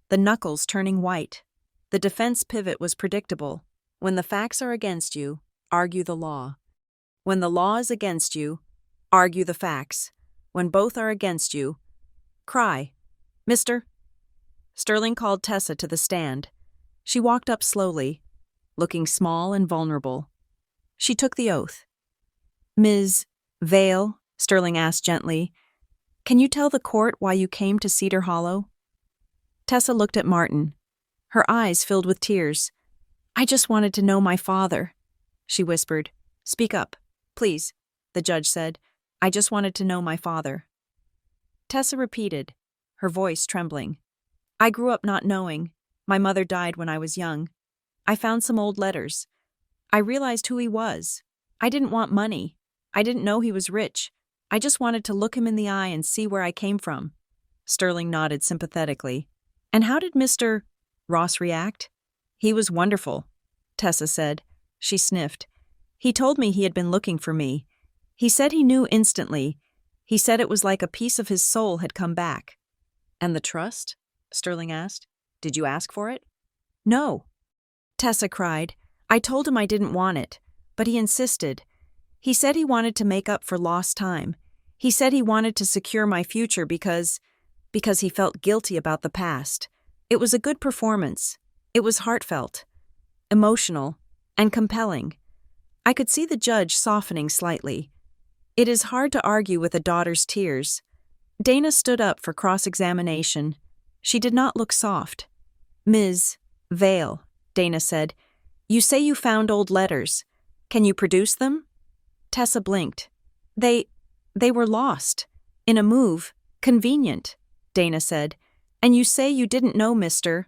Speaker 1: the knuckles turning white. The defense pivot was predictable. When the facts are against you, argue the law. When the law is against you, argue the facts. When both are against you, cry. Mr. Sterling called Tessa to the stand. She walked up slowly, looking small and vulnerable. She took the oath. Ms. Vale, Sterling asked gently, can you tell the court why you came to Cedar Hollow? Tessa looked at Martin. Her eyes filled with tears. I just wanted to know my father, she whispered. Speak up, please, the judge said. I just wanted to know my father. Tessa repeated, her voice trembling. I grew up not knowing. My mother died when I was young. I found some old letters. I realized who he was. I didn't want money. I didn't know he was rich. I just wanted to look him in the eye and see where I came from. Sterling nodded sympathetically. And how did Mr. Ross react? He was wonderful, Tessa said. She sniffed. He told me he had been looking for me. He said he knew instantly. He said it was like a piece of his soul had come back. And the trust? Sterling asked. Did you ask for it? No. Tessa cried. I told him I didn't want it, but he insisted. He said he wanted to make up for lost time. He said he wanted to secure my future because he felt guilty about the past. It was a good performance. It was heartfelt, emotional, and compelling. I could see the judge softening slightly. It is hard to argue with a daughter's tears. Dana stood up for cross-examination. She did not look soft. Ms. Vale, Dana said, you say you found old letters. Can you produce them? Tessa blinked. They were lost. In a move. Convenient, Dana said. And you say you didn't know Mr.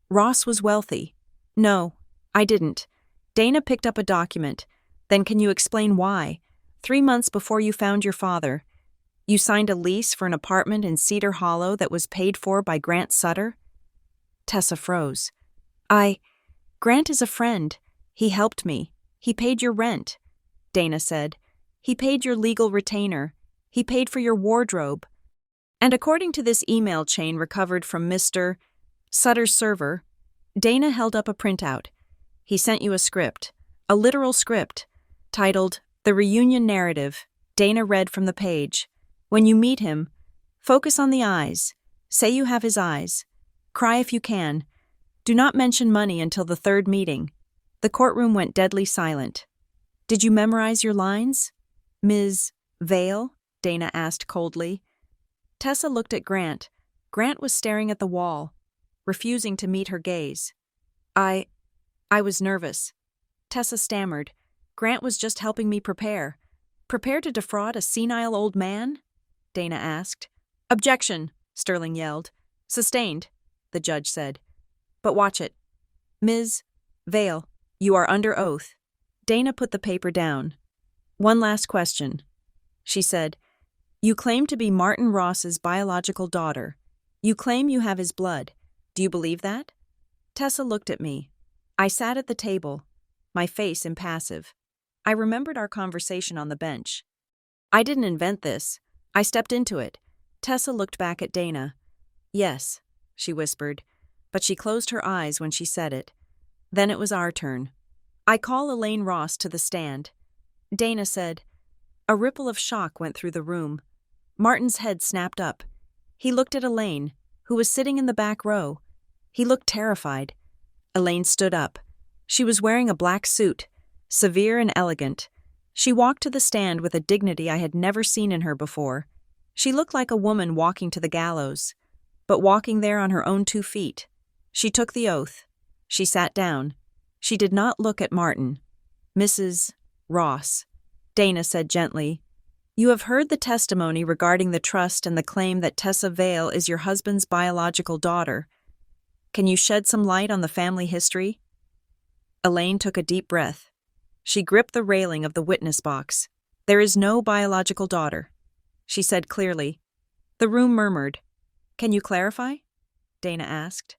Speaker 1: Ross was wealthy. No, I didn't. Dana picked up a document. Then can you explain why? 3 months before you found your father, you signed a lease for an apartment in Cedar Hollow that was paid for by Grant Sutter? Tessa froze. Grant is a friend. He helped me. He paid your rent, Dana said. He paid your legal retainer. He paid for your wardrobe. And according to this email chain recovered from Mr. Sutter's server, Dana held up a printout. He sent you a script, a literal script, titled The Reunion Narrative. Dana read from the page. When you meet him, focus on the eyes. Say you have his eyes. Cry if you can. Do not mention money until the third meeting. The courtroom went deadly silent. Did you memorize your lines? Ms. Vale? Dana asked coldly. Tessa looked at Grant. Grant was staring at the wall, refusing to meet her gaze. I was nervous. Tessa stammered. Grant was just helping me prepare. Prepare to defraud a senile old man? Dana asked. Objection, Sterling yelled. Sustained, the judge said. But watch it. Ms. Vale, you are under oath. Dana put the paper down. One last question, she said. You claim to be Martin Ross's biological daughter. You claim you have his blood. Do you believe that? Tessa looked at me. I sat at the table, my face impassive. I remembered our conversation on the bench. I didn't invent this. I stepped into it. Tessa looked back at Dana. Yes, she whispered, but she closed her eyes when she said it. Then it was our turn. I call Elaine Ross to the stand. Dana said. A ripple of shock went through the room. Martin's head snapped up. He looked at Elaine, who was sitting in the back row. He looked terrified. Elaine stood up. She was wearing a black suit, severe and elegant. She walked to the stand with a dignity I had never seen in her before. She looked like a woman walking to the gallows, but walking there on her own 2 feet. She took the oath. She sat down. She did not look at Martin. "Mrs. Ross," Dana said gently, "you have heard the testimony regarding the trust and the claim that Tessa Vale is your husband's biological daughter. Can you shed some light on the family history?" Elaine took a deep breath. She gripped the railing of the witness box. "There is no biological daughter," she said clearly. The room murmured. "Can you clarify?" Dana asked.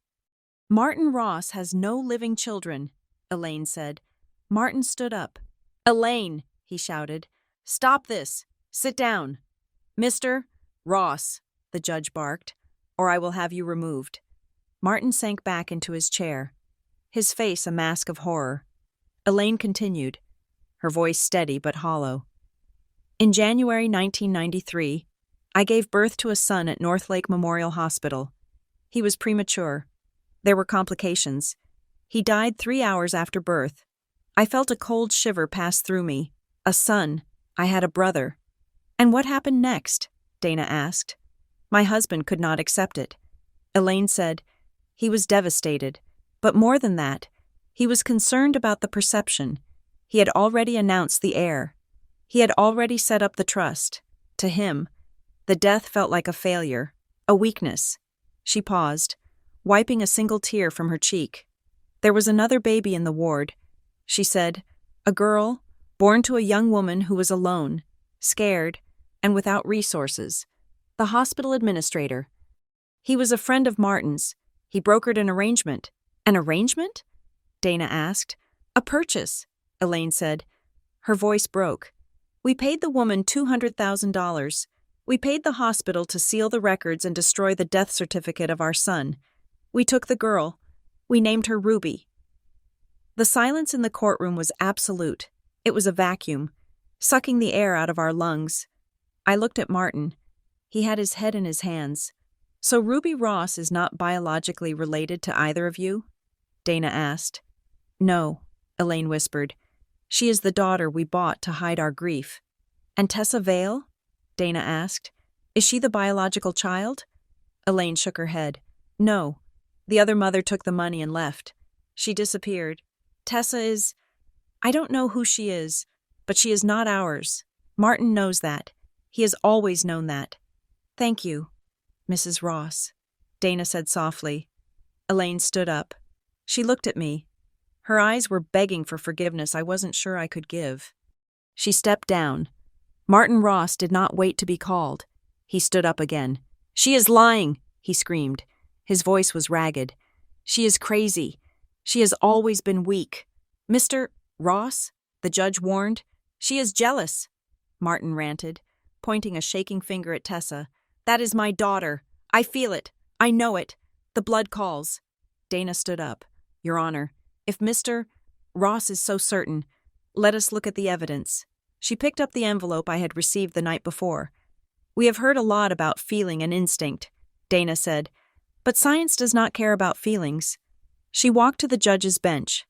Speaker 1: "Martin Ross has no living children," Elaine said. Martin stood up. "Elaine," he shouted, "stop this. Sit down." "Mr. Ross," the judge barked, "or I will have you removed." Martin sank back into his chair, his face a mask of horror. Elaine continued, her voice steady but hollow. "In January 1993, I gave birth to a son at Northlake Memorial Hospital. He was premature. There were complications. He died 3 hours after birth. I felt a cold shiver pass through me. A son. I had a brother." "And what happened next?" Dana asked. "My husband could not accept it." Elaine said, "He was devastated. But more than that, he was concerned about the perception. He had already announced the heir. He had already set up the trust. To him, the death felt like a failure, a weakness." She paused, wiping a single tear from her cheek. "There was another baby in the ward," she said, "a girl, born to a young woman who was alone, scared, and without resources. The hospital administrator. He was a friend of Martin's. He brokered an arrangement." "An arrangement?" Dana asked. "A purchase," Elaine said. Her voice broke. "We paid the woman $200,000. We paid the hospital to seal the records and destroy the death certificate of our son. We took the girl. We named her Ruby." The silence in the courtroom was absolute. It was a vacuum, sucking the air out of our lungs. I looked at Martin. He had his head in his hands. "So Ruby Ross is not biologically related to either of you?" Dana asked. "No," Elaine whispered. "She is the daughter we bought to hide our grief." "And Tessa Vale?" Dana asked. "Is she the biological child?" Elaine shook her head. "No. The other mother took the money and left. She disappeared. Tessa is... I don't know who she is, but she is not ours. Martin knows that. He has always known that." "Thank you, Mrs. Ross," Dana said softly. Elaine stood up. She looked at me. Her eyes were begging for forgiveness I wasn't sure I could give. She stepped down. Martin Ross did not wait to be called. He stood up again. "She is lying," he screamed. His voice was ragged. "She is crazy. She has always been weak." "Mr. Ross," the judge warned. "She is jealous," Martin ranted, pointing a shaking finger at Tessa. "That is my daughter. I feel it. I know it. The blood calls." Dana stood up. "Your Honor, if Mr. Ross is so certain, let us look at the evidence." She picked up the envelope I had received the night before. "We have heard a lot about feeling and instinct," Dana said, "but science does not care about feelings." She walked to the judge's bench.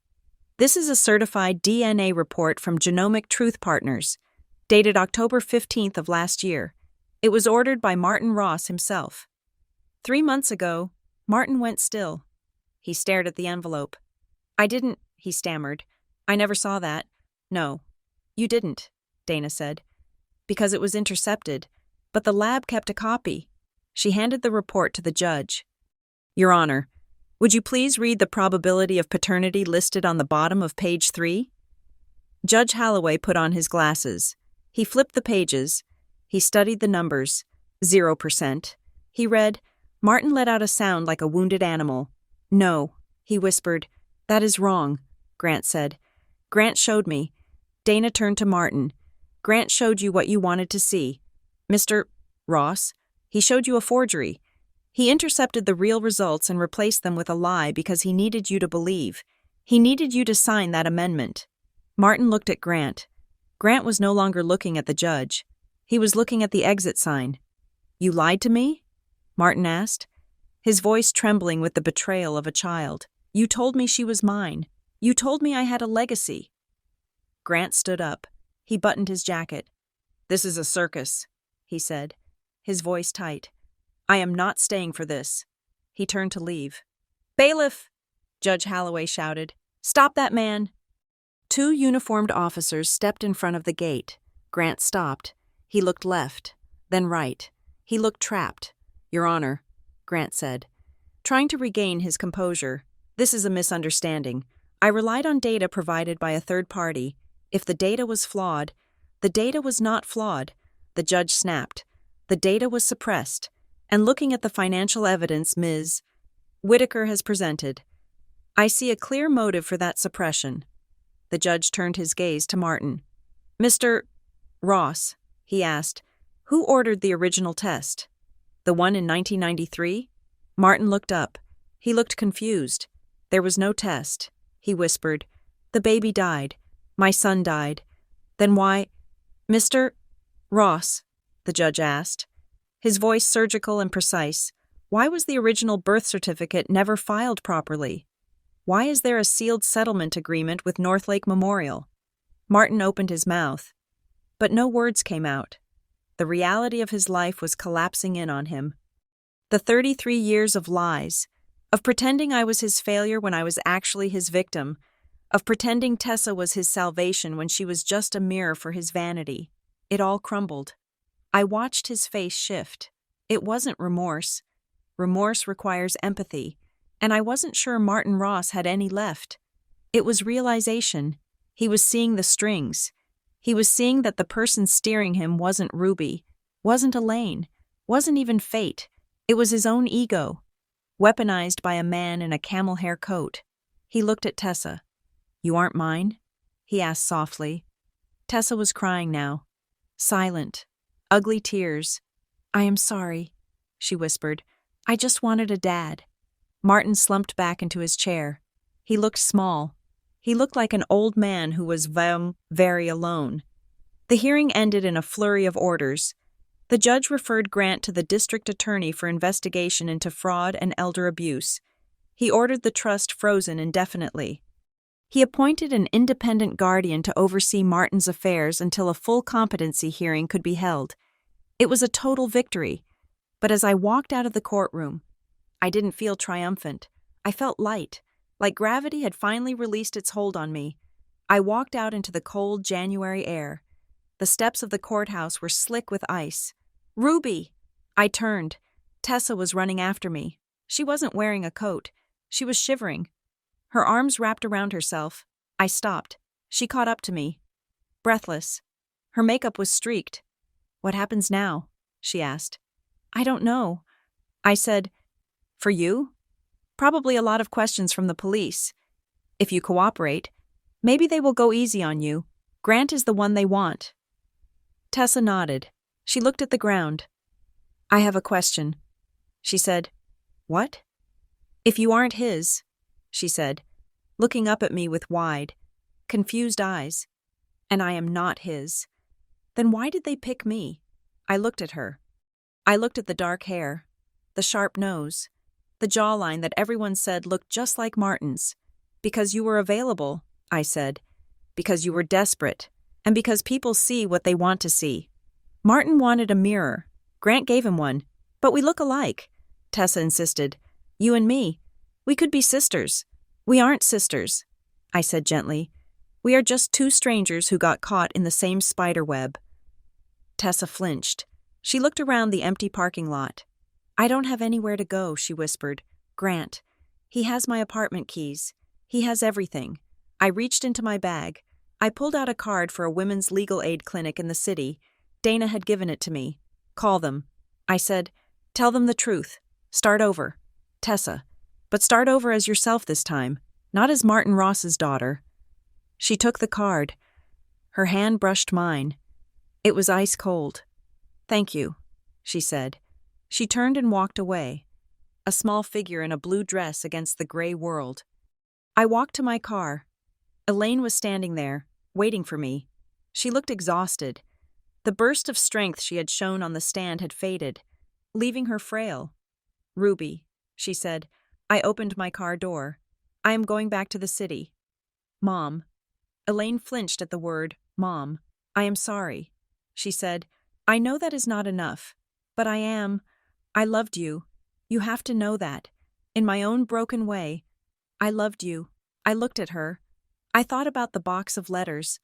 Speaker 1: "This is a certified DNA report from Genomic Truth Partners, dated October 15th of last year. It was ordered by Martin Ross himself. 3 months ago, Martin went still." He stared at the envelope. "I didn't," he stammered. "I never saw that." "No, you didn't," Dana said, "because it was intercepted, but the lab kept a copy." She handed the report to the judge. "Your Honor, would you please read the probability of paternity listed on the bottom of page 3? Judge Holloway put on his glasses. He flipped the pages. He studied the numbers. 0%. He read. Martin let out a sound like a wounded animal. "No," he whispered. "That is wrong," Grant said. "Grant showed me." Dana turned to Martin. "Grant showed you what you wanted to see. Mr. Ross, he showed you a forgery. He intercepted the real results and replaced them with a lie because he needed you to believe. He needed you to sign that amendment." Martin looked at Grant. Grant was no longer looking at the judge. He was looking at the exit sign. "You lied to me?" Martin asked, his voice trembling with the betrayal of a child. "You told me she was mine. You told me I had a legacy. Grant stood up. He buttoned his jacket. This is a circus, he said, his voice tight. I am not staying for this. He turned to leave. Bailiff! Judge Holloway shouted. Stop that man! 2 uniformed officers stepped in front of the gate. Grant stopped. He looked left, then right. He looked trapped. Your Honor, Grant said, trying to regain his composure. This is a misunderstanding. I relied on data provided by a third party. If the data was flawed, the data was not flawed. The judge snapped. The data was suppressed. And looking at the financial evidence Ms. Whitaker has presented, I see a clear motive for that suppression. The judge turned his gaze to Martin. Mr. Ross, he asked, who ordered the original test? The one in 1993? Martin looked up. He looked confused. There was no test. He whispered. The baby died. My son died. Then why? Mr. Ross, the judge asked, his voice surgical and precise. Why was the original birth certificate never filed properly? Why is there a sealed settlement agreement with Northlake Memorial? Martin opened his mouth, but no words came out. The reality of his life was collapsing in on him. The 33 years of lies, of pretending I was his failure when I was actually his victim, of pretending Tessa was his salvation when she was just a mirror for his vanity. It all crumbled. I watched his face shift. It wasn't remorse. Remorse requires empathy, and I wasn't sure Martin Ross had any left. It was realization. He was seeing the strings. He was seeing that the person steering him wasn't Ruby, wasn't Elaine, wasn't even fate. It was his own ego, weaponized by a man in a camel hair coat. He looked at Tessa. You aren't mine? He asked softly. Tessa was crying now. Silent. Ugly tears. I am sorry, she whispered. I just wanted a dad. Martin slumped back into his chair. He looked small. He looked like an old man who was very alone. The hearing ended in a flurry of orders. The judge referred Grant to the district attorney for investigation into fraud and elder abuse. He ordered the trust frozen indefinitely. He appointed an independent guardian to oversee Martin's affairs until a full competency hearing could be held. It was a total victory. But as I walked out of the courtroom, I didn't feel triumphant. I felt light, like gravity had finally released its hold on me. I walked out into the cold January air. The steps of the courthouse were slick with ice. Ruby! I turned. Tessa was running after me. She wasn't wearing a coat. She was shivering. Her arms wrapped around herself. I stopped. She caught up to me, breathless. Her makeup was streaked. What happens now? She asked. I don't know. I said, for you? Probably a lot of questions from the police. If you cooperate, maybe they will go easy on you. Grant is the one they want. Tessa nodded. She looked at the ground. I have a question. She said, what? If you aren't his, she said, looking up at me with wide, confused eyes, and I am not his, then why did they pick me? I looked at her. I looked at the dark hair, the sharp nose, the jawline that everyone said looked just like Martin's. Because you were available, I said. Because you were desperate, and because people see what they want to see. Martin wanted a mirror. Grant gave him one. But we look alike, Tessa insisted. You and me. We could be sisters. We aren't sisters, I said gently. We are just 2 strangers who got caught in the same spider web. Tessa flinched. She looked around the empty parking lot. I don't have anywhere to go, she whispered. Grant. He has my apartment keys. He has everything. I reached into my bag. I pulled out a card for a women's legal aid clinic in the city. Dana had given it to me. Call them. I said, tell them the truth. Start over. Tessa. But start over as yourself this time, not as Martin Ross's daughter. She took the card. Her hand brushed mine. It was ice cold. Thank you, she said. She turned and walked away, a small figure in a blue dress against the gray world. I walked to my car. Elaine was standing there, waiting for me. She looked exhausted. The burst of strength she had shown on the stand had faded, leaving her frail. Ruby, she said. I opened my car door. I am going back to the city. Mom. Elaine flinched at the word, Mom. I am sorry. She said, I know that is not enough. But I loved you. You have to know that. In my own broken way, I loved you. I looked at her. I thought about the box of letters.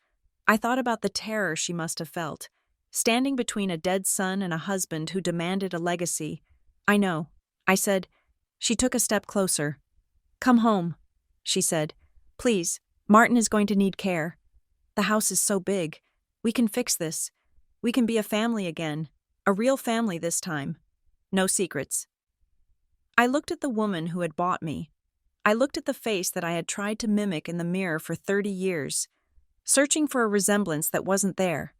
Speaker 1: I thought about the terror she must have felt, standing between a dead son and a husband who demanded a legacy. I know. I said. She took a step closer. Come home, she said. Please, Martin is going to need care. The house is so big. We can fix this. We can be a family again. A real family this time. No secrets. I looked at the woman who had bought me. I looked at the face that I had tried to mimic in the mirror for 30 years, searching for a resemblance that wasn't there.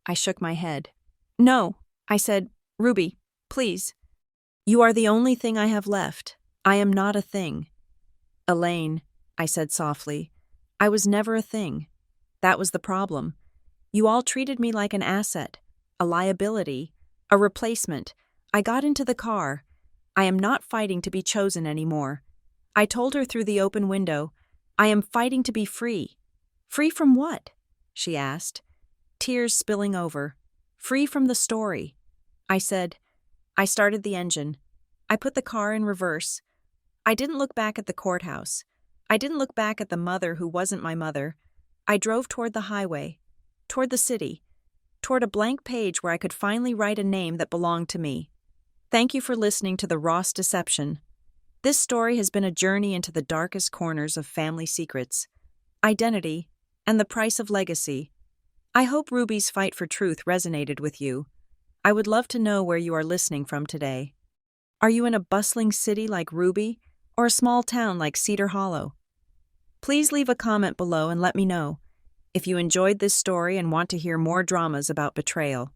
Speaker 1: I shook my head. No, I said, Ruby, please. You are the only thing I have left. I am not a thing. Elaine, I said softly, I was never a thing. That was the problem. You all treated me like an asset, a liability, a replacement. I got into the car. I am not fighting to be chosen anymore. I told her through the open window, I am fighting to be free. Free from what? She asked, tears spilling over. Free from the story. I said, I started the engine. I put the car in reverse. I didn't look back at the courthouse. I didn't look back at the mother who wasn't my mother. I drove toward the highway, toward the city, toward a blank page where I could finally write a name that belonged to me. Thank you for listening to The Ross Deception. This story has been a journey into the darkest corners of family secrets, identity, and the price of legacy. I hope Ruby's fight for truth resonated with you. I would love to know where you are listening from today. Are you in a bustling city like Ruby, or a small town like Cedar Hollow? Please leave a comment below and let me know if you enjoyed this story and want to hear more dramas about betrayal,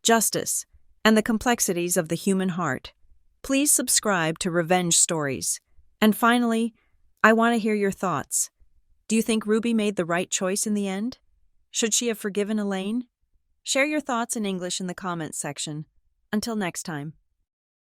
Speaker 1: justice, and the complexities of the human heart. Please subscribe to Revenge Stories. And finally, I want to hear your thoughts. Do you think Ruby made the right choice in the end? Should she have forgiven Elaine? Share your thoughts in English in the comments section. Until next time.